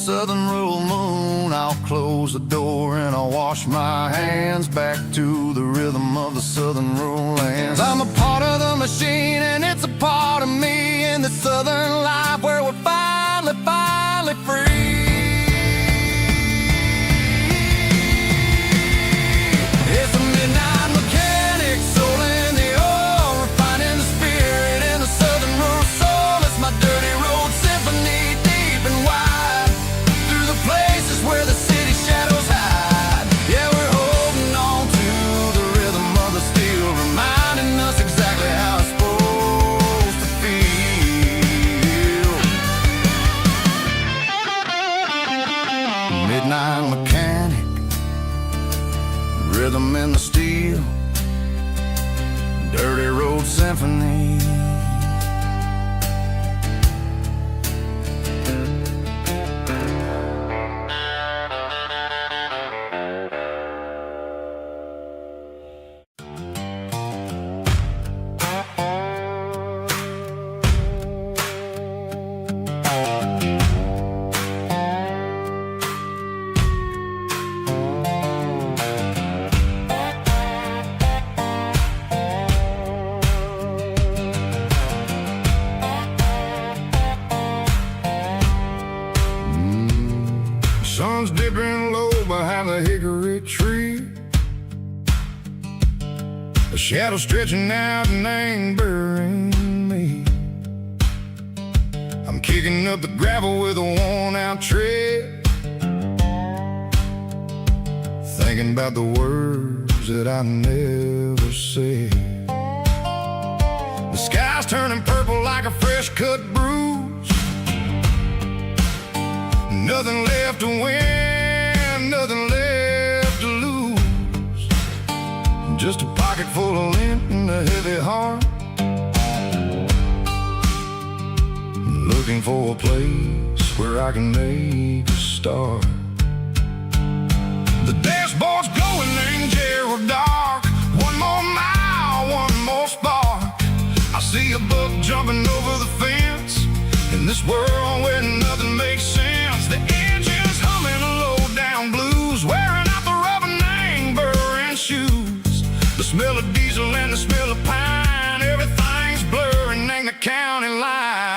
southern rural moon, I'll close the door and I'll wash my hands back to the rhythm of the southern rural lands. I'm a part of the machine and it's a part of me in the southern life where we're finally free. It's a midnight mechanic, soul in the oil, refining the spirit in the southern rural soul. It's my dirty road symphony, deep and wide, through the places where the city shadows hide. Yeah, we're holding on to the rhythm of the steel, reminding us exactly how it's supposed to feel. Midnight mechanic, rhythm in the steel, dirty road symphony. Sun's dipping low behind the hickory tree, a shadow stretching out and angering me. I'm kicking up the gravel with a worn-out tread, thinking about the words that I never said. The sky's turning purple like a fresh-cut bruise. Nothing left to win, nothing left to lose. Just a pocket full of lint and a heavy heart, looking for a place where I can make a start. The dashboard's glowing in Gerald dark. One more mile, one more spark. I see a buck jumping over the fence in this world where nothing makes sense. The engine's humming a low-down blues, wearing out the rubber-name burring shoes. The smell of diesel and the smell of pine, everything's blurring, ain't the county line.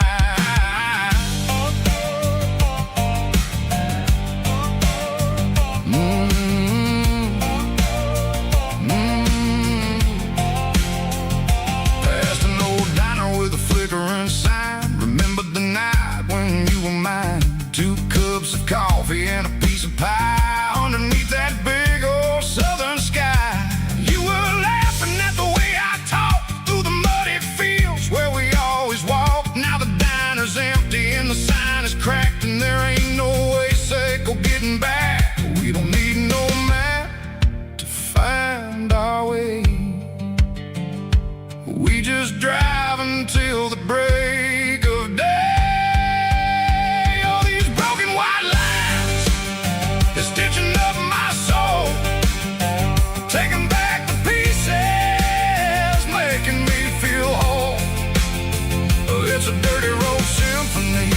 Past an old diner with a flickering sign. Remember the night when you were mine? 2 cups of coffee and a piece of pie underneath that big old southern sky. You were laughing at the way I talked through the muddy fields where we always walked. Now the diner's empty and the sign is cracked, and there ain't no way safe or getting back. We don't need no map to find our way. We just drive until the break of day. Stitching up my soul, taking back the pieces, making me feel whole. It's a dirty road symphony,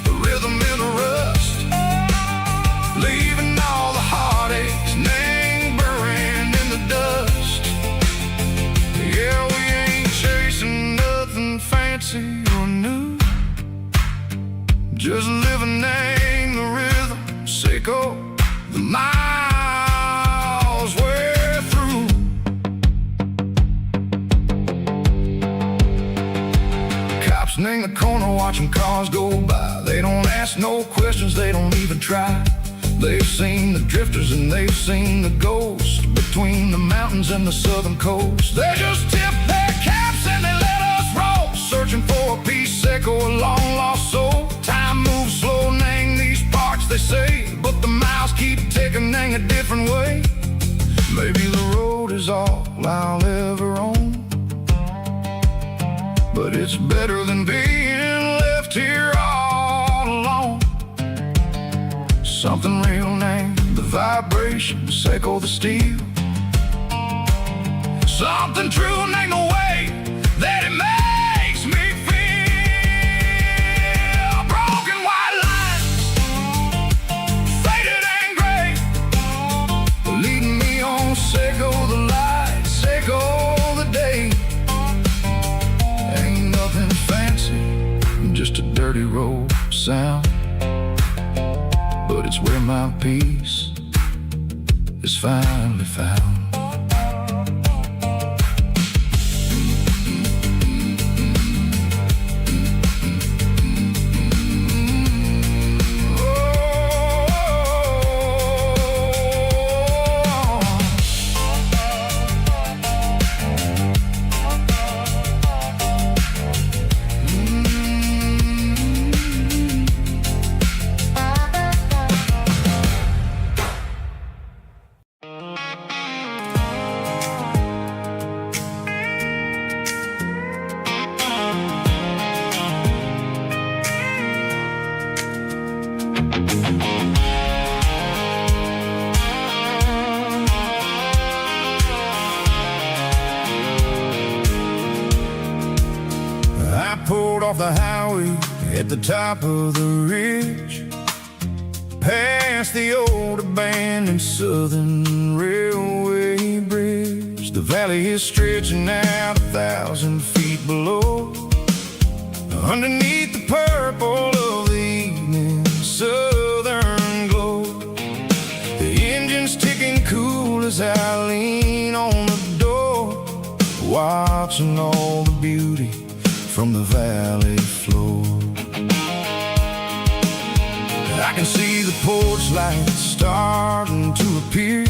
the rhythm in the rust, leaving all the heartaches lingering in the dust. Yeah, we ain't chasing nothing fancy or new, just living in the rhythm. Sicko, the miles we're through. Cops in the corner watching cars go by. They don't ask no questions, they don't even try. They've seen the drifters and they've seen the ghosts between the mountains and the southern coast. They just tip their caps and they let us roll, searching for a piece Seco, a long lost soul. Time moves slow, nang these parts they say, but the miles keep ticking a different way. Maybe the road is all I'll ever own, but it's better than being left here all alone. Something real named the vibration, Seco the steel. Something true named the way that it makes me feel. Broken white lines dirty road sound, but it's where my peace is finally found. I pulled off the highway at the top of the ridge, past the old abandoned Southern Railway bridge. The valley is stretching out 1,000 feet below, underneath the purple of the evening southern glow. The engine's ticking cool as I lean on the door, watching all the beauty from the valley floor. I can see the porch lights starting to appear,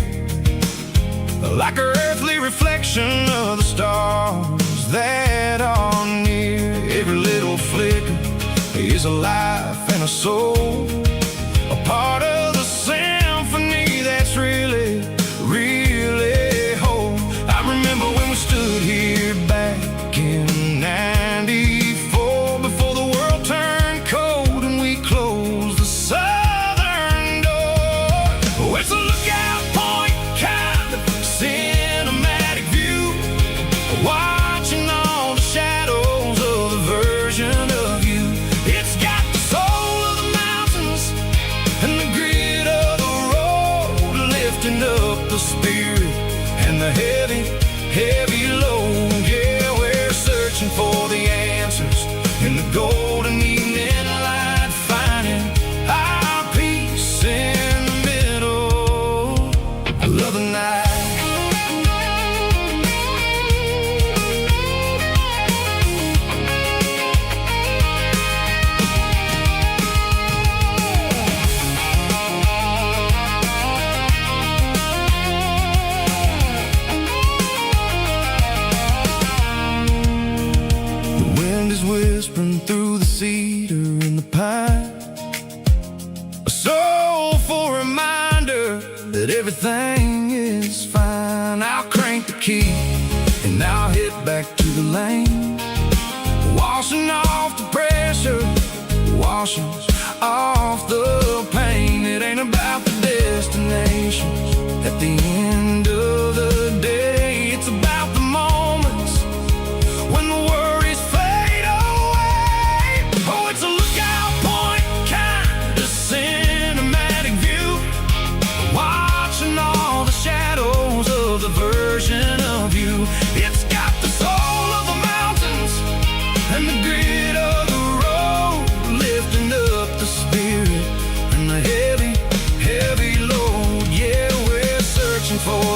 like an earthly reflection of the stars that are near. Every little flicker is a life and a soul, a part of the symphony that's really, really whole. I remember when we stood here back in '94, before the world turned cold and we closed the southern door. Oh, it's a lookout point, kind of cinematic view, watching all the shadows of the version of you. It's got the soul of the mountains and the grit of the road, lifting up the spirit and the heavy, heavy load. Yeah, we're searching for the answers in the golden evening light, finding our peace in the middle of the night. The wind is whispering through the cedar and the pine, a soulful reminder that everything is fine. I'll crank the key and I'll hit back to the lane, washing off the pressure, washing off the pain. It ain't about the destinations at the end of the day, it's about the moments when the worries fade away. Oh, it's a lookout point, kind of cinematic view, watching all the shadows of the version of you. It's got the soul of the mountains and the grit of the road, lifting up the spirit and the heavy, heavy load. Yeah, we're searching for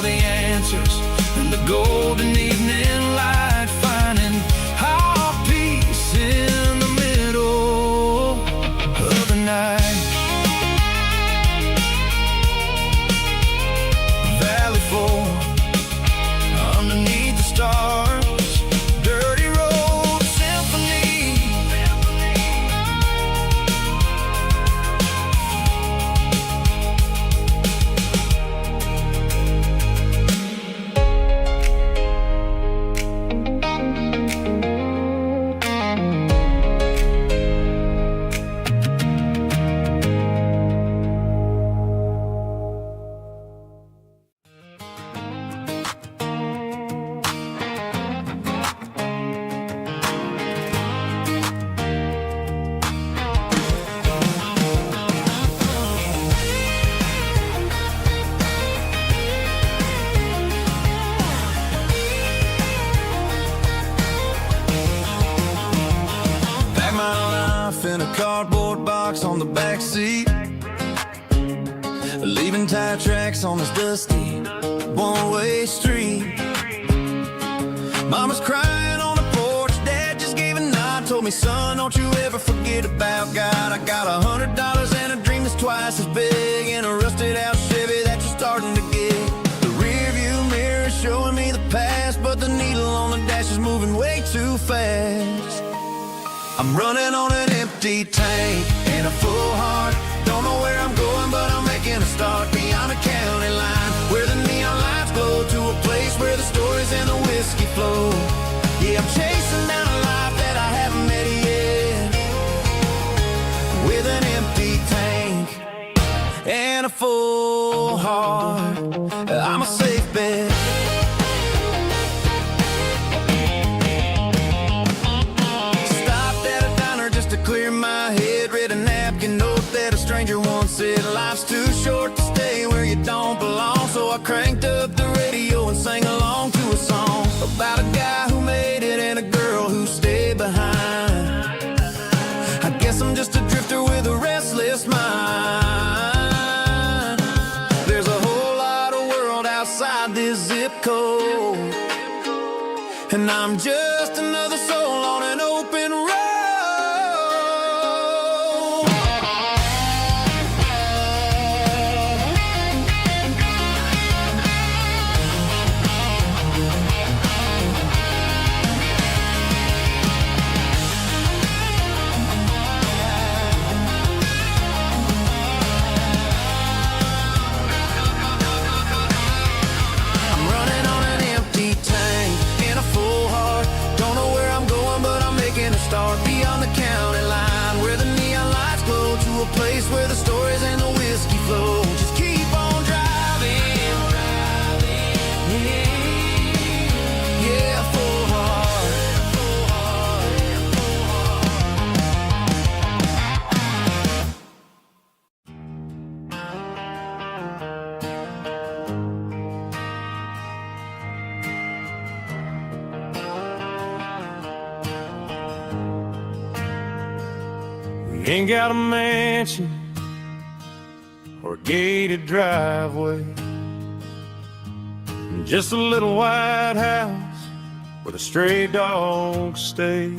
cardboard box on the back seat, leaving tire tracks on this dusty one-way street. Mama's crying on the porch, Dad just gave a nod, told me, son, don't you ever forget about God. I got $100 and a dream that's twice as big, and a rusted out Chevy that you're starting to get. The rear view mirror is showing me the past, but the needle on the dash is moving way too fast. I'm running on an empty tank and a full heart. Don't know where I'm going, but I'm making a start beyond the county line, where the neon lights glow, to a place where the stories and the whiskey flow. Yeah, I'm chasing down a life that I haven't met yet, with an empty tank and a full heart. I'm a safe bet. Clear my head, read a napkin note that a stranger once said, life's too short to stay where you don't belong. So I cranked up the radio and sang along to a song about a guy who made it and a girl who stayed behind. I guess I'm just a drifter with a restless mind. There's a whole lot of world outside this zip code, and I'm just another soul on an open road. Beyond the county line, where the neon lights glow, to a place where the stories and the whiskey flow. Just keep on driving, yeah, full heart. Ain't got a mansion or a gated driveway, just a little white house where the stray dogs stay.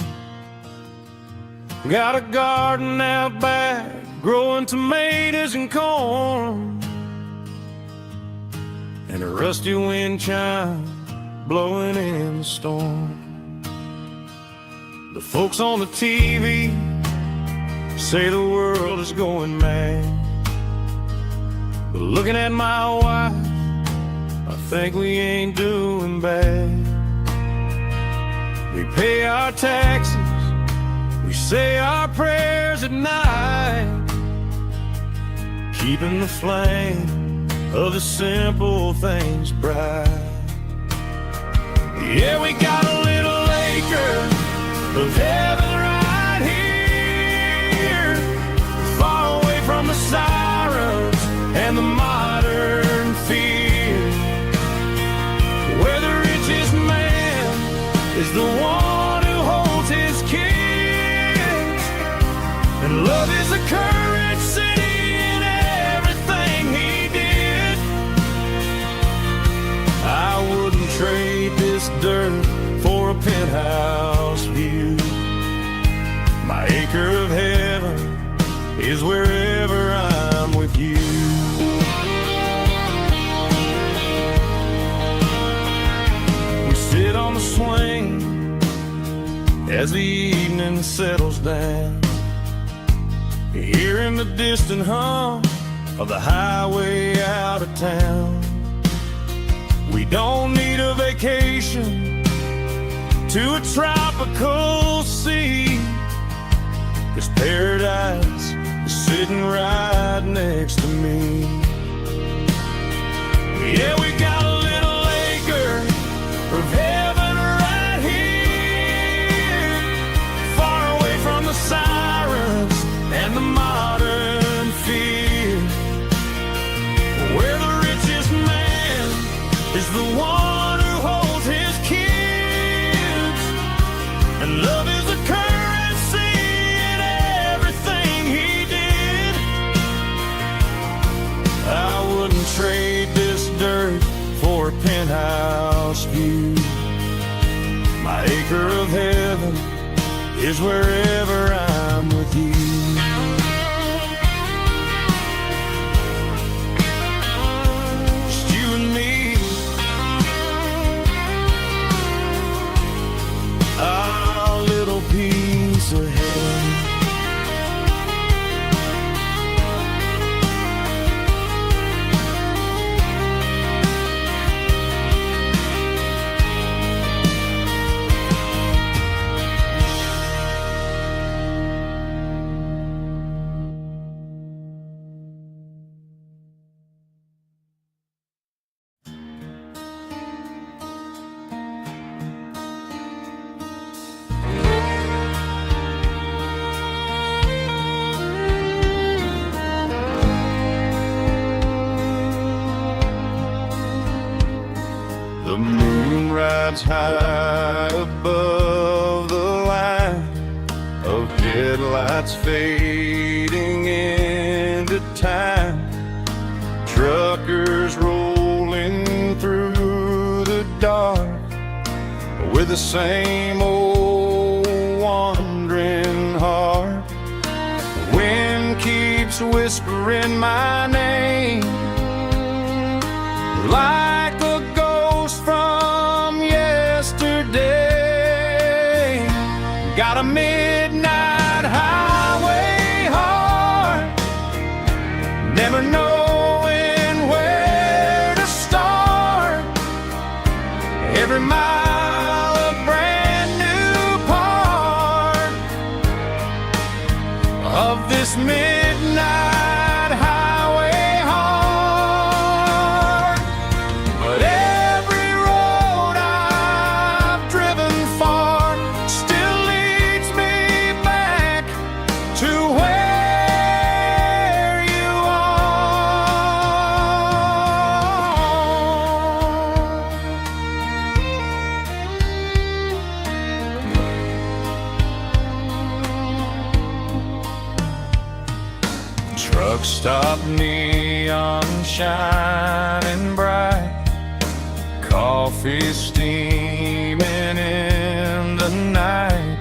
Got a garden out back, growing tomatoes and corn, and a rusty wind chime blowing in the storm. The folks on the TV say the world is going mad, but looking at my wife, I think we ain't doing bad. We pay our taxes, we say our prayers at night, keeping the flame of the simple things bright. Yeah, we got a little acre of heaven right here, far away from the sirens and the modern fear, where the richest man is the one who holds his kids, and love is a currency in everything he did. I wouldn't trade this dirt for a penthouse view. My acre of heaven is wherever I'm with you. We sit on the swing as the evening settles down, hearing the distant hum of the highway out of town. We don't need a vacation to a tropical sea, 'cause paradise is sitting right next to me. Yeah, we got a little acre of heaven right here, far away from the sirens and the modern fear, where the richest man is the one who holds his kids, and love is a currency in everything secret of heaven is wherever I'm with you. Just you and me, our little piece of heaven. The moon rides high above the line of headlights fading into time. Truckers rolling through the dark with the same old wandering heart. The wind keeps whispering my name like a ghost from yesterday. Got a midnight highway heart, never knowing where to start. Every mile a brand new part of this midnight highway heart. But every road I've driven far still leads me back to where you are. Truck stop, neon shining bright, coffee steaming in the night.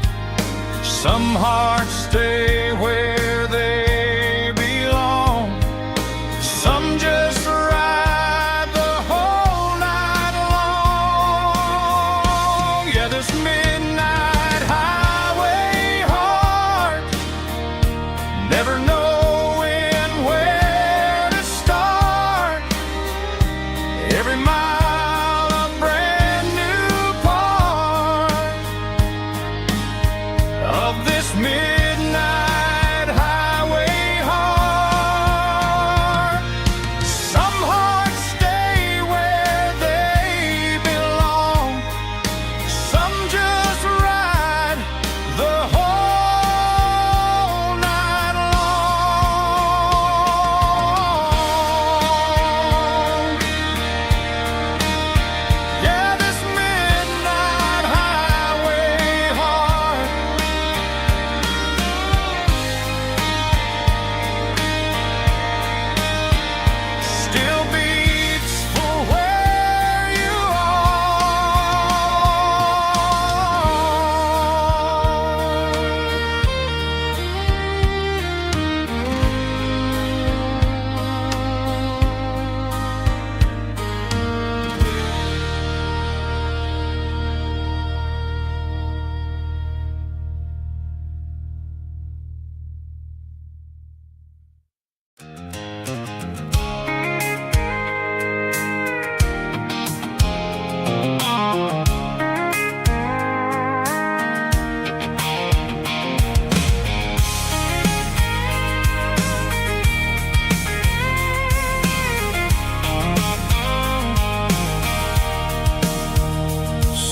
Some hearts stay where they belong, some just ride the whole night long. Yeah, this midnight highway heart, never knowing where to start. Every mile a brand new part of this midnight highway heart. Some hearts stay where they belong, some just ride the whole night long. Yeah, this midnight highway heart still beats for where you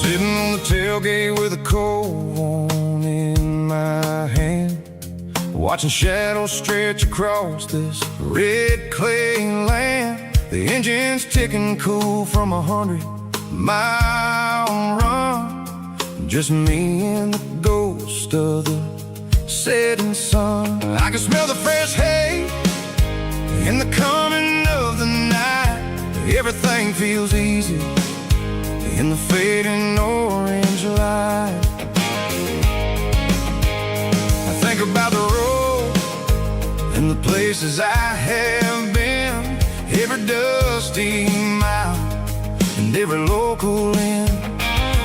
sitting on the tailgate with a cold one in my hand, watching shadows stretch across this red clay land. The engine's ticking cool from 100-mile run. Just me and the ghost of the setting sun. I can smell the fresh hay in the coming of the night. Everything feels easy in the fading orange light. I think about the road and the places I have been, every dusty mile and every local inn.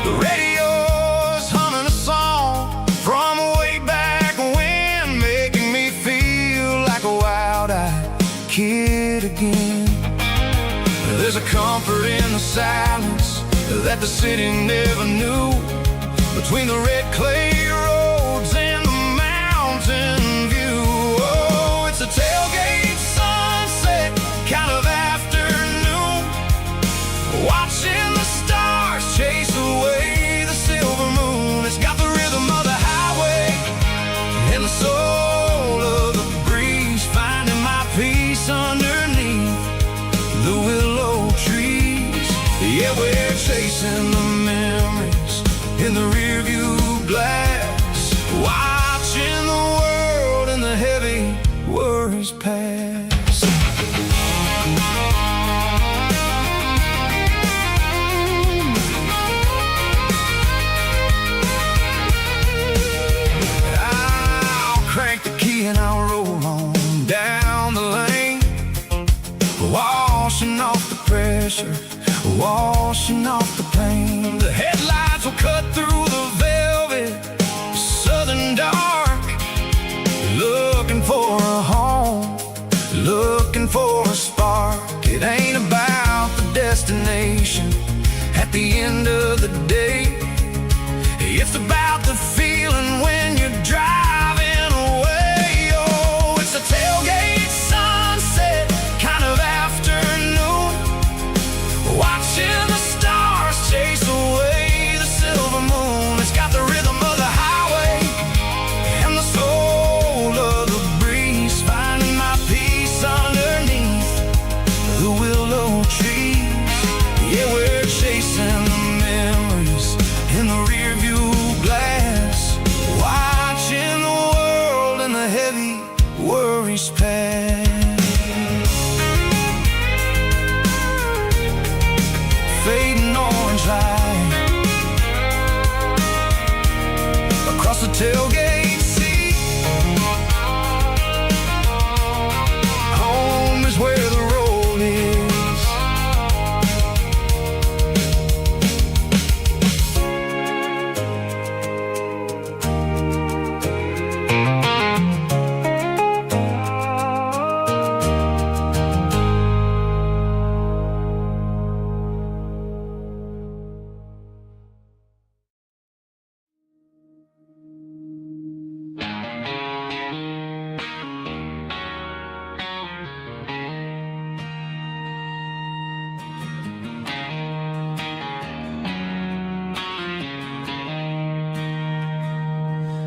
The radio's humming a song from way back when, making me feel like a wild-eyed kid again. There's a comfort in the silence that the city never knew, between the red clay roads and the mountain view. Oh, it's a tailgate sunset kind of afternoon, watching the stars chase away the silver moon. It's got the rhythm of the highway and the soul of the breeze, finding my peace underneath the willow trees. Yeah, we're chasing the memories in the rearview glass, watching the world and the heavy worries pass. I'll crank the key and I'll roll on down the lane, washing off the pressure, washing off the pain. The headlights will cut through the velvet southern dark, looking for a home, looking for a spark. It ain't about the destination at the end of the day, it's about the feeling when you're driving away. Oh, it's a tailgate sunset kind of afternoon, watching the stars chase away the silver moon. It's got the rhythm of the highway and the soul of the breeze, finding my peace underneath the willow trees. Yeah, we're chasing the memories in the rearview glass, watching the world and the heavy worries pass. Fading orange light across the tailgate seat. Home is where the road is.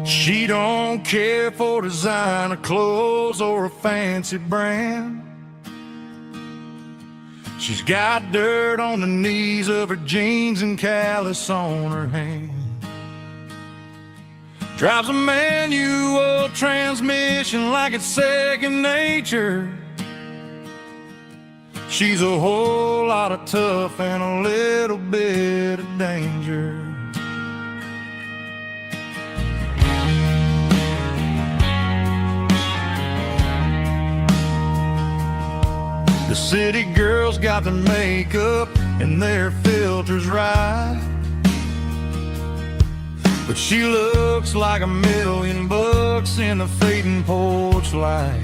She don't care for designer clothes or a fancy brand. She's got dirt on the knees of her jeans and callus on her hand. Drives a manual transmission like it's second nature. She's a whole lot of tough and a little bit of danger. The city girls got their makeup and their filters right, but she looks like $1,000,000 in a fading porch light.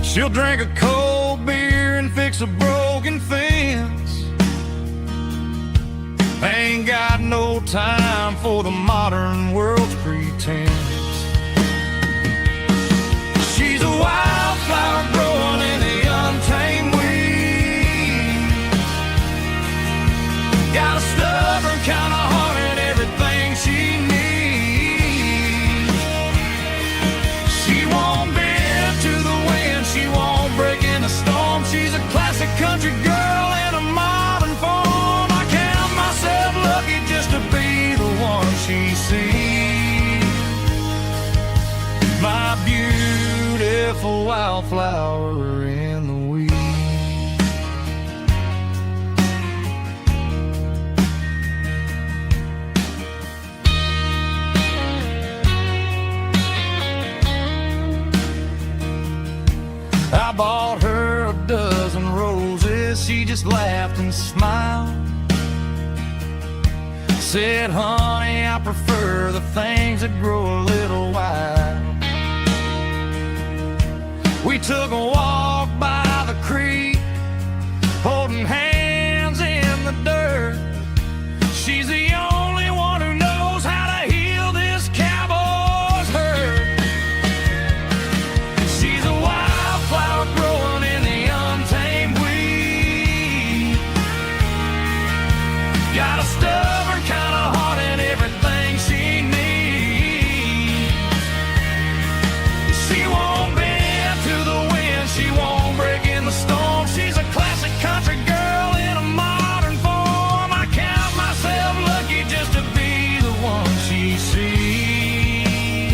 She'll drink a cold beer and fix a broken fence. Ain't got no time for the modern world's pretense. She's a wildflower growing in the untamed weeds. Got a stubborn kind of heart and everything she needs. She won't bend to the wind, she won't break in a storm. She's a classic country girl in a modern form. I count myself lucky just to be the one she sees. My beautiful wildflower in the weeds. she just laughed and smiled. Said, honey, I prefer the things that grow a little wild. We took a walk by the creek, holding hands in the dirt. She's the only one who knows how to heal this cowboy's hurt. She's a wildflower growing in the untamed weed. Got a stubborn kind of heart and everything she needs. She won't bend to the wind, she won't break in the storm. She's a classic country girl in a modern form. I count myself lucky just to be the one she sees.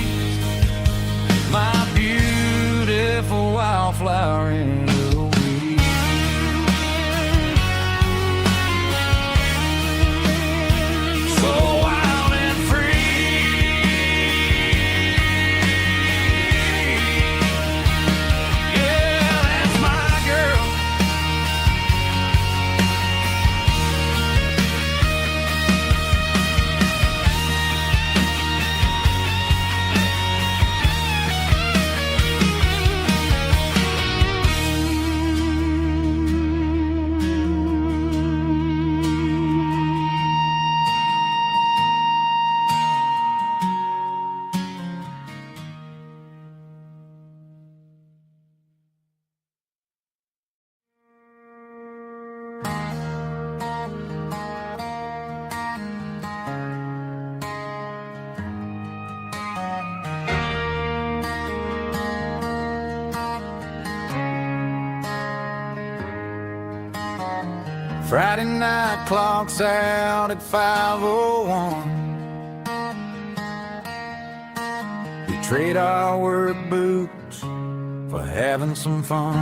My beautiful wildflower in the weed. So wild and free. Yeah, that's my girl. Friday night clock's out at 5:01. We trade our work boots for having some fun.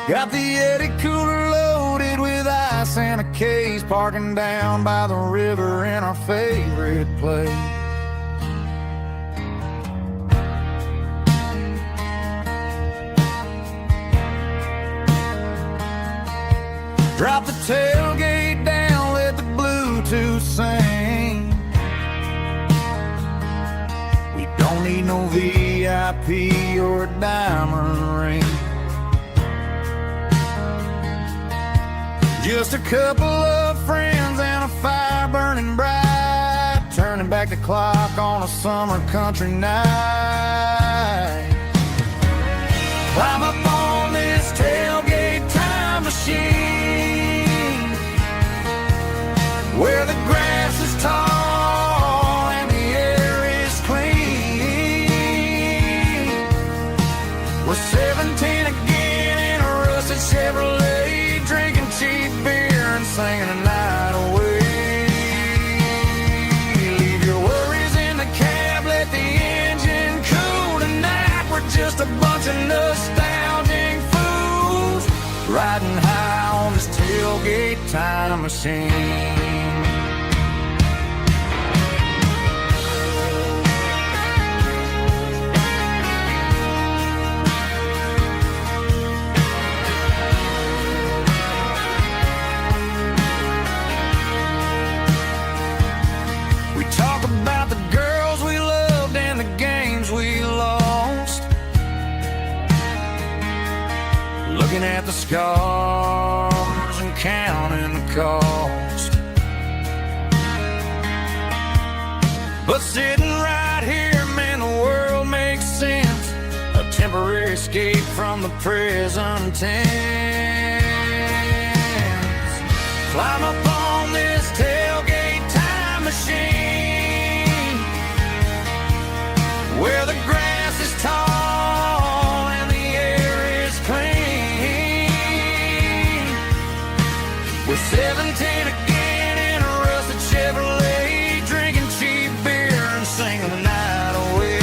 Got the Eddie cooler loaded with ice and a case, parking down by the river in our favorite place. Drop the tailgate down, let the Bluetooth sing. We don't need no VIP or a diamond ring. Just a couple of friends and a fire burning bright, turning back the clock on a summer country night. Climb up on this tailgate time machine, where the grass is tall and the air is clean. We're 17 again in a rusted Chevrolet, drinking cheap beer and singing the night away. Leave your worries in the cab, let the engine cool tonight. We're just a bunch of nostalgic fools riding high on this tailgate time machine. We talk about the girls we loved and the games we lost, looking at the scars and counting the cost. But sitting right here, man, the world makes sense. A temporary escape from the present tense. Climb up on this tailgate time machine, where the grass is tall and the air is clean. We're 17 again in a rusted Chevrolet, drinking cheap beer and singing the night away.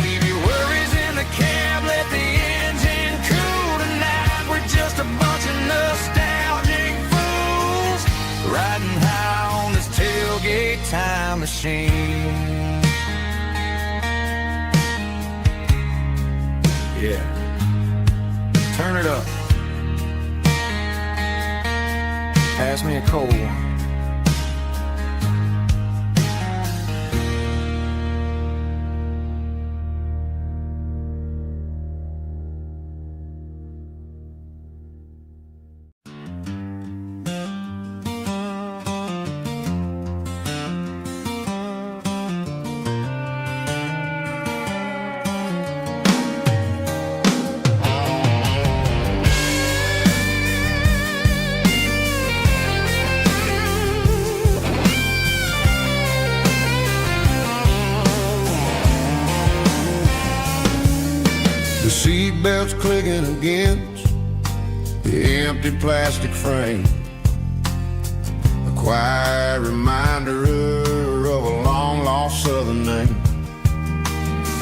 Leave your worries in the cab, let the engine cool tonight. We're just a bunch of nostalgic fools riding high on this tailgate time machine. Yeah. turn it up. Pass me a cold one. The seatbelt's clicking against the empty plastic frame, a quiet reminder of a long-lost southern name.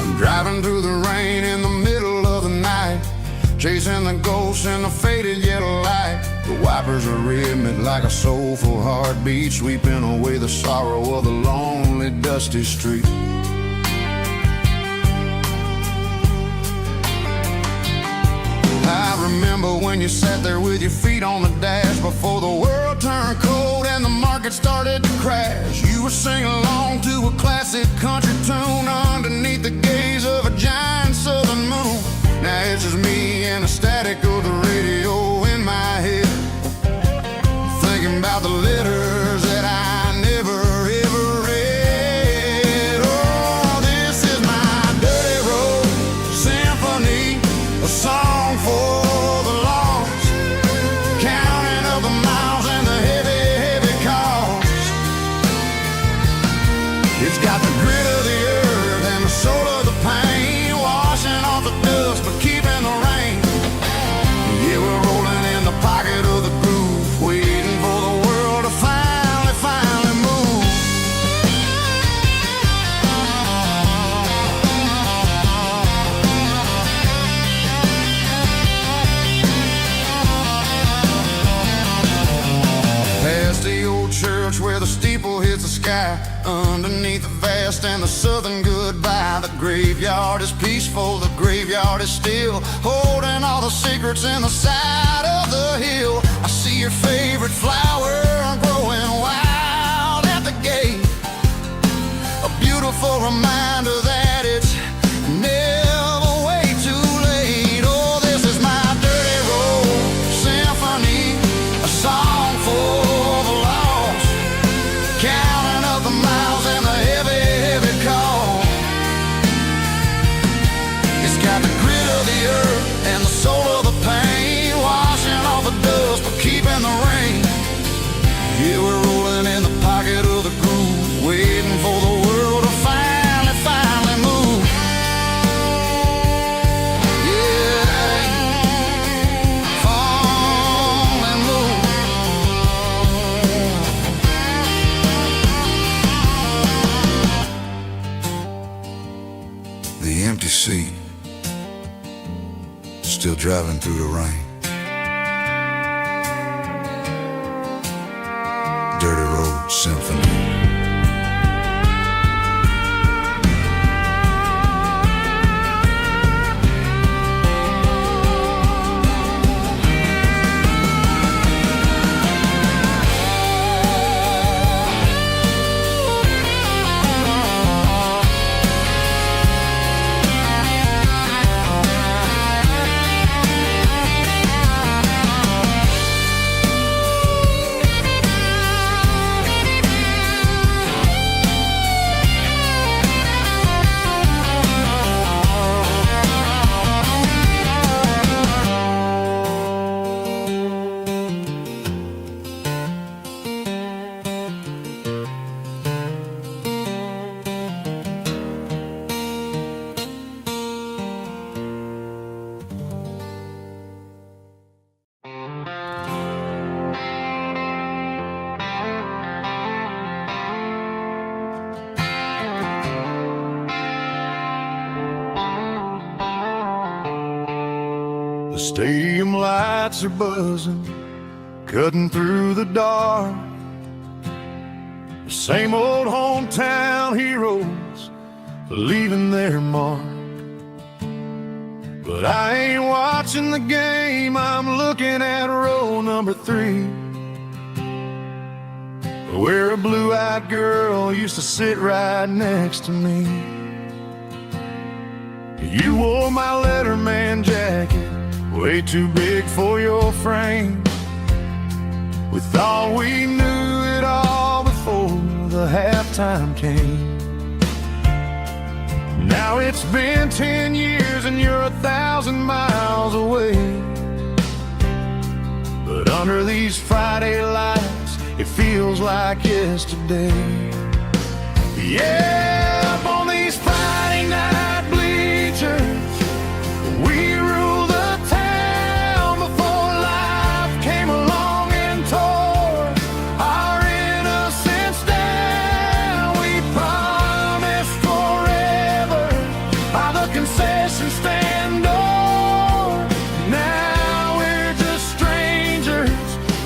I'm driving through the rain in the middle of the night, chasing the ghosts in the faded yellow light. The wipers are rhythmic like a soulful heartbeat, sweeping away the sorrow of the lonely, dusty street. I remember when you sat there with your feet on the dash before the world turned cold and the market started to crash. You were singing along to a classic country tune underneath the gaze of a giant southern moon. Now it's just me and the static of the radio in my head, thinking about the letters that I never ever read. Oh, this is my dirty road symphony, a song for the lost, counting up the miles and the heavy, heavy cost. It's got the grit of the earth and the soul of the pain, washing off the dust but keeping the rain. Yeah, we're rolling in the pocket of the groove, waiting for the world to finally move. Past the old church where the steeple hits the sky, underneath the vast and the southern goodbye. The graveyard is peaceful, the graveyard is still, holding all the secrets in the side of the hill. I see your favorite flower growing wild at the gate, a beautiful reminder that it's never way too late. Oh, this is my dirty road symphony, a song for the lost, counting up the miles and the heavy, heavy call. It's got the grit of the earth and the soul of the pain, washing off the dust but keeping the rain. Yeah, we're rolling in the pocket of the groove, waiting for the world to finally move. Yeah, finally move. The empty seat, still driving through the rain. Dirty road symphony. The stadium lights are buzzing, cutting through the dark. The same old hometown heroes leaving their mark. But I ain't watching the game, I'm looking at row number 3, where a blue-eyed girl used to sit right next to me. You wore my Letterman jacket, way too big for your frame. We thought we knew it all before the halftime came. Now it's been 10 years and you're 1,000 miles away. But under these Friday lights, it feels like yesterday. Yeah, up on these Friday night bleachers, we rule the town before life came along and tore our innocence down. We promised forever by the concession stand door. Now we're just strangers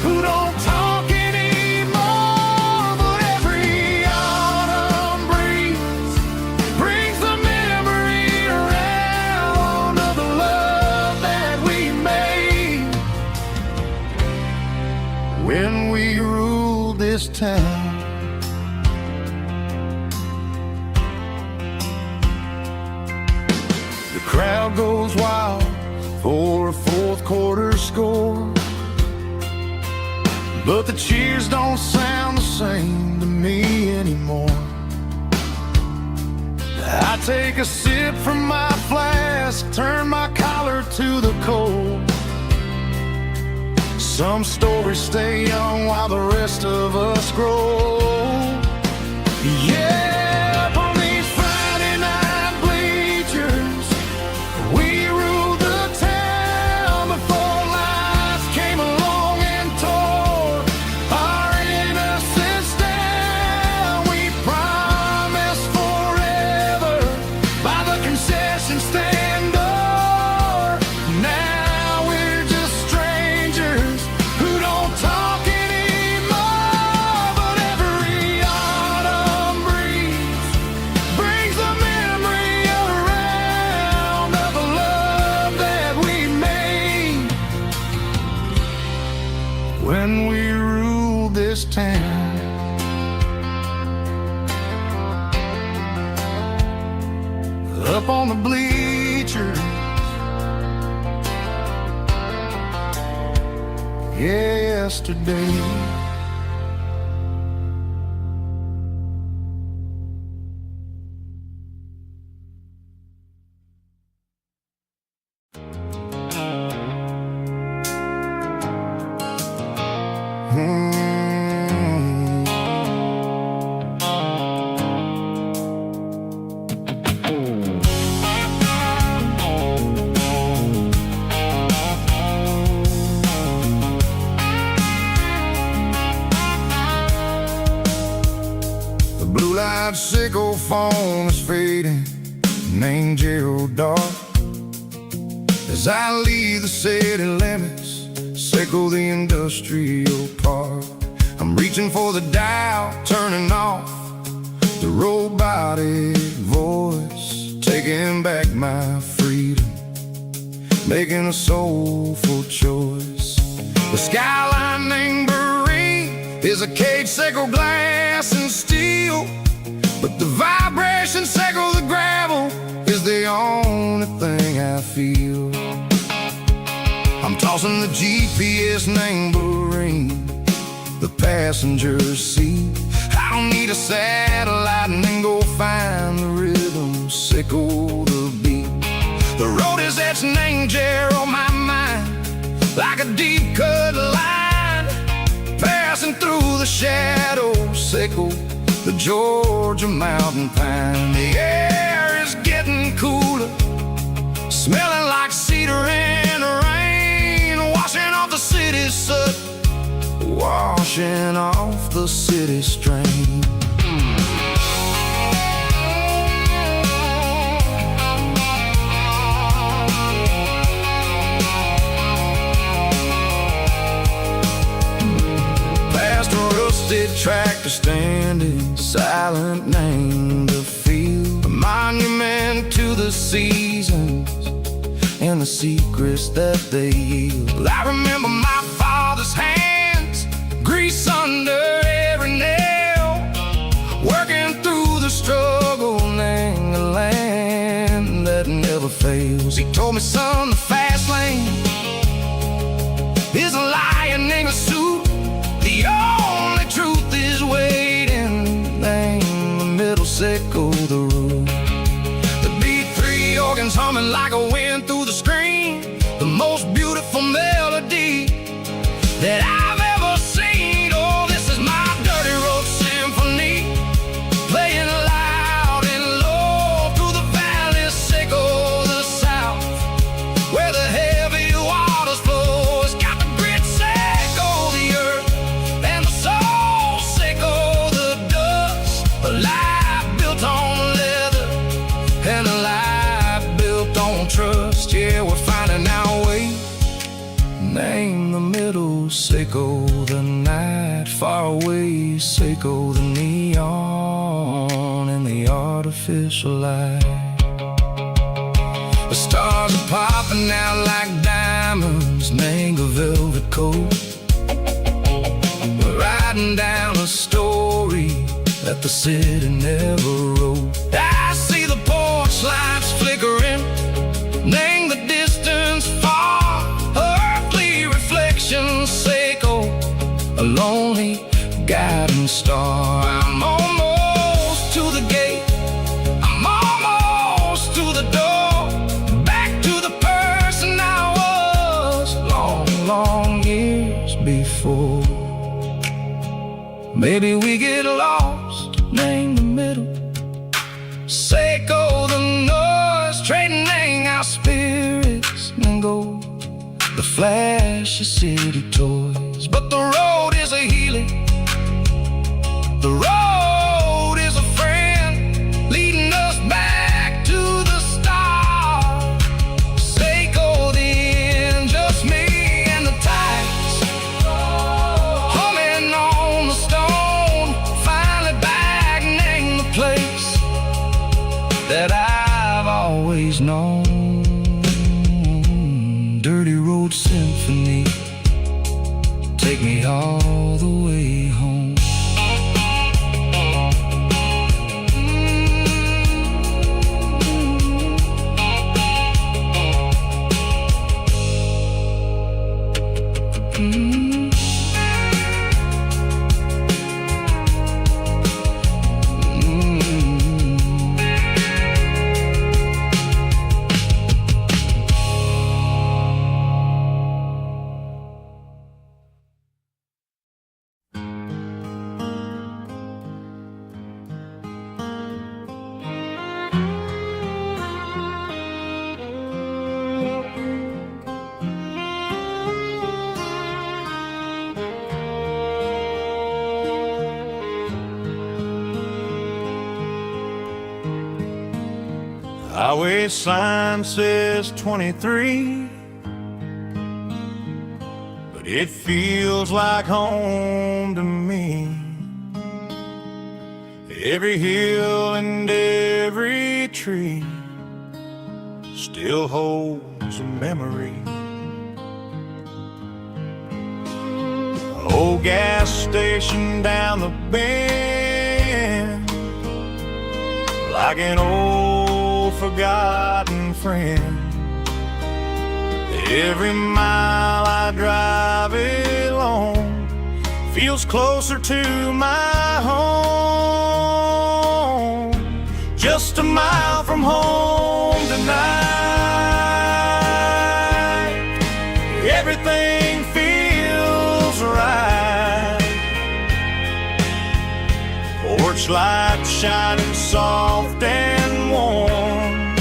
who don't talk anymore. But every autumn breeze brings the memory around of the love that we made when we ruled this town. The crowd goes wild for a fourth quarter score, but the cheers don't sound the same to me anymore. I take a sip from my flask, turn my collar to the cold. Some stories stay young while the rest of us grow. Yeah, up on these Friday night bleachers, we ruled the town before life came along and tore our innocence down. We promised forever by the concession stand door. Now we're just strangers who don't talk anymore. But every autumn breeze brings the memory around of the love that we made when we ruled this town. Up on the bleachers, yesterday. The blue-light sickle phone is fading, named Gerald Dark. As I leave the city limits, sickle the industrial park. I'm reaching for the dial, turning off the robotic voice, taking back my freedom, making a soulful choice. The skyline named Marine is a cage, sickle glass and steel, but the vibration sickle the gravel is the only thing I feel. I'm tossing the GPS named Marine, the passenger seat. I don't need a satellite and then go find the rhythm, sickle the beat. The road is etched named Gerald on my mind, like a deep cut line, passing through the shadows, sickle the Georgia mountain pine. The air is getting cooler, smelling like cedar in the rain, washing off the city soot, washing off the city strain. Past a rusted tractor standing silent, named the field, a monument to the seasons and the secrets that they yield. I remember my father's hands, grease under every nail, working through the struggle, laying a land that never fails. He told me, son, the fast lane is a lion in a suit. The only truth is waiting. Name the middle, sicko the root. The B3 organs humming like a wind through the screen. The most beautiful melody that I've ever seen. Oh, this is my Dirty Road Symphony, playing loud and low through the valley, sicko the south, where the heavy waters flow. It's got the grit, sicko the earth, and the soul, sicko the dust. A life built on leather and a life built on trust. Yeah, we're finding our way. Name the middle, sicko the night, far away, sicko the neon and the artificial light. The stars are popping out like diamonds, mango velvet coat. We're riding down a story that the city never wrote. I see the porch lights flickering, name the distance far, earthly reflections, sicko, a lonely guiding star. I'm almost to the gate, I'm almost to the door, back to the person I was long, long years before. Maybe we get lost, name the middle, sicko the noise, trading our spirits and gold, the flash of city toys. But the road is a healing, the road is a friend, leading us back to the start. Sicko the end, just me and the tides, humming on the stone, finally back, name the place that I've always known. Dirty Road Symphony, take me all the way home. Highway sign says 23, but it feels like home to me. Every hill and every tree still holds a memory. Old gas station down the bend, like an old forgotten friend. Every mile I drive it alone feels closer to my home. Just a mile from home tonight, everything feels right. Porch light shining soft and warm,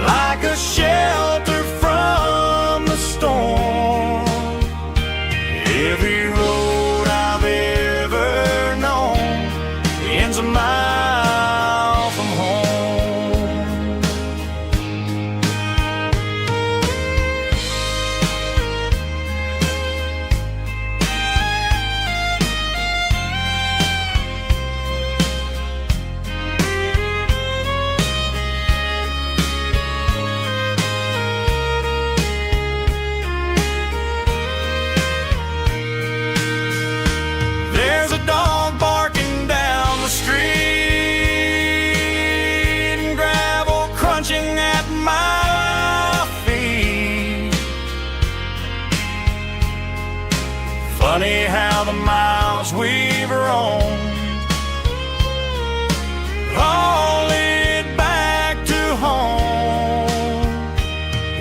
like a shelter from the storm. Every road I've ever known ends a mile from home. house we've roamed, all lead back to home.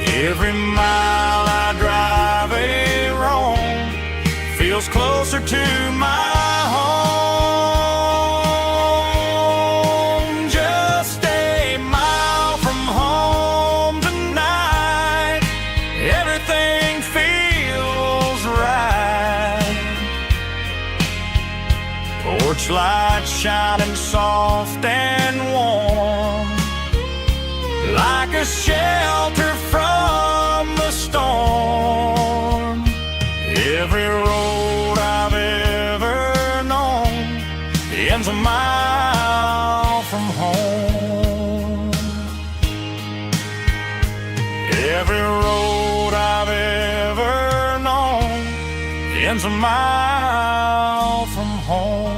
Every mile I drive a roam feels closer to my home. Just a mile from home tonight, everything feels right. Porch light shining soft and warm, like a shelter from the storm. Every road I've ever known ends a mile from home. Every road I've ever known ends a mile from home.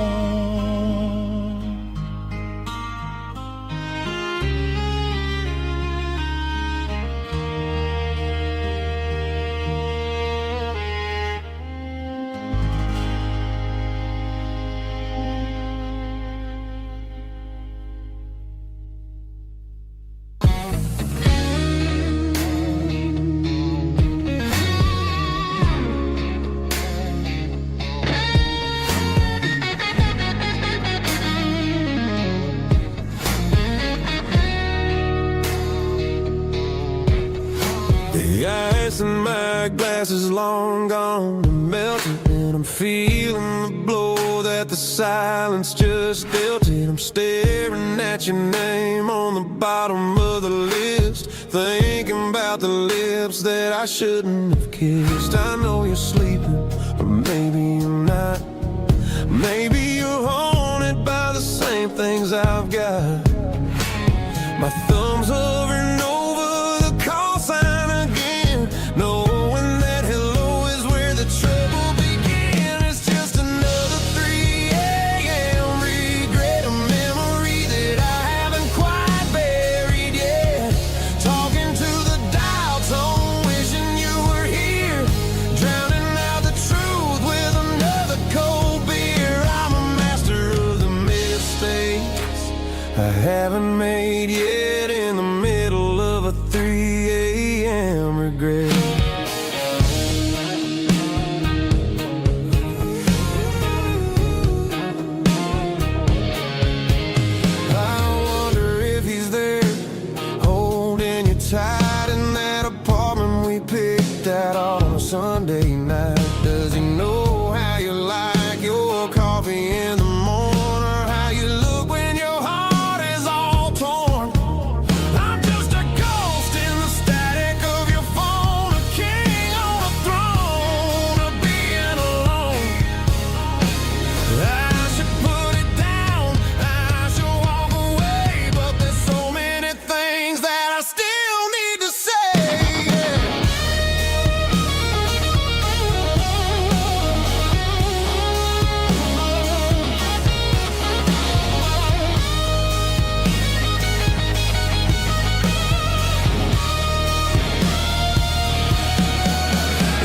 The ice in my glass is long gone and melted, and I'm feeling the blow that the silence just dealt it. I'm staring at your name on the bottom of the list, thinking about the lips that I shouldn't have kissed. I know you're sleeping, or maybe you're not. Maybe you're haunted by the same things I've got. My thumb's hovering over the call sign again, knowing that hello is where the trouble began. It's just another 3 a.m. regret, a memory that I haven't quite buried yet. Talking to the dial tone, wishing you were here, drowning out the truth with another cold beer. I'm a master of the mistakes I haven't made yet, in the middle of a 3 a.m. regret. I wonder if he's there, holding you tight in that apartment we picked out on a Sunday night. Does he know how you like your coffee in the morning, or how you look when your heart is all torn? I'm just a ghost in the static of your phone, a king on a throne of being alone. I should put it down, I should walk away, but there's so many things that I still need to say.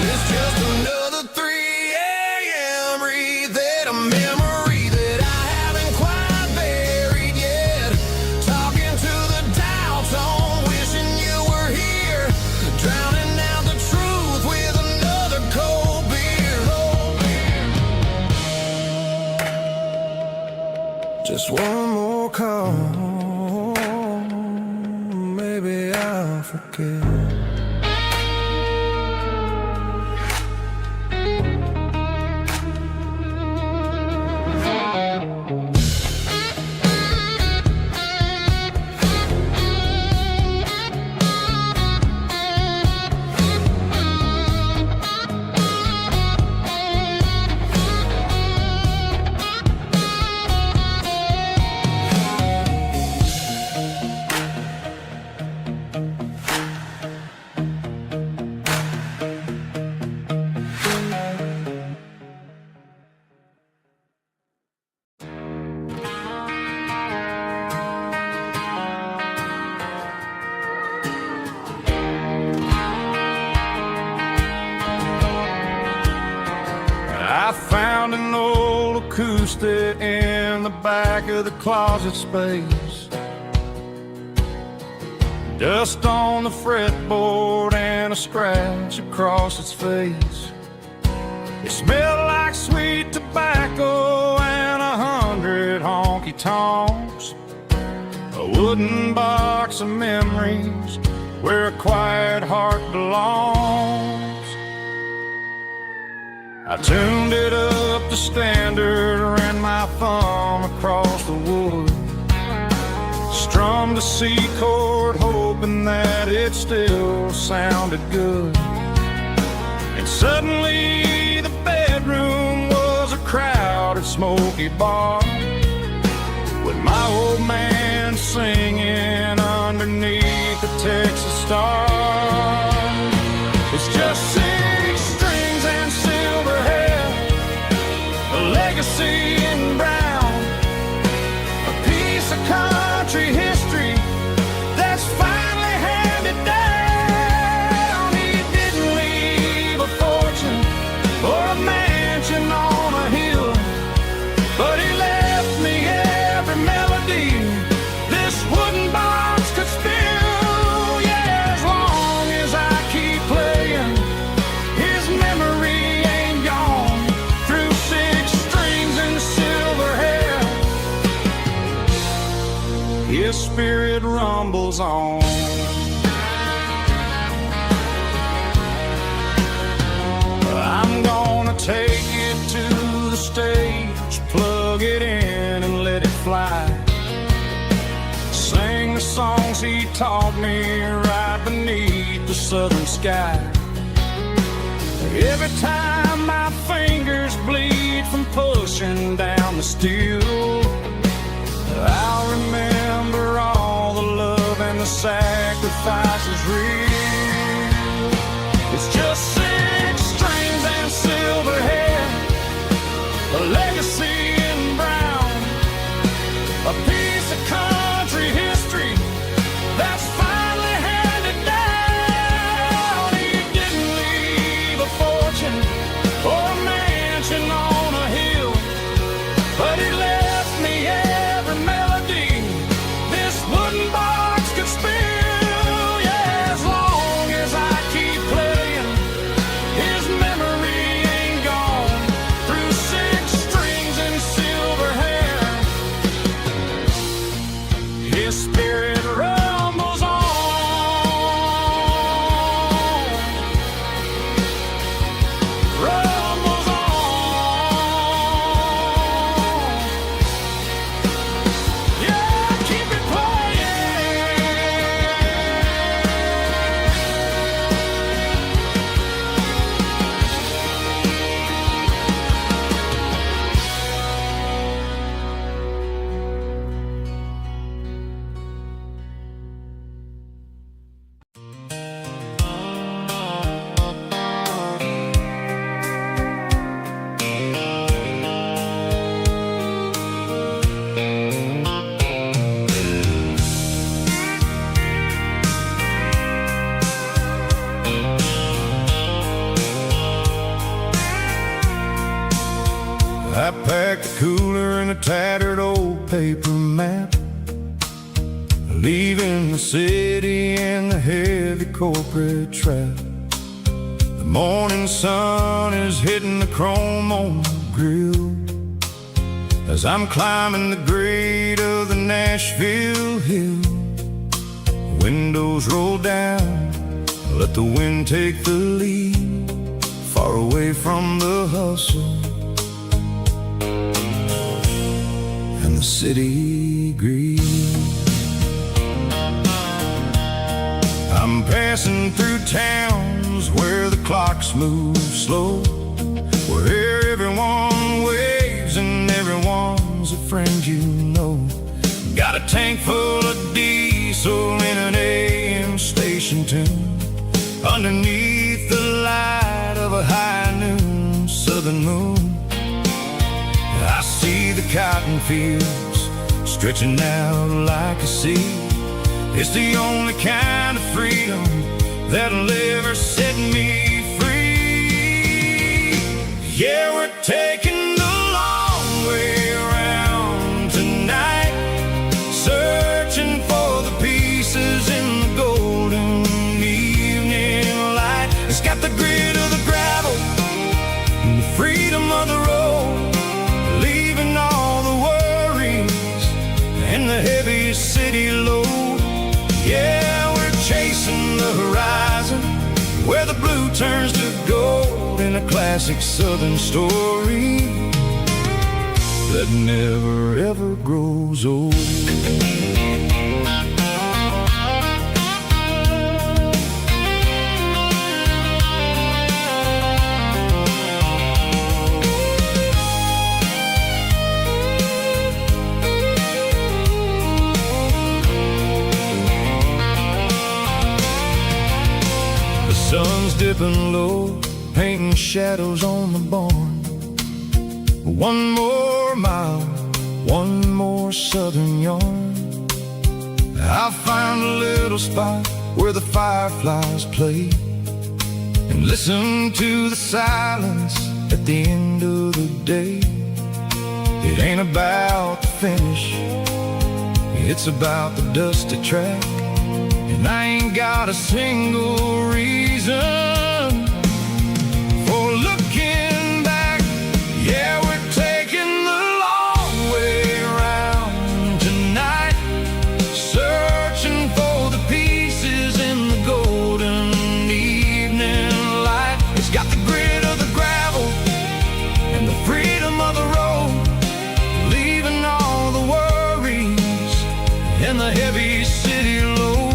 It's just another 3 a.m. reset, a memory that I haven't quite buried yet. Talking to the dial tone, wishing you were here, drowning out the truth with another cold beer. Just one more call, maybe I'll forget. acoustic in the back of the closet space. Dust on the fretboard and a scratch across its face. It smelled like sweet tobacco and 100 honky-tonks. A wooden box of memories where a quiet heart belongs. I tuned it up to standard, ran my thumb across the wood, strummed a C chord hoping that it still sounded good. And suddenly the bedroom was a crowded smoky bar, with my old man singing underneath the Texas stars. It's just 6 strings and silver hair, a legacy in brown, a piece of country history that's finally handed down. He didn't leave a fortune or a mansion on a hill, but he left me every melody this wooden box could spill. Yeah, as long as I keep playing, his memory ain't gone. Through 6 strings and silver hair, his spirit rumbles on. I'm gonna take it to the stage, plug it in and let it fly. Sing the songs he taught me right beneath the southern sky. Every time my fingers bleed from pushing down the steel, I'll remember all the love and the sacrifices real. It's just 6 strings and silver hair, a legacy in brown, a piece of country history that's finally handed down. He didn't leave a fortune or a mansion on a hill, but he left me every melody this wooden box could spill. Yeah, as long as I keep playing, his memory ain't gone. Through 6 strings and silver hair, his spirit rumbles on. Rumbles on. Yeah, keep it playing. I packed a cooler and a tattered old paper map, leaving the city in the heavy corporate trap. The morning sun is hitting the chrome on the grill as I'm climbing the grade of the Nashville hill. Windows roll down, let the wind take the lead, far away from the hustle and the city greed. I'm passing through towns where the clocks move slow, where everyone waves and everyone's a friend you know. Got a tank full of diesel in an AM station tune, underneath the light of a high noon southern moon. I see the cotton fields stretching out like a sea. It's the only kind of freedom that'll ever set me free. Yeah, we're taking the long turns to gold in a classic Southern story that never ever grows old. Sun's dipping low, painting shadows on the barn. One more mile, one more southern yarn. I found a little spot where the fireflies play, and listen to the silence at the end of the day. It ain't about the finish, it's about the dusty track. And I ain't got a single reason for looking back. Yeah, we're taking the long way around tonight, searching for the pieces in the golden evening light. It's got the grit of the gravel and the freedom of the road, leaving all the worries and the heavy city load.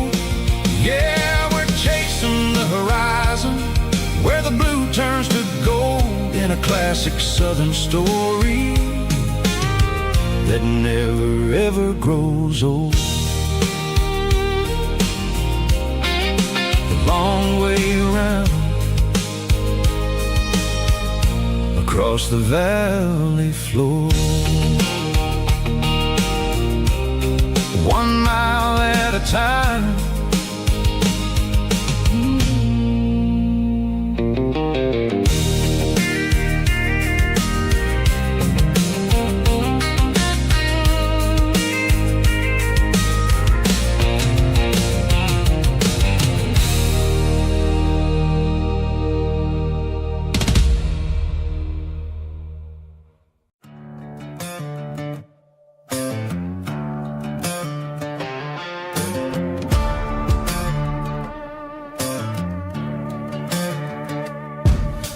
Yeah, we're chasing the horizon where the blue turns to gold in a classic Southern story that never ever grows old. The long way around across the valley floor, 1 mile at a time.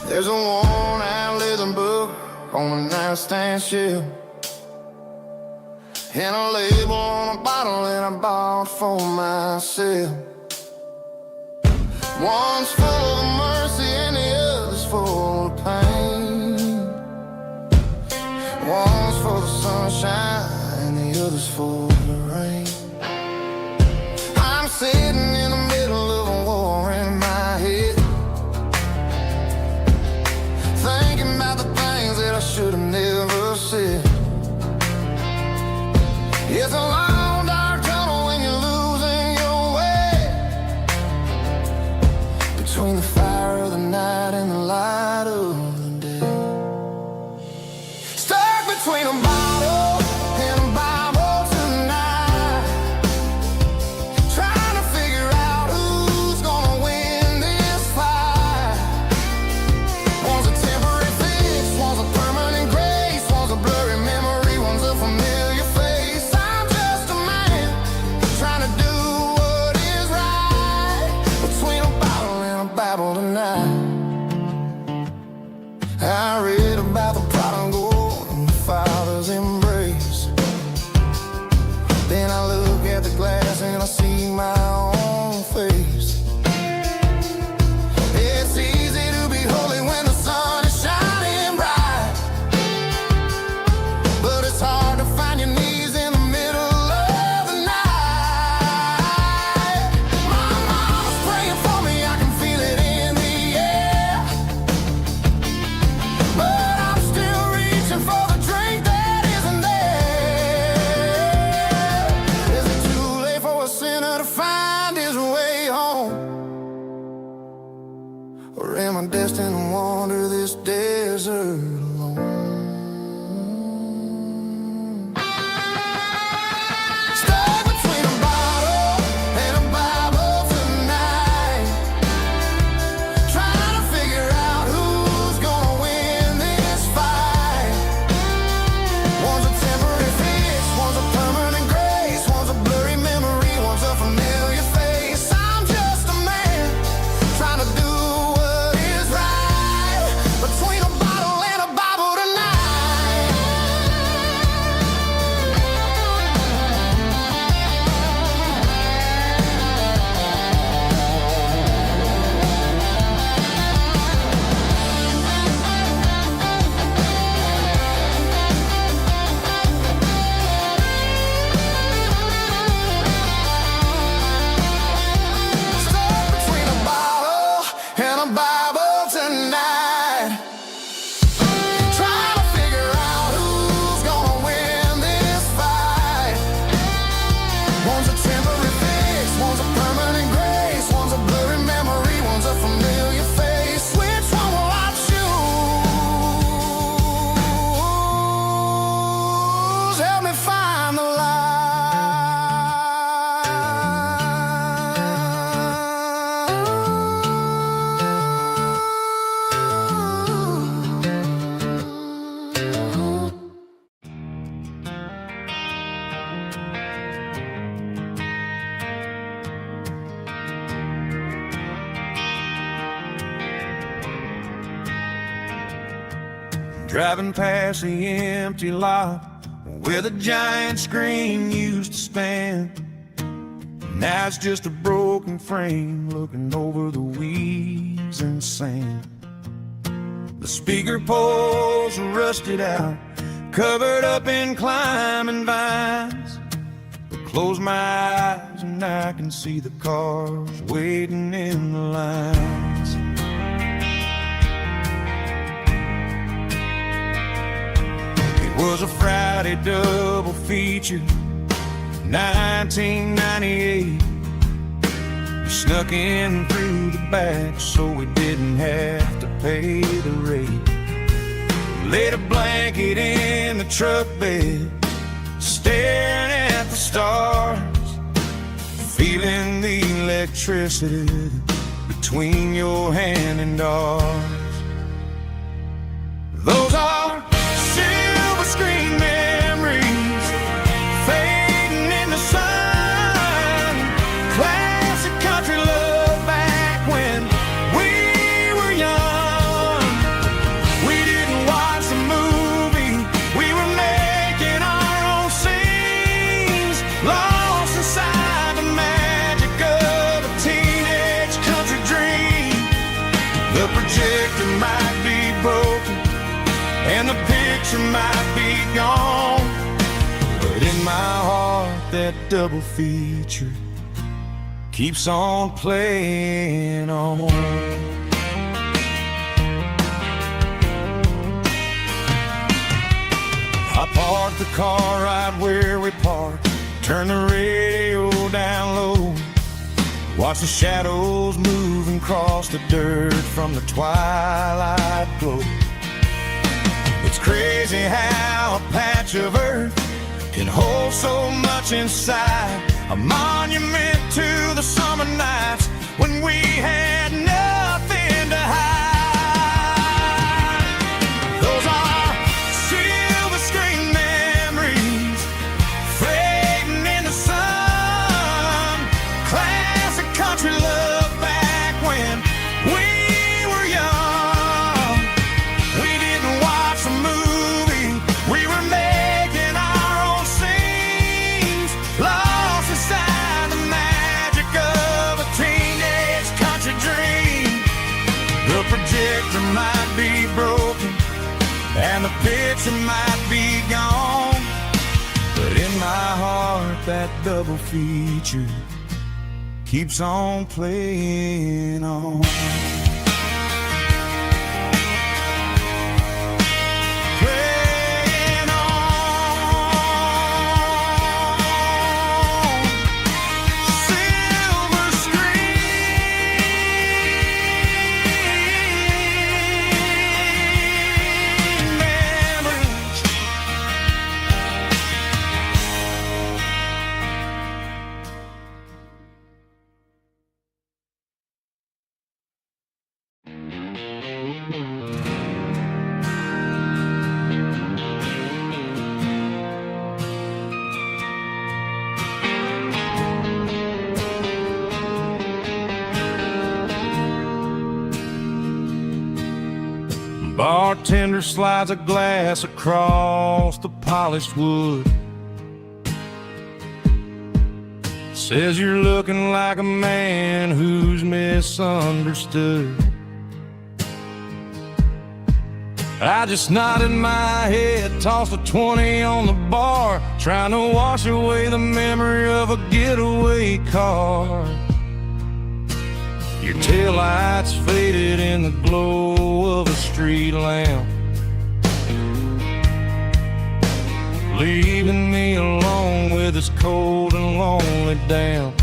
There's a worn-out leather book on the nightstand shelf, and a label on a bottle that I bought for myself. One's full of mercy and the other's full of pain. One's for the sunshine and the other's for the rain. I'm sitting in the middle of a war in my head, thinking about the things that I should have never said. It's a long dark tunnel when you're losing your way, between the fire of the night and the light of the day. Stuck between a bottle and a Bible tonight, trying to figure out who's gonna win this fight. One's a temporary fix, one's a permanent grace, one's a blurry memory, one's a familiar face. I'm just a man trying to do what is right, between a bottle and a Bible tonight. I read about the prodigal and the father's embrace. Then I look at the glass and I see my own face. It's easy to be holy when the sun is shining bright, but it's hard to find your knees in the middle of the night. My mama's praying for me, I can feel it in the air, but I'm still reaching for the drink that isn't there. Is it too late for a sinner to find driving past the empty lot where the giant screen used to stand. Now it's just a broken frame looking over the weeds and sand. The speaker poles are rusted out, covered up in climbing vines. But close my eyes and I can see the cars waiting in the lines. It was a Friday double feature, 1998. We snuck in through the back so we didn't have to pay the rate. Laid a blanket in the truck bed, staring at the stars, feeling the electricity between your hand and ours. Those are silver screen memories fading in the sun. Classic country love back when we were young. We didn't watch the movie, we were making our own scenes, lost inside the magic of a teenage country dream. The projector might be broken and the picture might be gone, but in my heart that double feature keeps on playing on. I parked the car right where we parked, turned the radio down low, watch the shadows moving across the dirt from the twilight glow. It's crazy how a patch of earth can hold so much inside, a monument to the summer nights when we had nothing to hide. Those are silver screen memories fading in the sun. Classic country love back when we were young. We didn't watch the movie, we were making our own scenes, lost inside the magic of a teenage country dream. The projector might be broken and the picture might be gone, but in my heart that double feature keeps on playing on. Playing on. Silver screen memories. Bartender slides a glass across the polished wood, says you're looking like a man who's misunderstood. I just nodded my head, tossed a 20 on the bar, trying to wash away the memory of a getaway car. Your taillights faded in the glow of a street lamp, leaving me alone with this cold and lonely damp.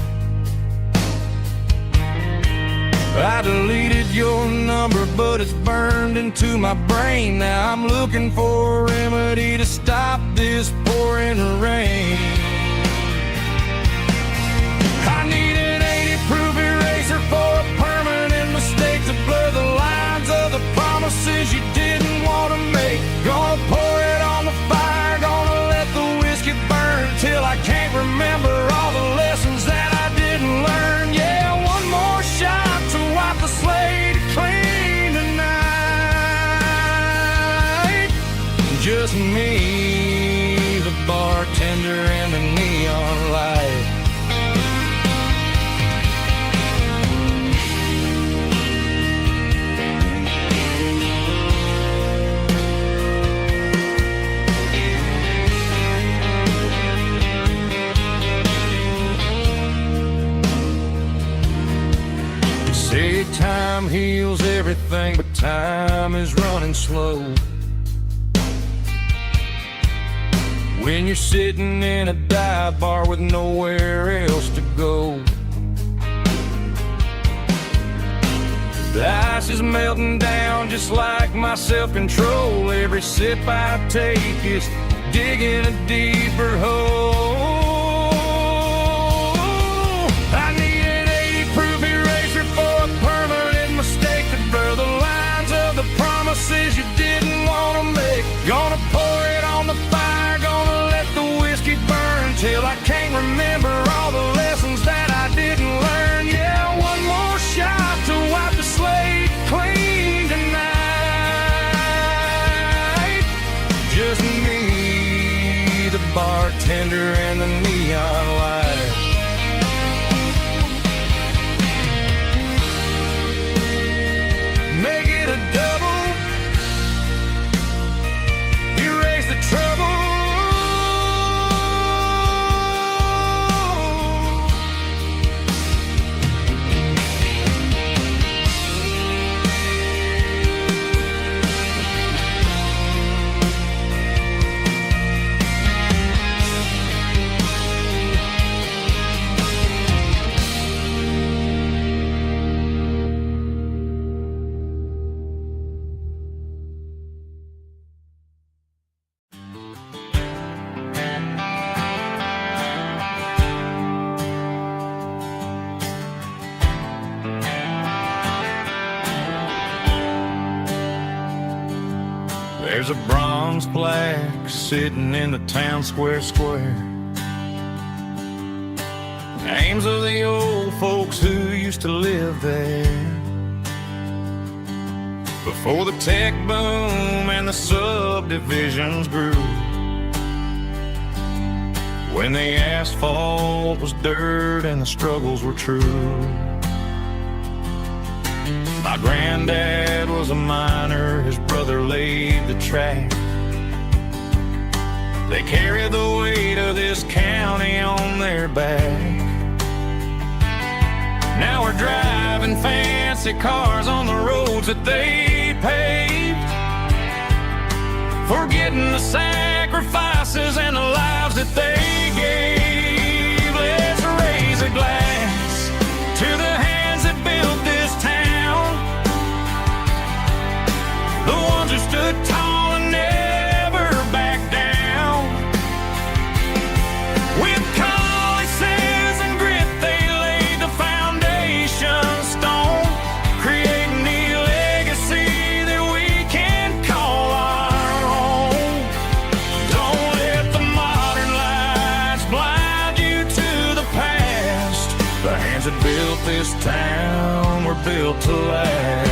I deleted your number, but it's burned into my brain. Now I'm looking for a remedy to stop this pouring rain. I need an 80-proof eraser for a permanent mistake to blur the lines of the promises you didn't want to make. Gonna pour it on the fire, gonna let the whiskey burn till I can't remember all the lessons that I didn't learn. Yeah, one more shot to wipe the slate clean tonight. time heals everything, but time is running slow. When you're sitting in a dive bar with nowhere else to go, the ice is melting down just like my self-control. Every sip I take is digging a deeper hole. I need an 80-proof eraser for a permanent mistake to blur the lines of the promises you didn't want to make. Gonna pour it on the fire, gonna let the whiskey burn till I can't remember all the lessons that I didn't learn. Yeah, one more shot to wipe the slate clean tonight. Just me, the bartender, and the neon light. Make it a double, erase the trouble. There's a bronze plaque sitting in the town square. Names of the old folks who used to live there before the tech boom and the subdivisions grew. When the asphalt was dirt and the struggles were true. My granddad was a miner, his brother laid the track. They carried the weight of this county on their back. Now we're driving fancy cars on the roads that they paved, forgetting the sacrifices and the lives that they gave. Let's raise a glass to the hands that built this town, the ones who stood tall and never backed down. With calluses and grit they laid the foundation stone, creating the legacy that we can call our own. Don't let the modern lights blind you to the past. The hands that built this town were built to last.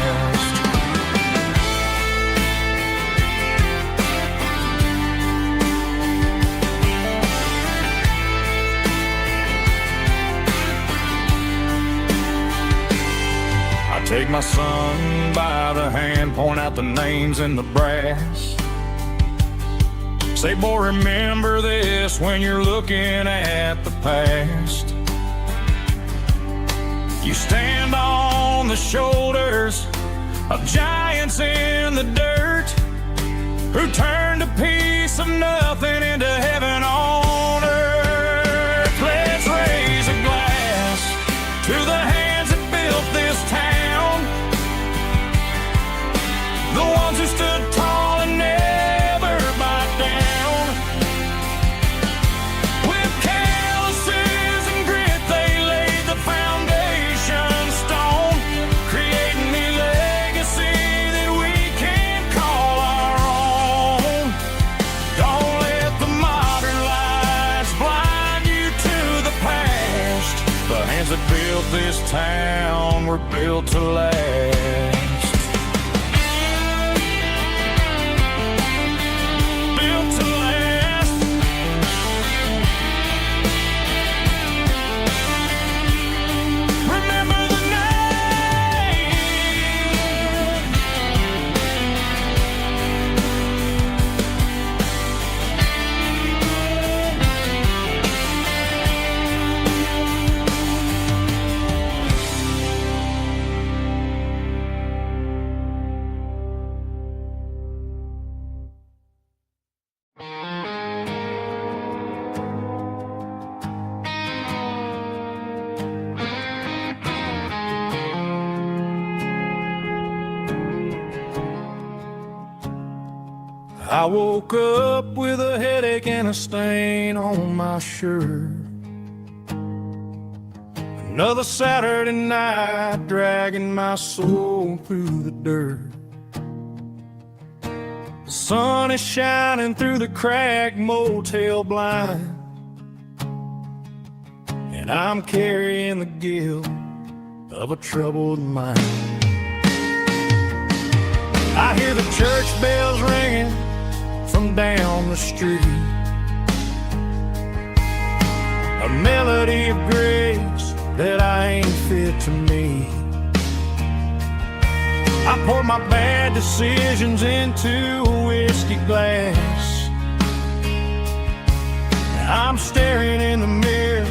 Take my son by the hand, point out the names in the brass. Say, boy, remember this when you're looking at the past. You stand on the shoulders of giants in the dirt, who turned a piece of nothing into heaven on earth. Let's raise a glass to the hands that built this town, the ones who stood tall and never backed down. With calluses and grit they laid the foundation stone, creating the legacy that we can call our own. Don't let the modern lights blind you to the past. The hands that built this town were built to last. I woke up with a headache and a stain on my shirt. Another Saturday night dragging my soul through the dirt. The sun is shining through the cracked motel blind, and I'm carrying the guilt of a troubled mind. I hear the church bells ringing from down the street, a melody of grace that I ain't fit to meet. I pour my bad decisions into a whiskey glass. I'm staring in the mirror,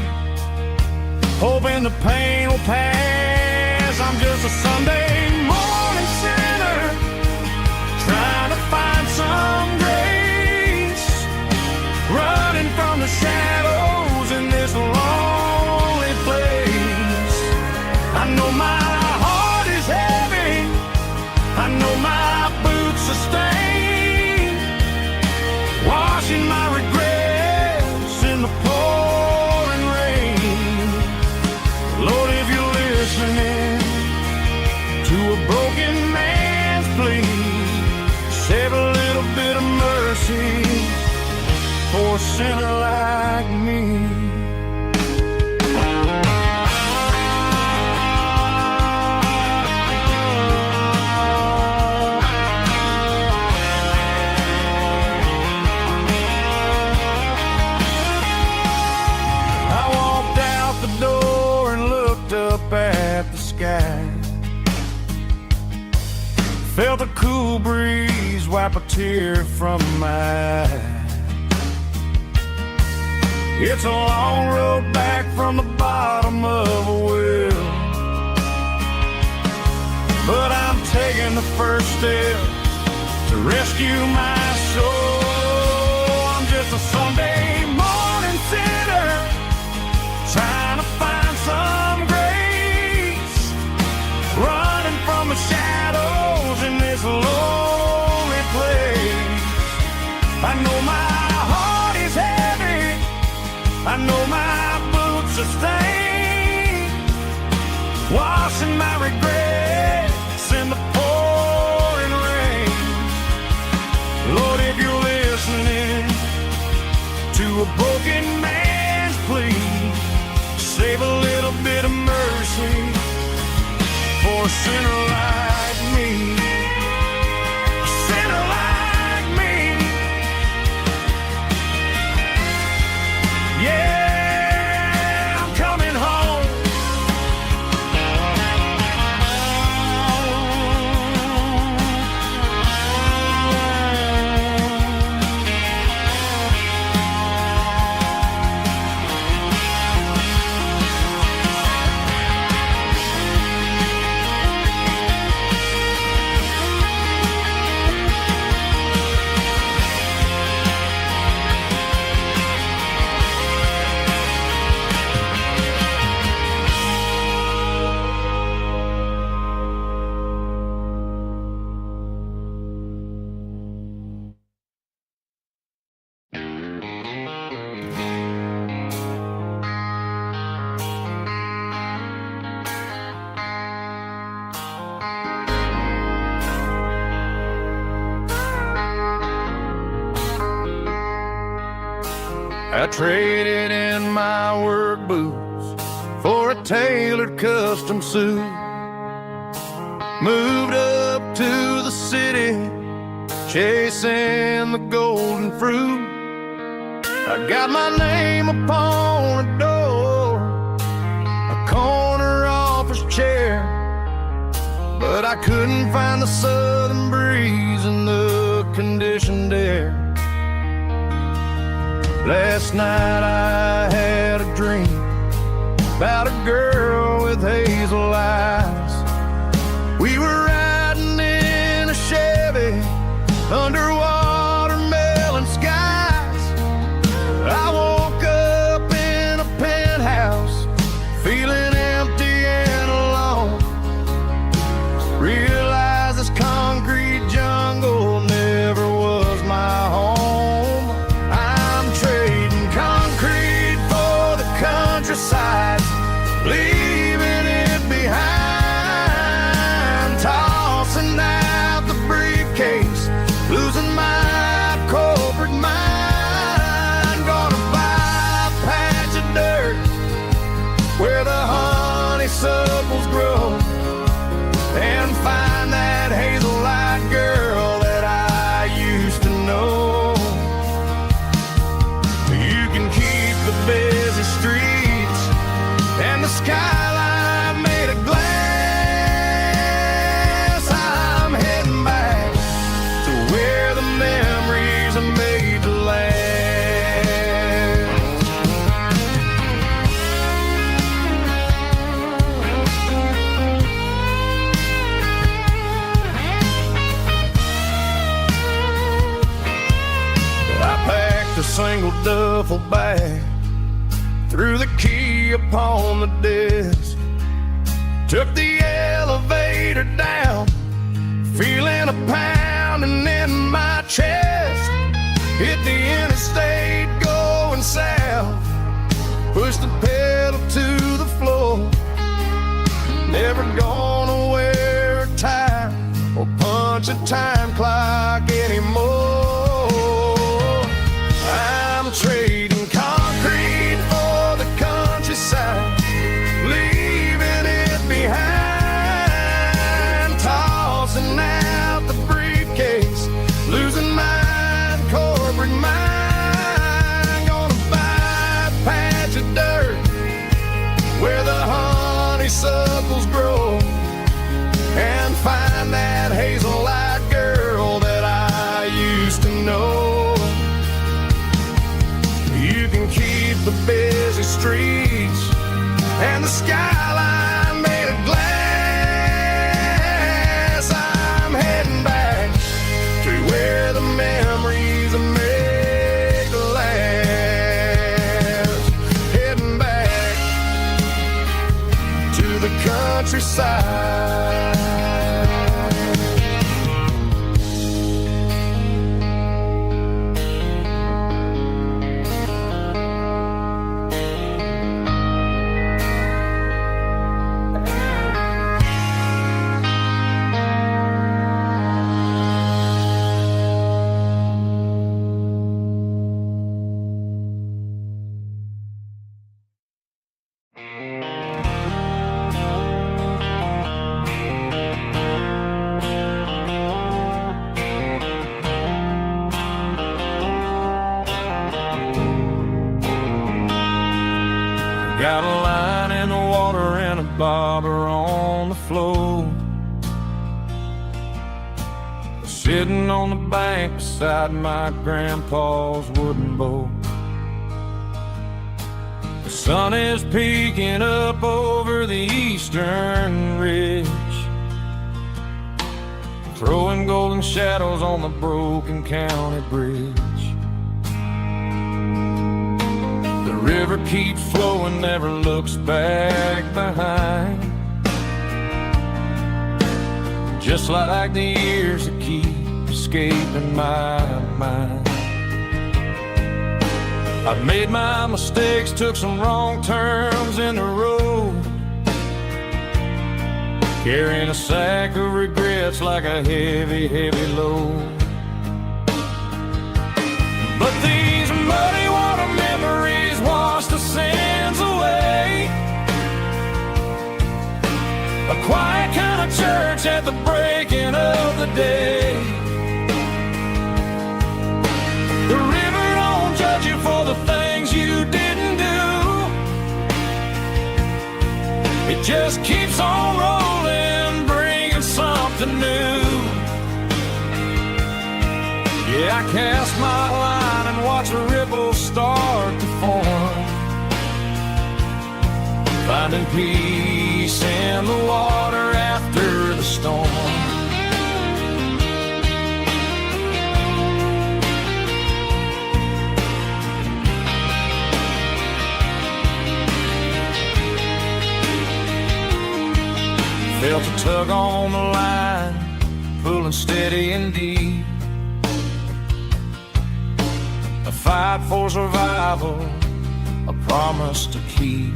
hoping the pain will pass. I'm just a Sunday morning sinner, trying to find some grace, running from the shadows in this lonely place. I know my heart is heavy, I know my boots are stained, washing my regrets in the pouring rain. Lord, if you're listening to a broken man's plea, save a little bit of mercy for a sinner like me. I walked out the door and looked up at the sky, felt a cool breeze wipe a tear from my eye. It's a long road back from the bottom of a well, but I'm taking the first step to rescue my soul. I'm just a Sunday morning sinner, trying to find some grace, running from the shadows in this lonely place. I know my heart is heavy, I know my boots are stained, washing my regrets in the pouring rain. Lord, if you're listening to a broken man's plea, save a little bit of mercy for a sinner like me. A sinner like me. Yeah, I'm coming home. I traded in my work boots for a tailored custom suit, moved up to the city, chasing the golden fruit. I got my name upon a door, a corner office chair, but I couldn't find the southern breeze in the conditioned air. Last night I had a dream about a girl with hazel eyes. We were riding in a Chevy under watermelon skies. I woke up in a penthouse feeling empty and alone. Realized this concrete jungle never was my skyline made of glass. I'm heading back to where the memories are made to last. I packed a single duffel bag, threw the key upon the desk, took the elevator down, feeling a pounding in my chest. Hit the interstate going south, pushed the pedal to the floor. Never gonna wear a tie or punch a time clock anymore. I'm trading concrete for the countryside, leaving it behind, tossing out the briefcase, losing my corporate mind. Gonna buy a patch of dirt where the honeysuckles grow and find that hazel-eyed girl that I used to know. You can keep the busy streets and the skyline made of glass. I'm heading back to where the memories are made to last. Heading back to the countryside. Got a line in the water and a bobber on the floor, sitting on the bank beside my grandpa's wooden boat. The sun is peeking up over the eastern ridge, throwing golden shadows on the broken county bridge. The river keeps flowing, never looks back behind, just like the years that keep escaping my mind. I've made my mistakes, took some wrong turns in the road, carrying a sack of regrets like a heavy, heavy load. But these muddy water memories wash the sins away. A quiet kind of church at the breaking of the day. The river don't judge you for the things you didn't do. It just keeps on rolling, bringing something new. Yeah, I cast my line and watch a ripple start to form, finding peace in the water after the storm. Felt a tug on the line, pulling steady and deep. A fight for survival, a promise to keep.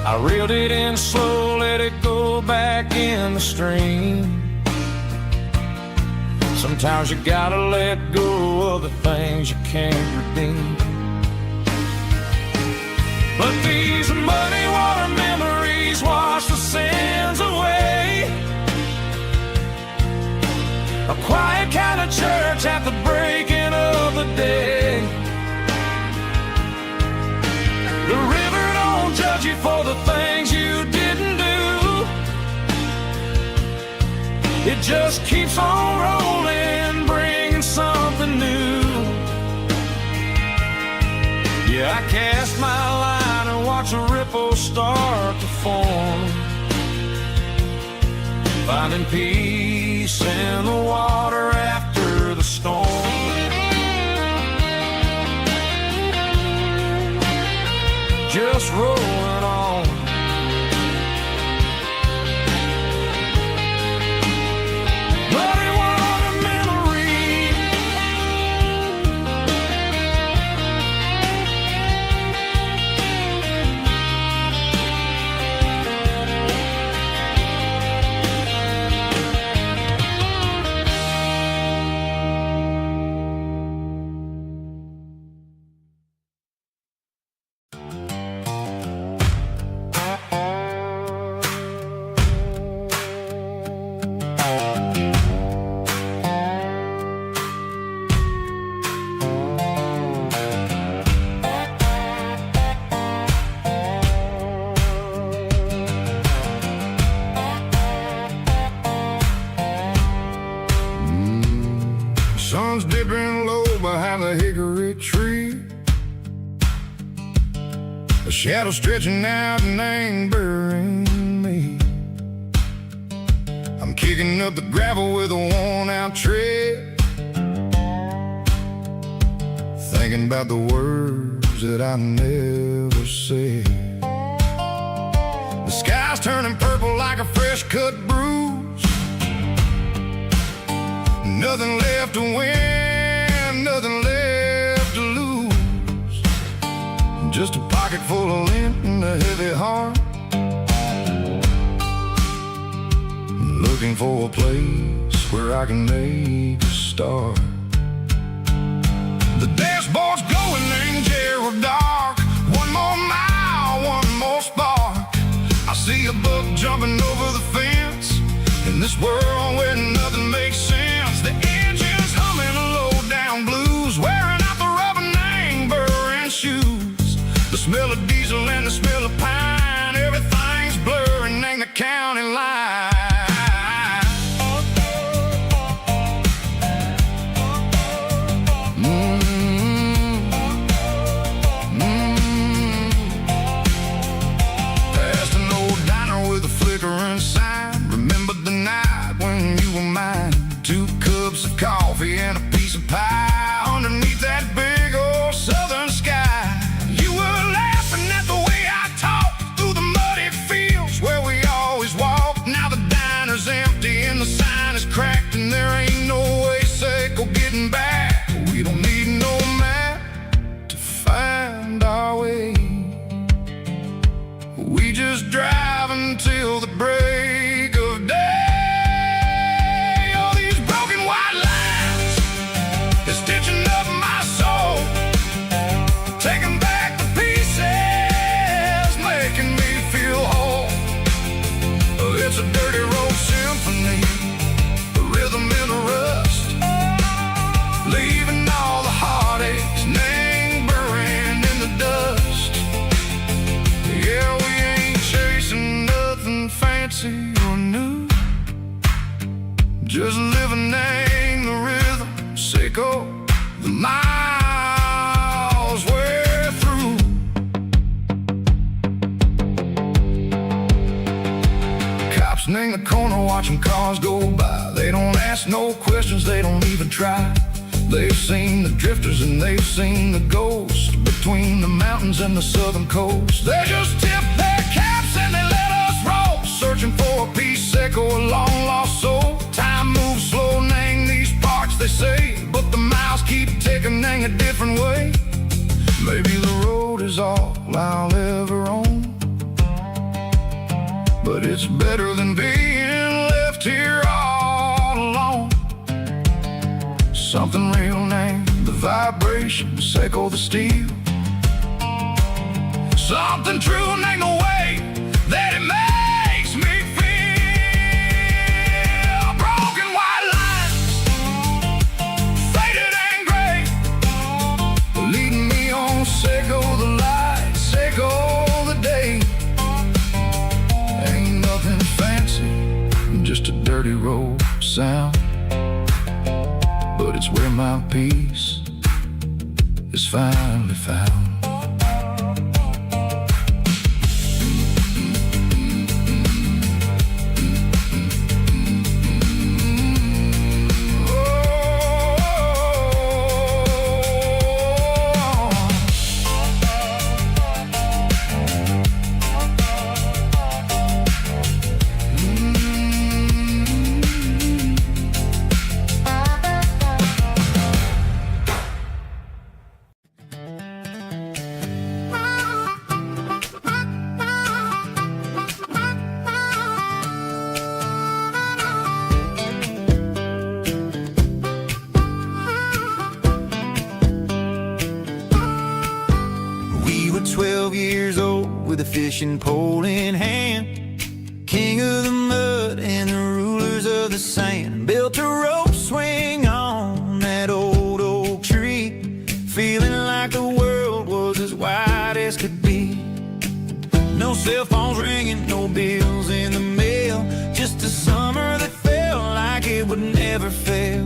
I reeled it in slow, let it go back in the stream. Sometimes you gotta let go of the things you can't redeem. But these muddy water memories wash the sins away. A quiet kind of church at the breaking of the day. The river just keeps on rolling, bringing something new. Yeah, I cast my line and watch a ripple start to form, finding peace in the water after the storm. Just rolling on. But it was a memory. Sun's dipping low behind the hickory tree. A shadow stretching out and angering me. I'm kicking up the gravel with a worn-out tread, thinking about the words that I never said. The sky's turning purple like a fresh-cut bruise. Nothing left to win, nothing left to lose. Just a pocket full of lint and a heavy heart, looking for a place where I can make a start. The dashboard's glowing in Gerald dark. One more mile, one more spark. I see a buck jumping over the fence in this world where nothing makes sense. The engine's humming low-down blues, wearing out the rubber name burring shoes. The smell of diesel and the smell of pine, everything's blurring in the county line. Past an old diner with a flickering sign. Remember the night when you were mine. 2 cups of coffee and a piece of pie underneath that big old southern sky. You were laughing at the way I talked through the muddy fields where we always walked. Now the diner's empty and the sign is cracked, and there ain't no way safe or getting back. We don't need no map to find our way. We just drive until the break of day. Stitching up my soul, taking back the pieces, making me feel whole. It's a dirty road symphony, a rhythm in the rust, leaving all the heartaches, name burning in the dust. Yeah, we ain't chasing nothing fancy or new, just living in the rhythm, sicko. The miles we're through. Cops in the corner watching cars go by. They don't ask no questions, they don't even try. They've seen the drifters and they've seen the ghosts between the mountains and the southern coast. They just tip their caps and they let us roll, searching for a piece sick or a long lost soul. Time moves slow, name these parts they say, but the miles keep ticking in a different way. Maybe the road is all I'll ever own, but it's better than being left here all alone. Something real named the vibration, echo the steel. Something true named the way that it makes me feel. Broken white lines, faded and gray, leading me on, Seco the light, Seco the day. Ain't nothing fancy, just a dirty road. sound, but it's where my peace is finally found. We were 12 years old with a fishing pole in hand, king of the mud and the rulers of the sand. Built a rope swing on that old oak tree, feeling like the world was as wide as could be. No cell phones ringing, no bills in the mail, just a summer that felt like it would never fail.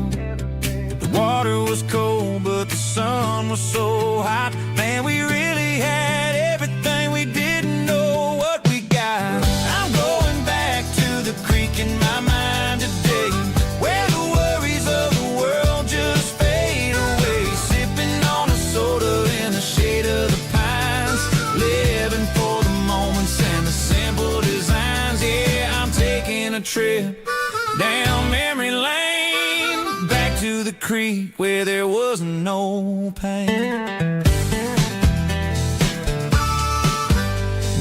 The water was cold, but the sun was so hot. Man, we really had everything, we didn't know what we got. I'm going back to the creek in my mind today, where the worries of the world just fade away. Sipping on a soda in the shade of the pines, living for the moments and the simple designs. Yeah, I'm taking a trip down memory lane, back to the creek where there was no pain.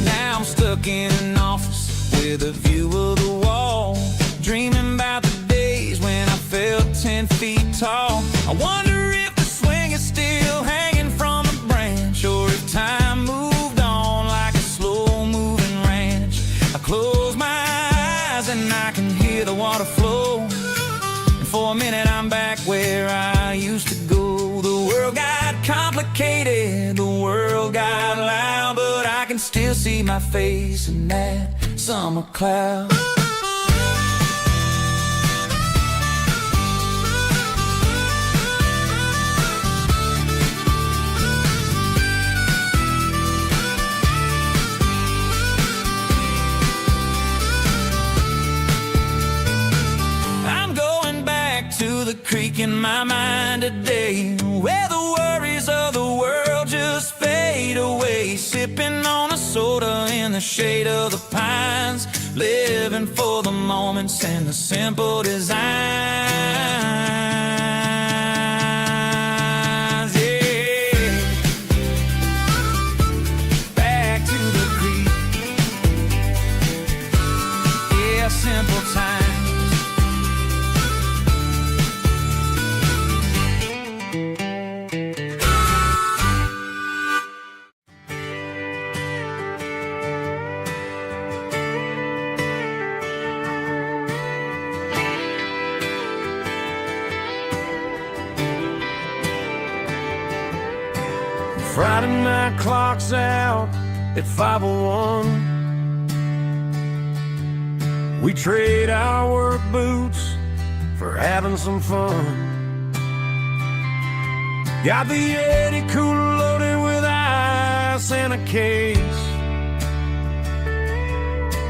Now I'm stuck in an office with a view of the wall, dreaming about the days when I felt 10 feet tall. I wonder if the swing is still hanging from a branch, or if time moved on like a slow-moving ranch. I close my eyes and I can hear the water flow, and for a minute I'm back where I used to go. The world got complicated, the world got loud, but I can still see my face in that summer cloud. I'm going back to the creek in my mind today, where the worries of the world just fade away. Sipping on a soda in the shade of the pines, living for the moments and the simple designs. Yeah, back to the creek. Yeah, simple times. Friday night clock's out at 5:01. We trade our work boots for having some fun. Got the Yeti cooler loaded with ice and a case,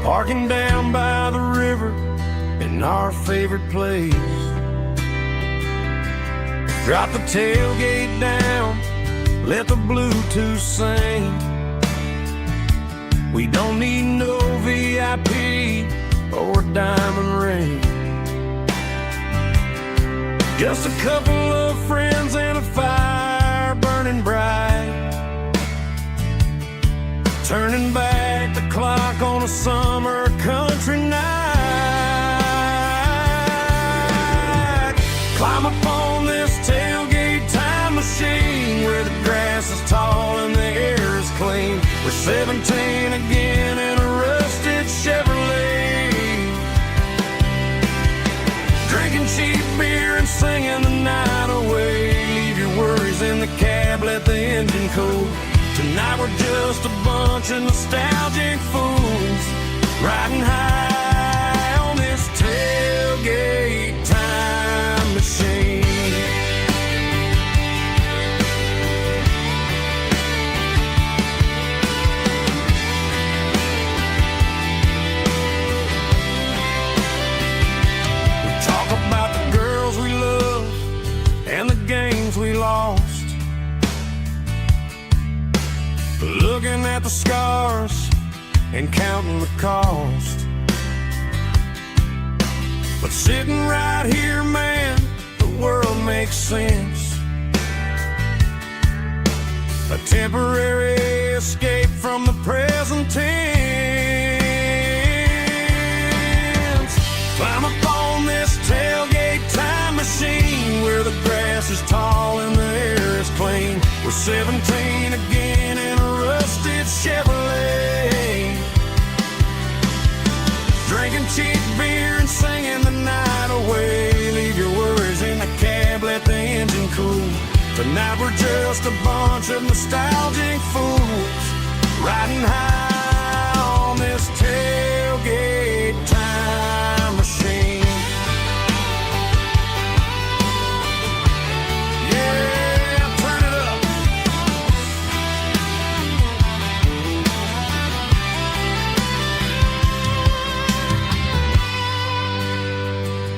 parking down by the river in our favorite place. Drop the tailgate down, let the Bluetooth sing. We don't need no VIP or a diamond ring, just a couple of friends and a fire burning bright, turning back the clock on a summer country night. Climb up on this tailgate time machine, where the grass is tall and the air is clean. We're 17 again in a rusted Chevrolet, drinking cheap beer and singing the night away. Leave your worries in the cab, let the engine cool. Tonight we're just a bunch of nostalgic fools, riding high on this tailgate time. looking at the scars and counting the cost. But sitting right here, man, the world makes sense. A temporary escape from the present tense. Climb up on this tailgate time machine where the grass is tall and the air is clean. We're 17 again in a rusted Chevrolet, drinking cheap beer and singing the night away. Leave your worries in the cab, let the engine cool. Tonight we're just a bunch of nostalgic fools riding high on this tailgate time machine. Yeah, turn it up.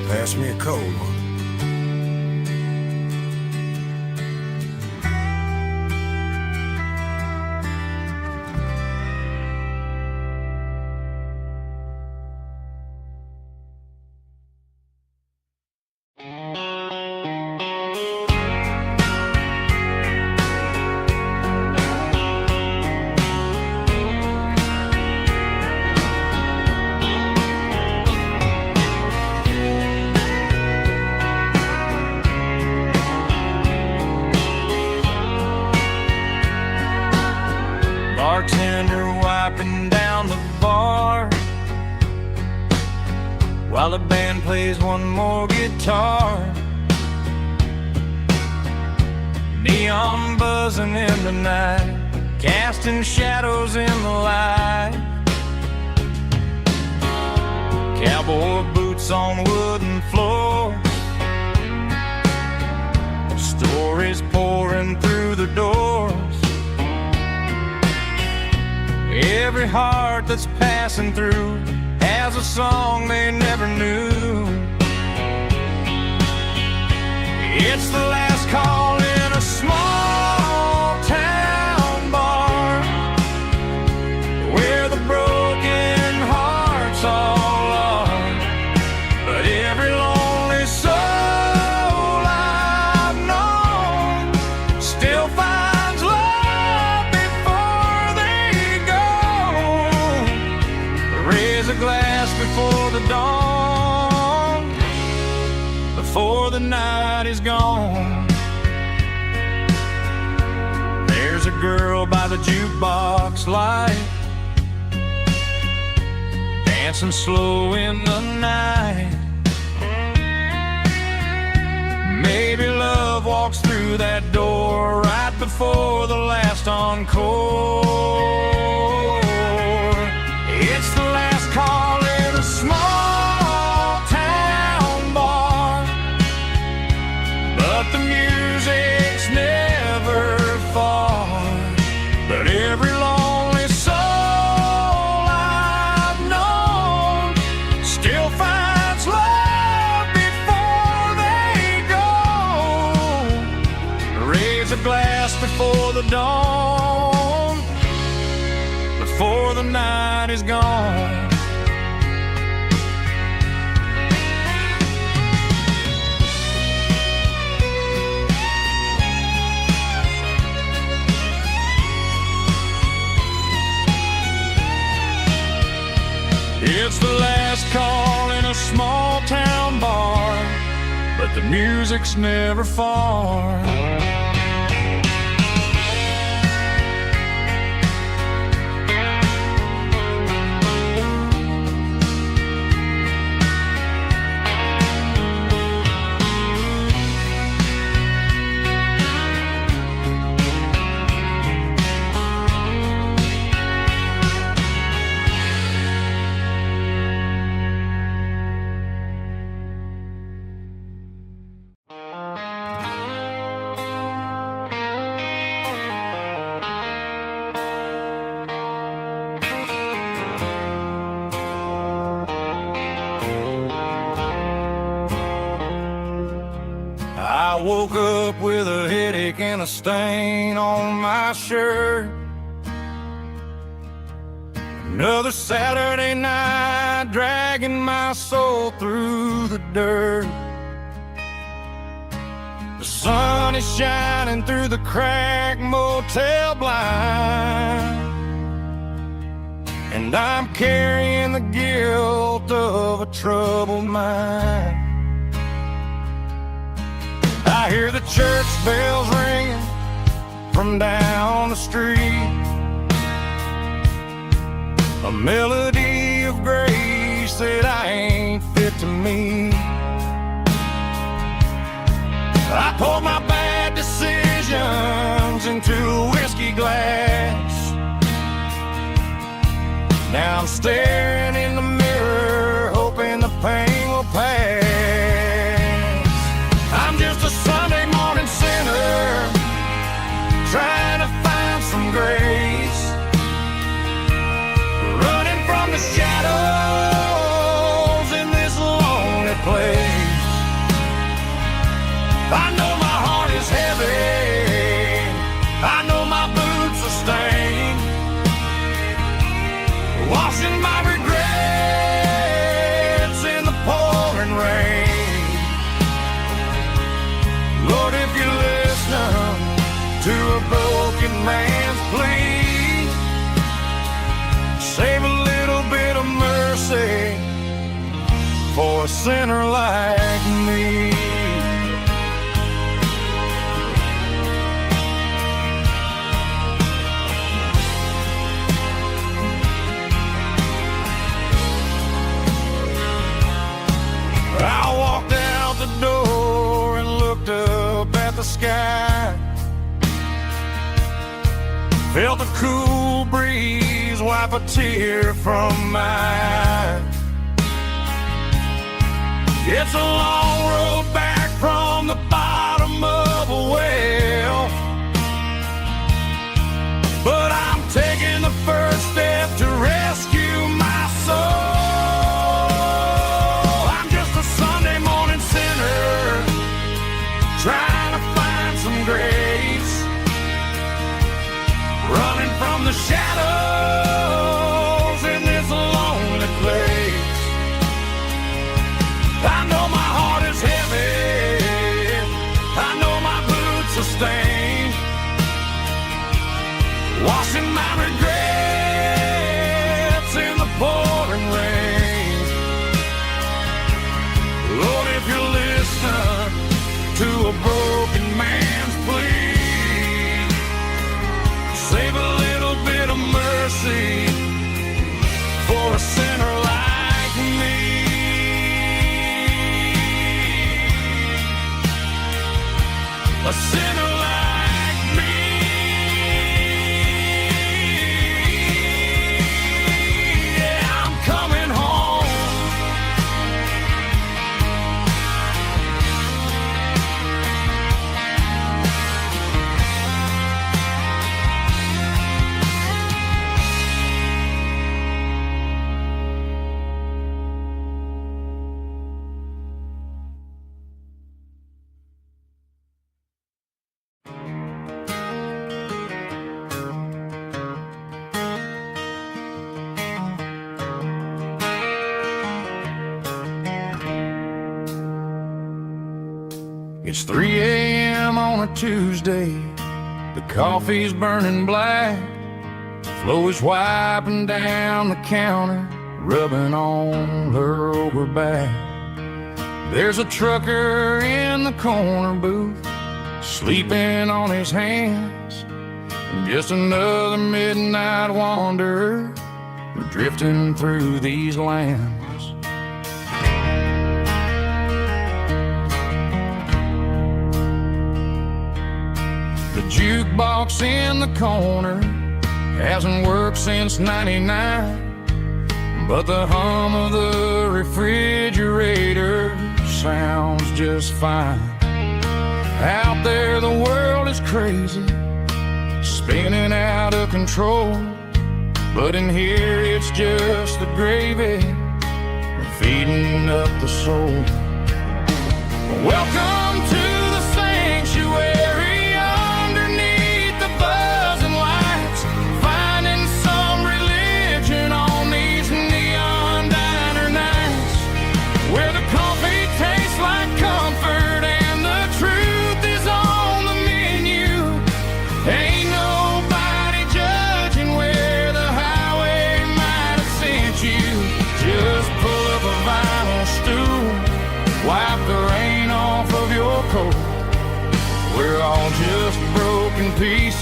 Pass me a cold one. Bartender wiping down the bar while the band plays one more guitar. Neon buzzing in the night, casting shadows in the light. Cowboy boots on wooden floors, stories pouring through the doors. Every heart that's passing through has a song they never knew. It's the last call in a small town bar where the broken hearts all are. But every lonely soul I've known still finds love before they go. Raise a glass before the dawn, before the night is gone. There's a girl by the jukebox light, dancing slow in the night. Maybe love walks through that door right before the last encore. It's the last call in a small town bar, but the music's never far. But every lonely soul I've known still finds love before they go. Raise a glass before the dawn, before the night is gone. It's the last call in a small town bar, but the music's never far. I woke up with a headache and a stain on my shirt. Another Saturday night, dragging my soul through the dirt. The sun is shining through the cracked motel blind, and I'm carrying the guilt of a troubled mind. I hear the church bells ringing from down the street, a melody of grace that I ain't fit to meet. I poured my bad decisions into a whiskey glass. Now I'm staring in the mirror, hoping the pain will pass. I'm just a Sunday morning sinner, trying to find some grace, running from the shadows in this lonely place. I know my heart is heavy, I know my boots are stained, washing my regrets in the pouring rain. Lord, if you listen to a broken man's plea, save a little bit of mercy for a sinner like me. I walked out the door and looked up at the sky, felt the cool breeze wipe a tear from my eye. It's a long road back from the bottom of a well, but I'm taking the first step to rescue my soul. Trying to find some grace, running from the shadows in this lonely place. I know my heart is heavy, I know my boots are stained, washing my regrets in the pouring rain. Lord, if you listen to a broken man's plea, save a little bit of mercy for a sinner like me. A sinner like me. Yeah, I'm coming home. It's 3 a.m. on a Tuesday, the coffee's burning black, Flo is wiping down the counter, rubbing on her over back. There's a trucker in the corner booth, sleeping on his hands, just another midnight wanderer drifting through these lands. The jukebox in the corner hasn't worked since '99, but the hum of the refrigerator sounds just fine. Out there the world is crazy, spinning out of control, but in here it's just the gravy feeding up the soul. Welcome to the sanctuary, underneath the buzzing lights, finding some religion on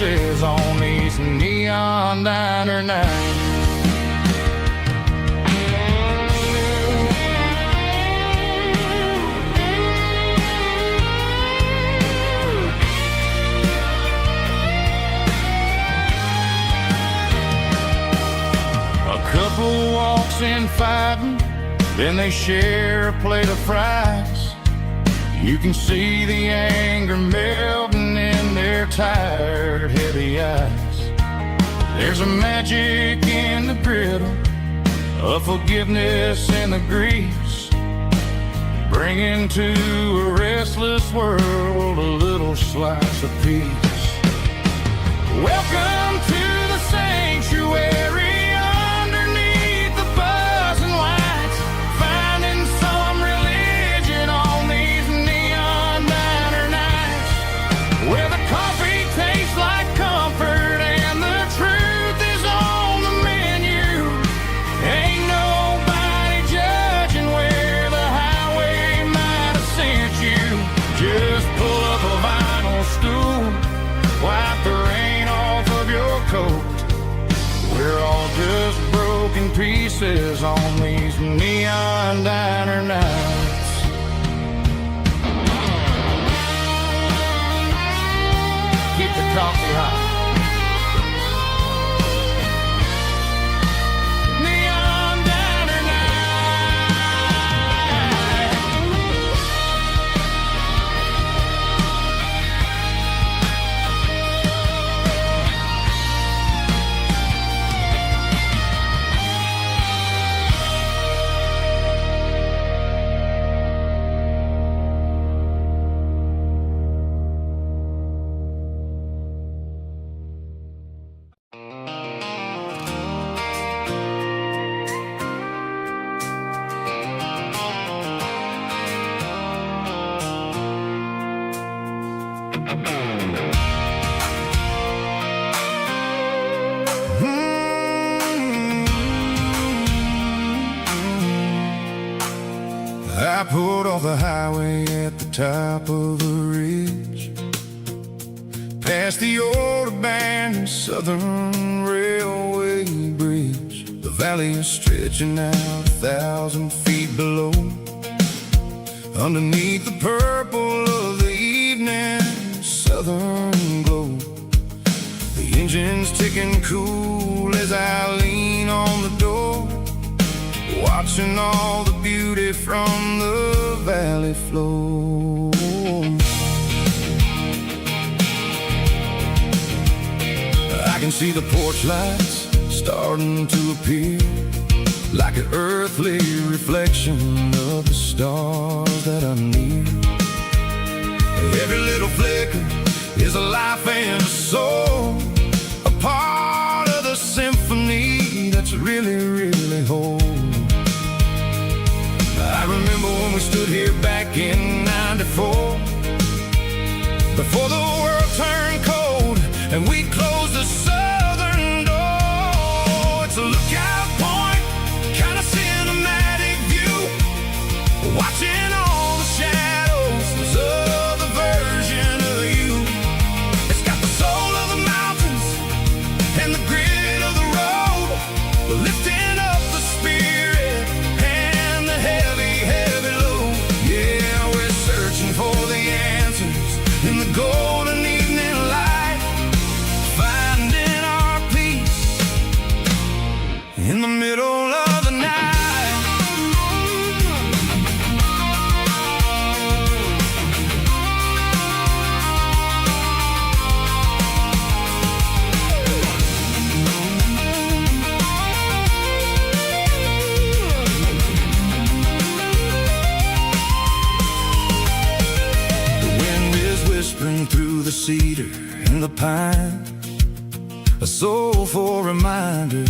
pieces on these neon diner nights. Couple walks in fighting, then they share a plate of fries. You can see the anger melting in their tired, heavy eyes. There's a magic in the griddle, a forgiveness in the grease, bringing to a restless world a little slice of peace. Welcome to the sanctuary. Pieces on these neon diner nights. Keep the coffee hot. Neon diner I pulled off the highway at the top of the ridge, past the old abandoned Southern Railway bridge. The valley is stretching out 1,000 feet below, underneath the purple of the evening southern glow. The engine's ticking cool as I lean on the door, watching all the beauty from the valley flow. I can see the porch lights starting to appear, like an earthly reflection of the stars that are near. Every little flicker is a life and a soul, a part of the symphony that's really, really whole. I remember when we stood here back in '94, before the world turned cold and we closed the southern door. It's a lookout point, kind of cinematic view, watching all the shadows of the version of you. It's got the soul of the mountains and the grit of the road, lifting up the spirit and the heavy, heavy load. Yeah, we're searching for the answers in the golden evening light, finding our peace in the middle of the night. Through the cedar and the pine, a soulful reminder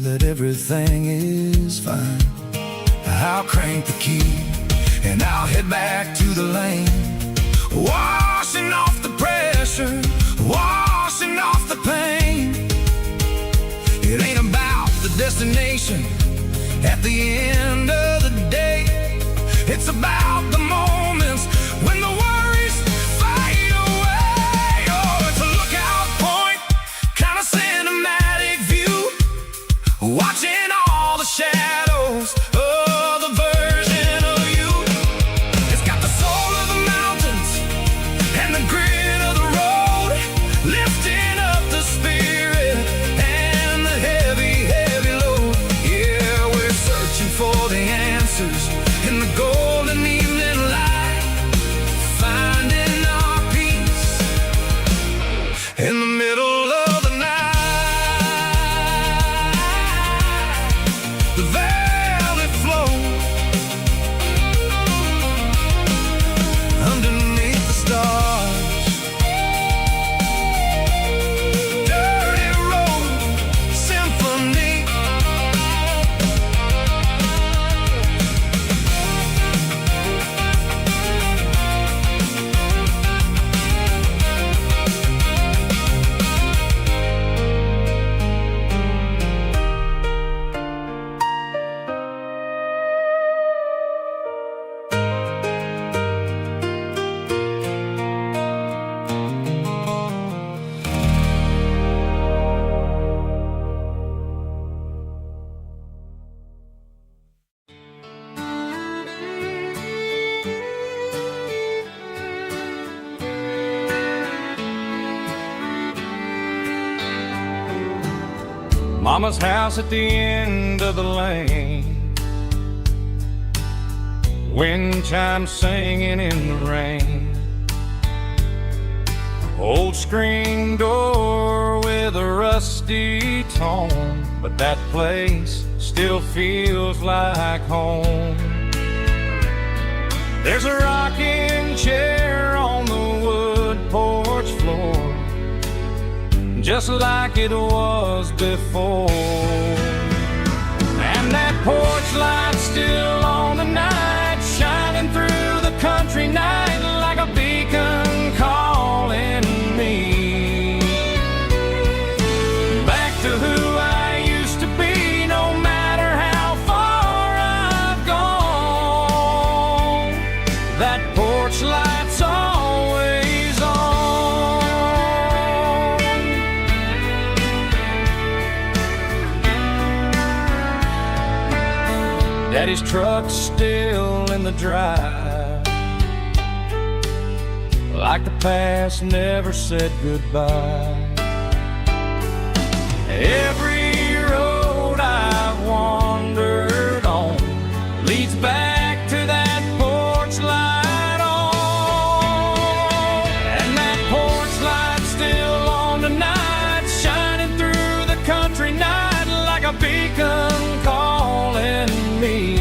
that everything is fine. I'll crank the key and I'll head back to the lane, washing off the pressure, washing off the pain. It ain't about the destination at the end of the day, it's about the moments when the worries fade away. Oh, it's a lookout point, Mama's house at the end of the lane. Wind chimes singing in the rain. Old screen door with a rusty tone, but that place still feels like home. There's a rocking chair on the wood porch floor, just like it was before. And that porch light's still on the night, shining through the country night like a beacon calling me back to who I used to be. No matter how far I've gone, that porch light's always on. Daddy's truck's still in the drive, like the past never said goodbye. Every road I've wandered on leads back to that porch light on. And that porch light's still on tonight, shining through the country night like a beacon calling me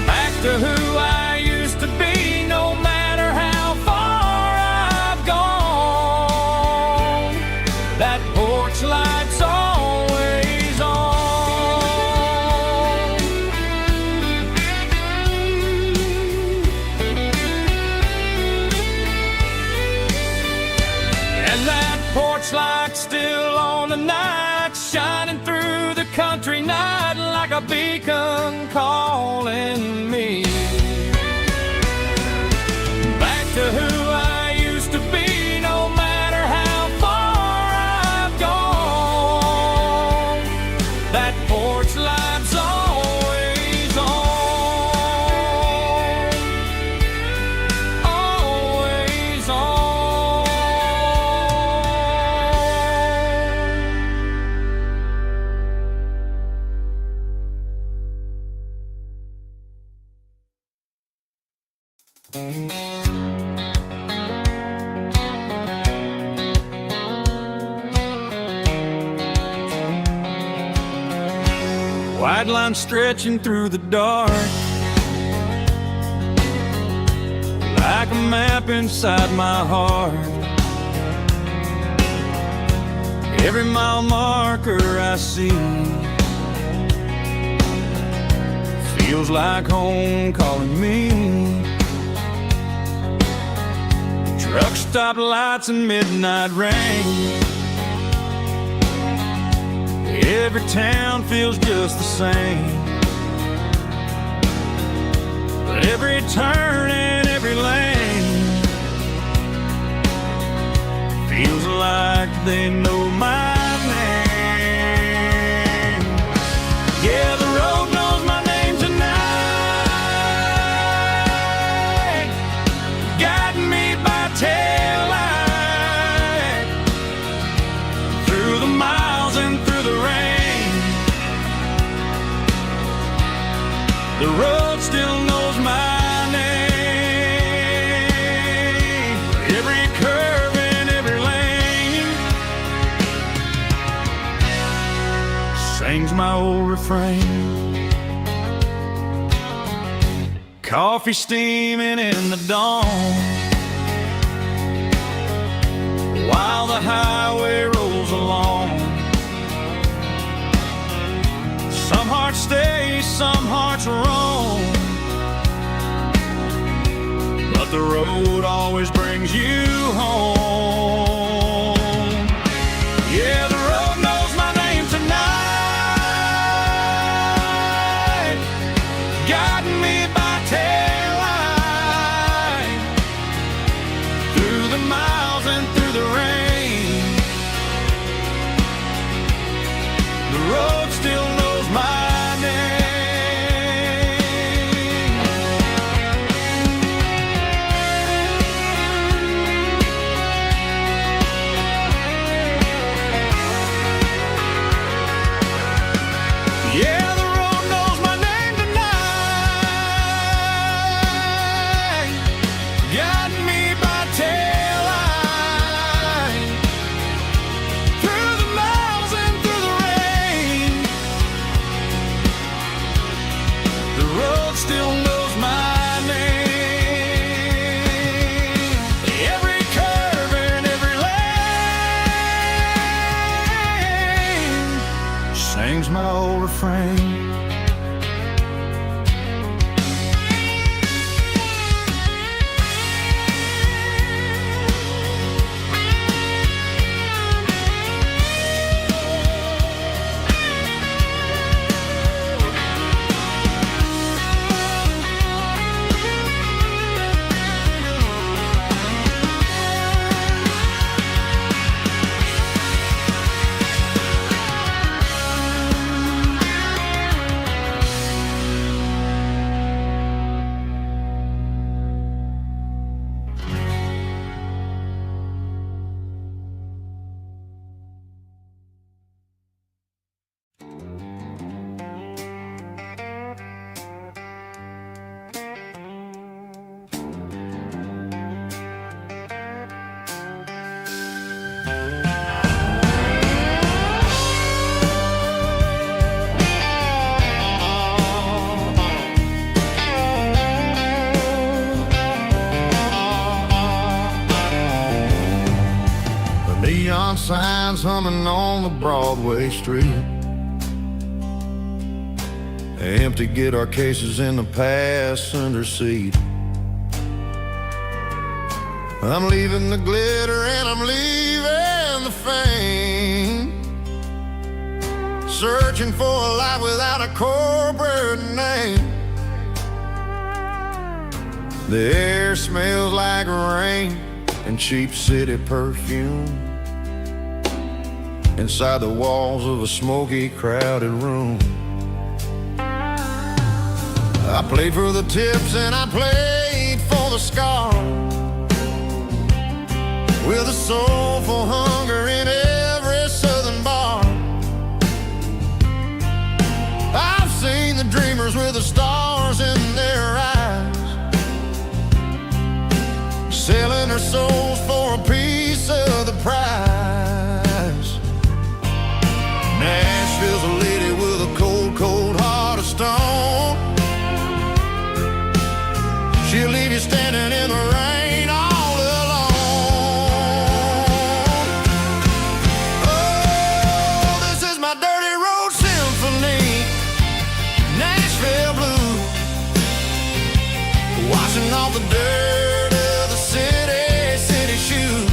back to who I used to be. No matter how far I've gone, that porch light's always on. And that porch light's still on tonight, shining through the country night like a beacon calling me back to who I used to be. No matter how far I've gone, that porch light's always on, always on. White line stretching through the dark, like a map inside my heart. Every mile marker I see feels like home calling me. Truck stop lights and midnight rain, every town feels just the same. But every turn and every lane feels like they know my name. Yeah, the road knows my name tonight, guiding me by taillight through the miles and through the rain. The road still knows my name. Every curve and every lane sings my old refrain. Coffee steaming in the dawn, while the highway rolls along. Some hearts stay, some hearts roam, but the road always brings you home. Yeah, the road knows my name tonight, guiding me by taillight through the miles and through the rain. The road still knows my name. frame. Neon signs humming on the Broadway street. Empty guitar cases in the passenger seat. I'm leaving the glitter and I'm leaving the fame. Searching for a life without a corporate name. The air smells like rain and cheap city perfume. Inside the walls of a smoky, crowded room. I played for the tips and I played for the scars, with a soulful hunger in every southern bar. I've seen the dreamers with the stars in their eyes, selling their souls for a piece of the prize. Nashville's a lady with a cold, cold heart of stone. She'll leave you standing in the rain all alone. Oh, this is my dirty road symphony, Nashville blue, washing off the dirt of the city shoe.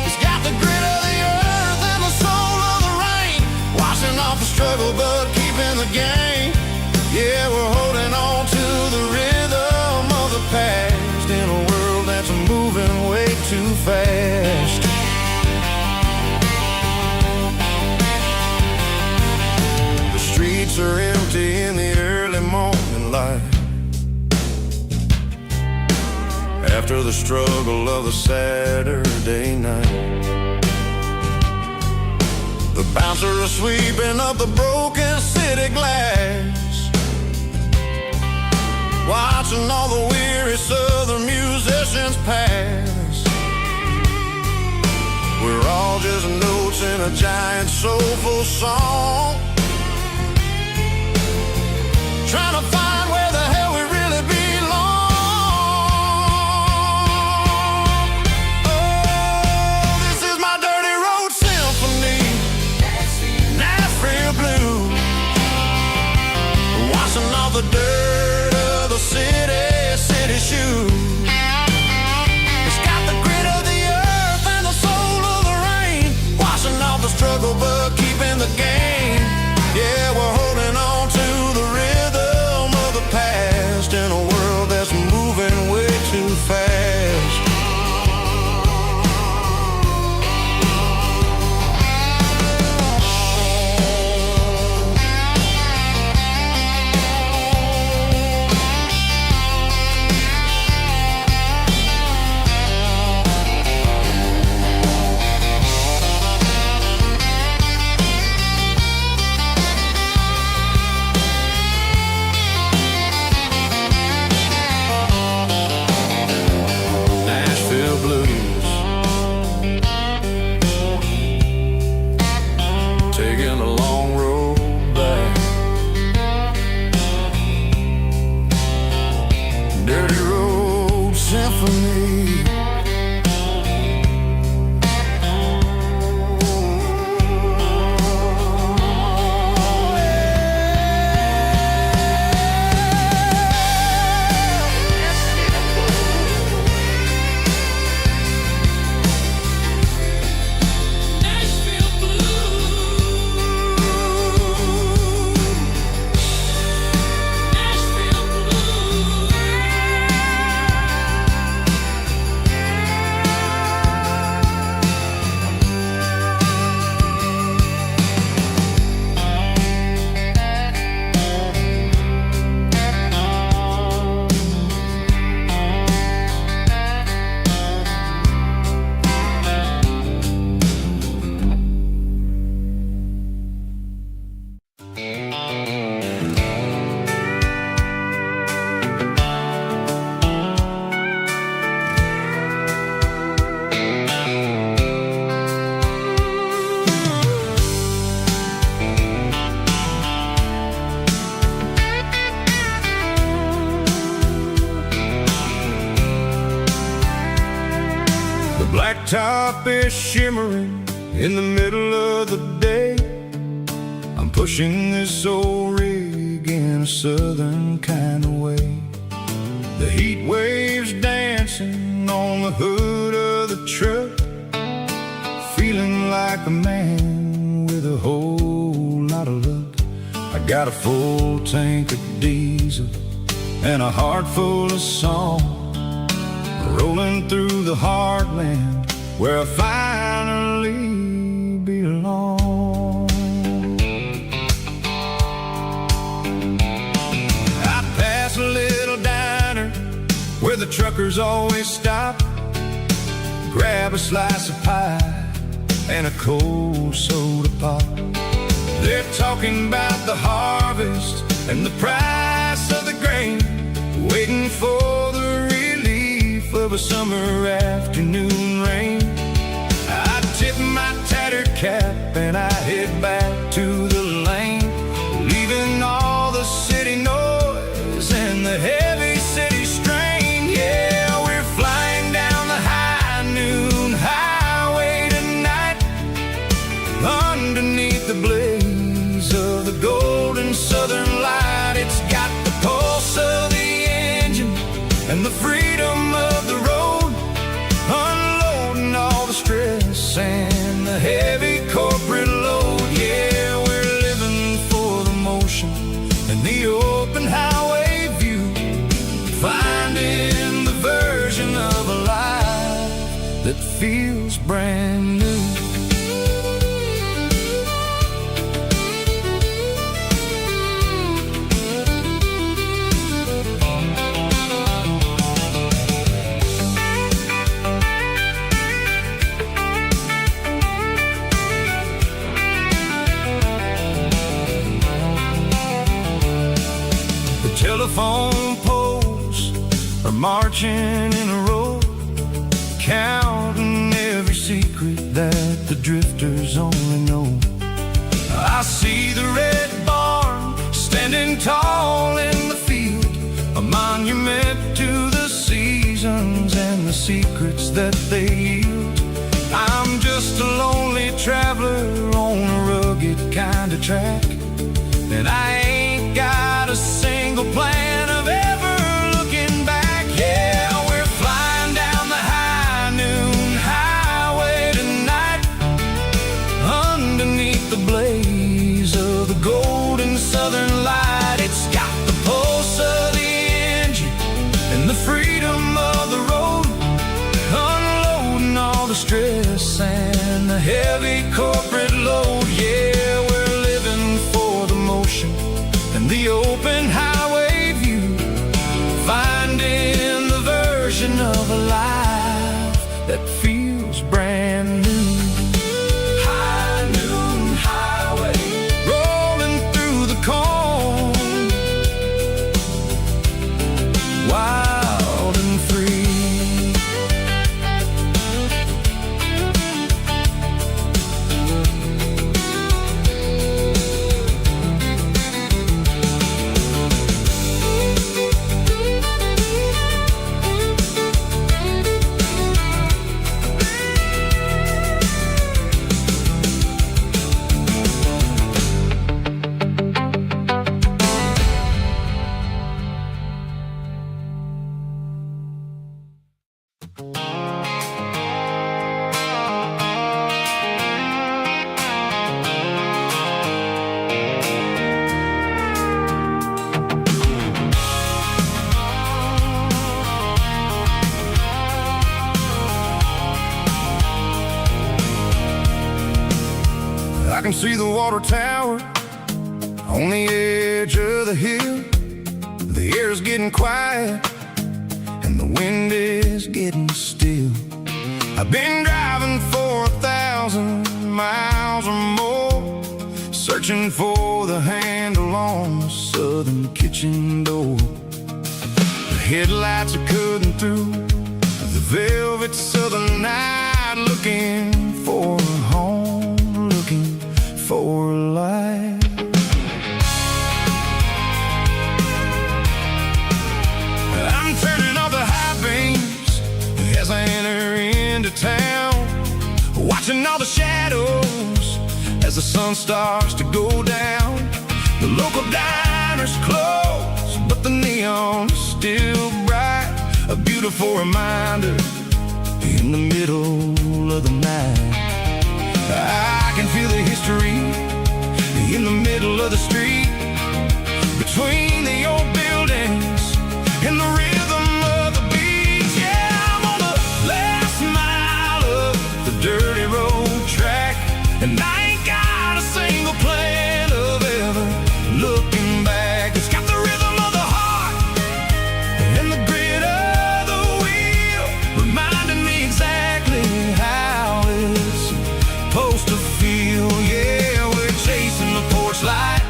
It's got the grit of the earth and the soul of the rain, washing off the struggle but keeping the game. Yeah, we're holding on to the rhythm of the past in a world that's moving way too fast. The streets are empty in the early morning light, after the struggle of the Saturday night. The bouncers are sweeping up the broken city glass, watching all the weary southern musicians pass. We're all just notes in a giant soulful song, trying to find where the hell we really belong. Oh, this is my dirty road symphony, Nashville blue, washing off the dirt of the city shoe. It's got the grit of the earth and the soul of the rain, washing off the struggle but keeping the game. top is shimmering in the middle of the day. I'm pushing this old rig in a southern kind of way. The heat waves dancing on the hood of the truck, feeling like a man with a whole lot of luck. I got a full tank of diesel and a heart full of song, rolling through the heartland where I finally belong. I pass a little diner where the truckers always stop, grab a slice of pie and a cold soda pop. They're talking about the harvest and the price of the grain, waiting for the relief of a summer afternoon rain. I tip my tattered cap and I head back to the lane, leaving all the city noise and the heavy city strain. Yeah, we're flying down the high noon highway tonight, underneath the blaze of the golden southern light. It's got the pulse of the engine and the freedom of the road, unloading all the stress and the heavy corporate load. Yeah, we're living for the motion and the open highway view, finding the version of a life that feels brand new. Telephone poles are marching in a row, counting every secret that the drifters only know. I see the red barn standing tall in the field, a monument to the seasons and the secrets that they yield. I'm just a lonely traveler on a rugged kind of track, and I ain't got a single plan of ever looking back. Yeah, we're flying down the high noon highway tonight, underneath the blaze of the golden southern light. It's got the pulse of the engine and the freedom of the road, unloading all the stress and the heavy corporate load. Yeah, we're living for the motion and the open highway view, finding the version of a life that feels brand new. High noon highway, rolling through the corn, wild and free. I can see the water tower on the edge of the hill. The air's getting quiet and the wind is getting still. I've been driving for 1,000 miles or more, searching for the handle on the southern kitchen door. The headlights are cutting through the velvet southern night, looking for a home, looking for life. I'm turning off the high beams as I enter into town. watching all the shadows as the sun starts to go down. The local diners close, but the neon's still bright. A beautiful reminder in the middle of the night. I can feel the history in the middle of the street, between the old buildings and the rhythm of the beat. Yeah, I'm on the last mile of the dirty road track, and I ain't got a single plan of ever looking back. It's got the rhythm of the heart and the grit of the wheel, reminding me exactly how it's supposed to feel. Yeah, we're chasing the porch light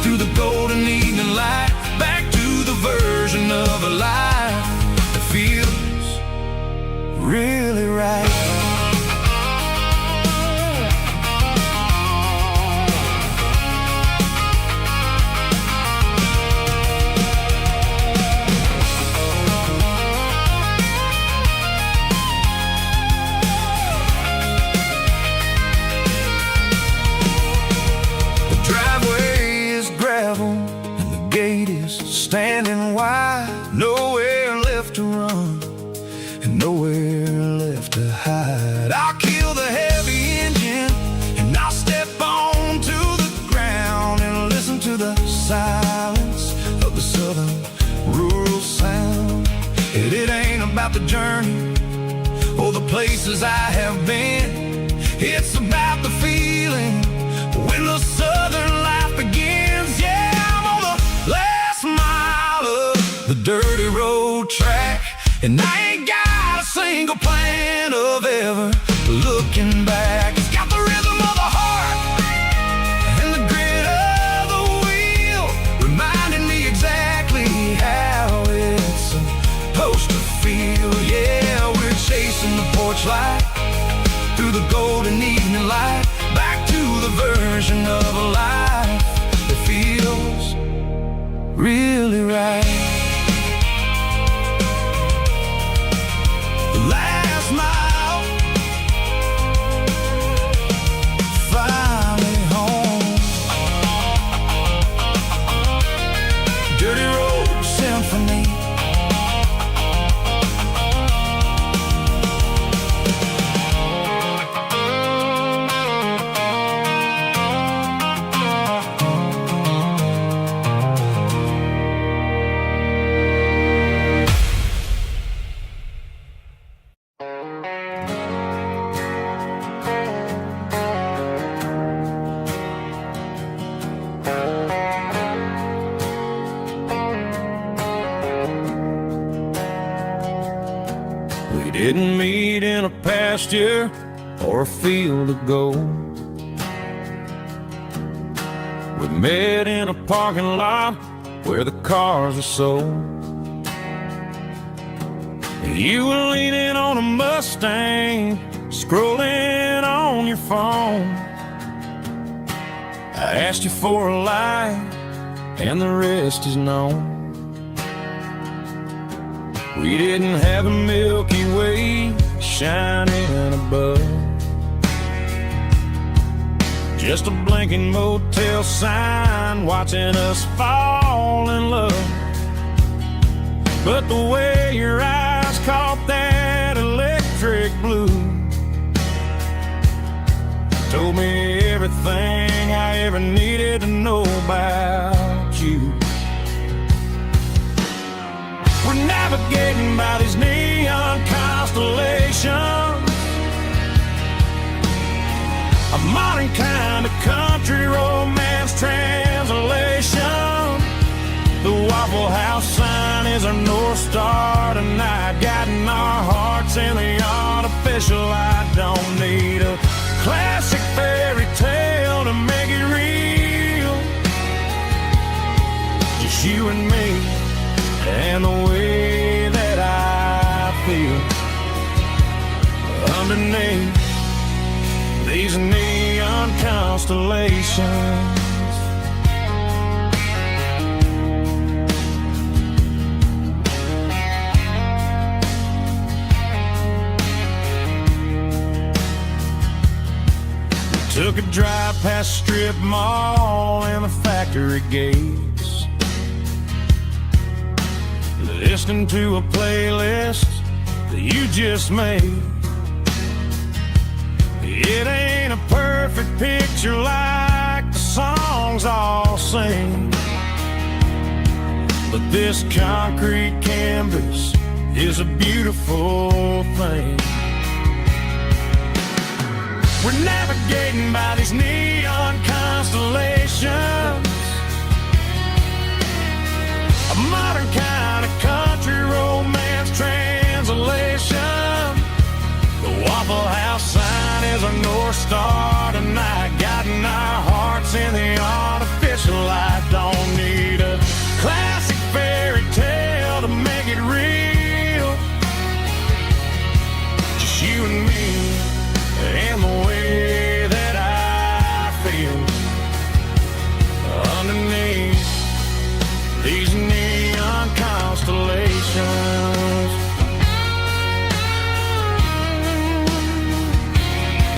through the golden evening light, back to the version of a life that feels really right. Standing wide, nowhere left to run and nowhere left to hide. I'll kill the heavy engine and I'll step onto the ground and listen to the silence of the southern rural sound. It ain't about the journey or the places I have been. It's about the feeling when the southern life begins. Yeah, I'm on the last mile of the dirty road track, and I ain't got a single plan of ever looking back. It's got the rhythm of the heart and the grit of the wheel, reminding me exactly how it's supposed to feel. Yeah, we're chasing the porch light through the golden evening light, back to the version of a life that feels really right. Last mile, finally home. Dirty Road Symphony. We didn't meet in a pasture or a field of gold. We met in a parking lot where the cars are sold. You were leaning on a Mustang, scrolling on your phone. I asked you for a light, and the rest is known. We didn't have a Milky Way shining above, just a blinking motel sign watching us fall in love. But the way your eyes caught that electric blue told me everything I ever needed to know about you. We're navigating by these neon constellations, a modern kind of country romance translation. The Waffle House sign is our North Star tonight, guiding our hearts in the artificial. I don't need a classic fairy tale to make it real, just you and me and the way that I feel underneath these neon constellations. Took a drive past strip mall and the factory gates, listening to a playlist that you just made. It ain't a perfect picture like the songs all sing, but this concrete canvas is a beautiful thing. We're navigating by these neon constellations, a modern kind of country romance translation. The Waffle House sign is a North Star tonight, guiding our hearts in the artificial light. Don't need a classic fairy tale to make it real, just you and me and the way that I feel underneath these neon constellations.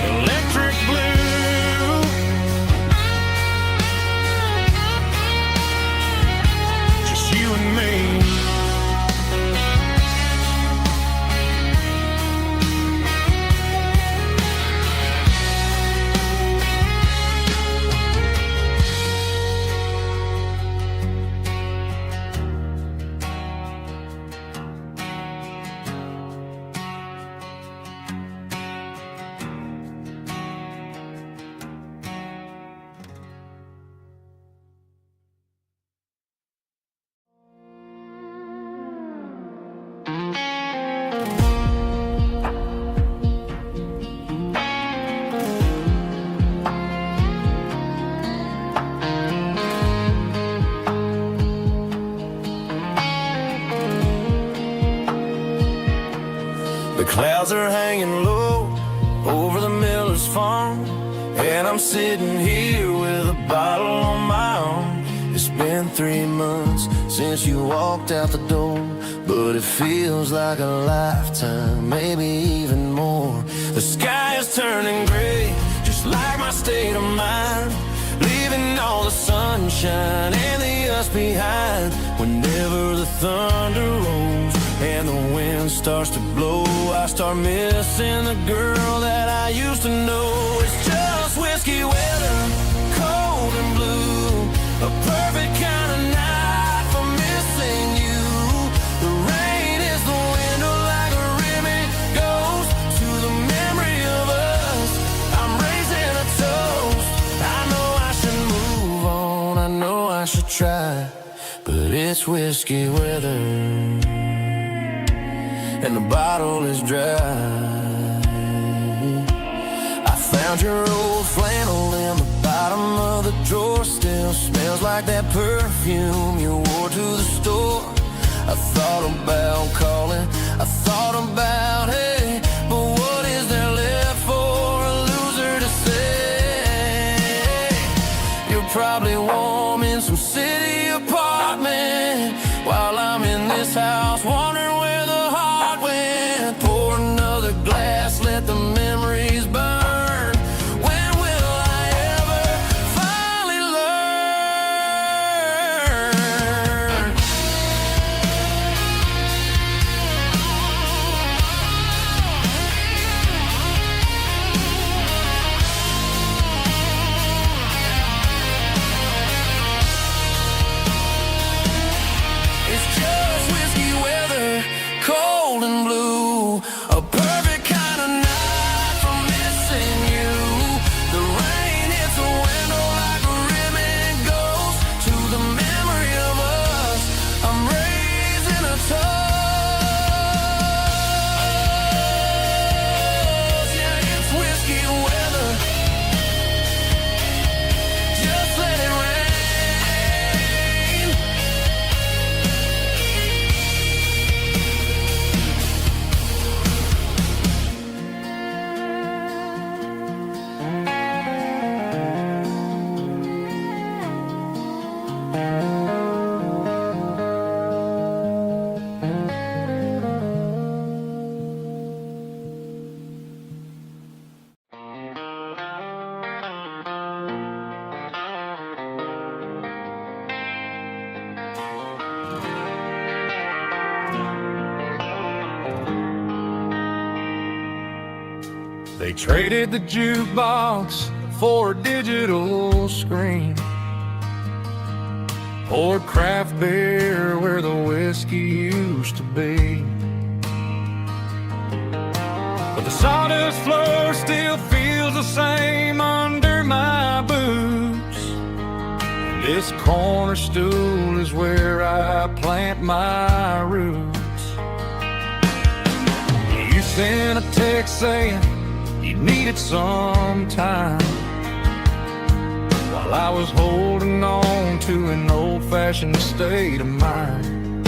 Electric blue, just you and me. The clouds are hanging low over the miller's farm, and I'm sitting here with a bottle on my arm. It's been 3 months since you walked out the door, but it feels like a lifetime, maybe even more. The sky is turning gray, just like my state of mind, leaving all the sunshine and the us behind. Whenever the thunder rolls and the wind starts to blow, I start missing the girl that I used to know. It's just whiskey weather, cold and blue, a perfect kind of night for missing you. The rain is the window like a ribbon goes to the memory of us. I'm raising a toast. I know I should move on, I know I should try, but it's whiskey weather and the bottle is dry. I found your old flannel in the bottom of the drawer, still smells like that perfume you wore to the store. I thought about calling, I thought about, hey, but what is there left for a loser to say? You're probably warm in some city apartment while I'm in this house wondering where the heart went. Pour another glass, let the memories burn. When will I ever finally learn? They traded the jukebox for a digital screen, poured craft beer where the whiskey used to be. But the sawdust floor still feels the same under my boots. This corner stool is where I plant my roots. You sent a text saying you needed some time, while I was holding on to an old-fashioned state of mind.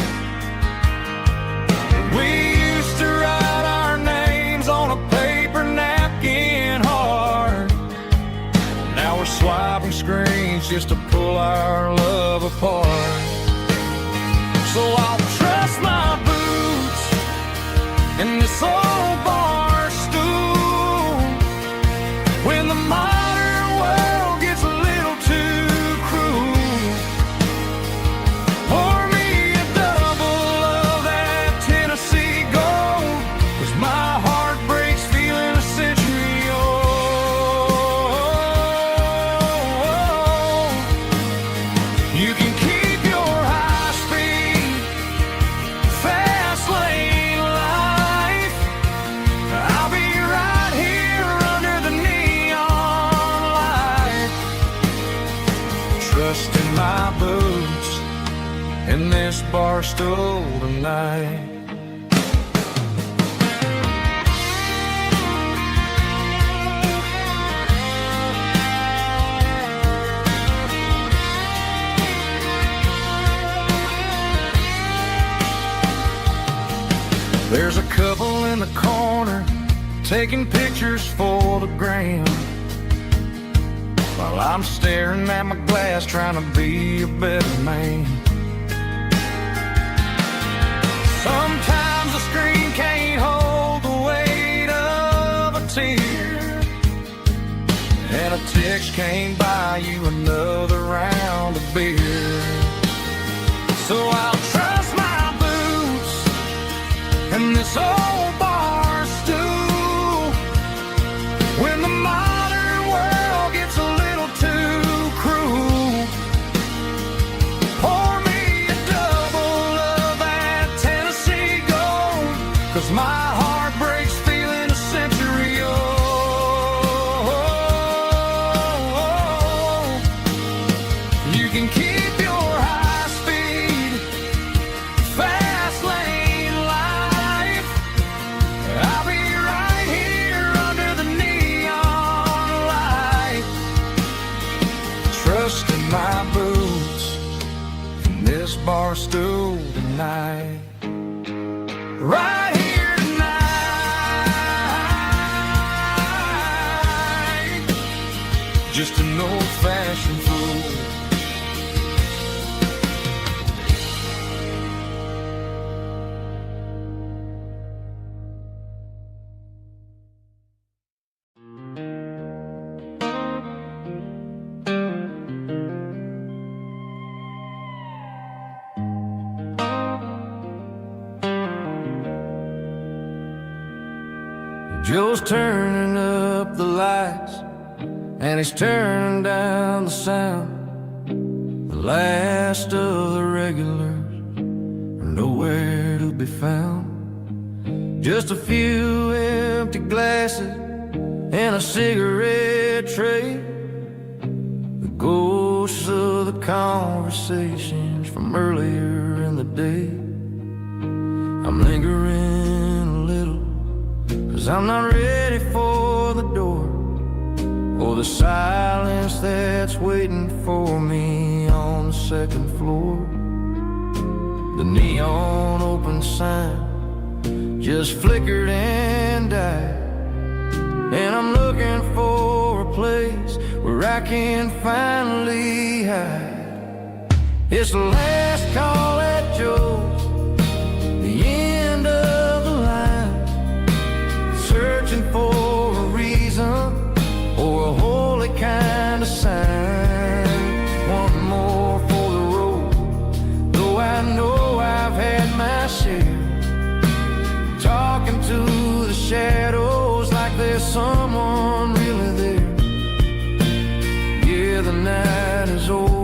We used to write our names on a paper napkin hard. Now we're swiping screens just to pull our love apart. So I'll trust my boots in this old bar stool when the modern world gets a little too cruel. Pour me a double of that Tennessee Gold, 'cause my heart breaks feeling a century old. You can keep your high-speed fast lane life. I'll be right here under the neon light, trusting my boots in this bar stool tonight. There's a couple in the corner taking pictures for the gram, while I'm staring at my glass trying to be a better man. Sometimes the screen can't hold the weight of a tear, and a text can't buy you another round of beer. So I'll trust my boots and this old bar stool when the modern world gets a little too cruel. Pour me a double of that Tennessee Gold, 'cause my heart breaks feeling a century old. You can keep your high-speed fast lane life. I'll be right here under the neon light, trusting my boots in this bar stool tonight. Right here tonight, just an old-fashioned fool. Joe's turning up the lights and he's turning down the sound. The last of the regulars are nowhere to be found. Just a few empty glasses and a cigarette tray, the ghosts of the conversations from earlier in the day. I'm lingering a little, 'cause I'm not ready for the door, or the silence that's waiting for me on the second floor. The neon open sign just flickered and died, and I'm looking for a place where I can finally hide. It's the last call at Joe's, the end of the line, searching for a reason or a holy kind of sign. One more for the road, though I know I've had my share, talking to the shadows like they're someone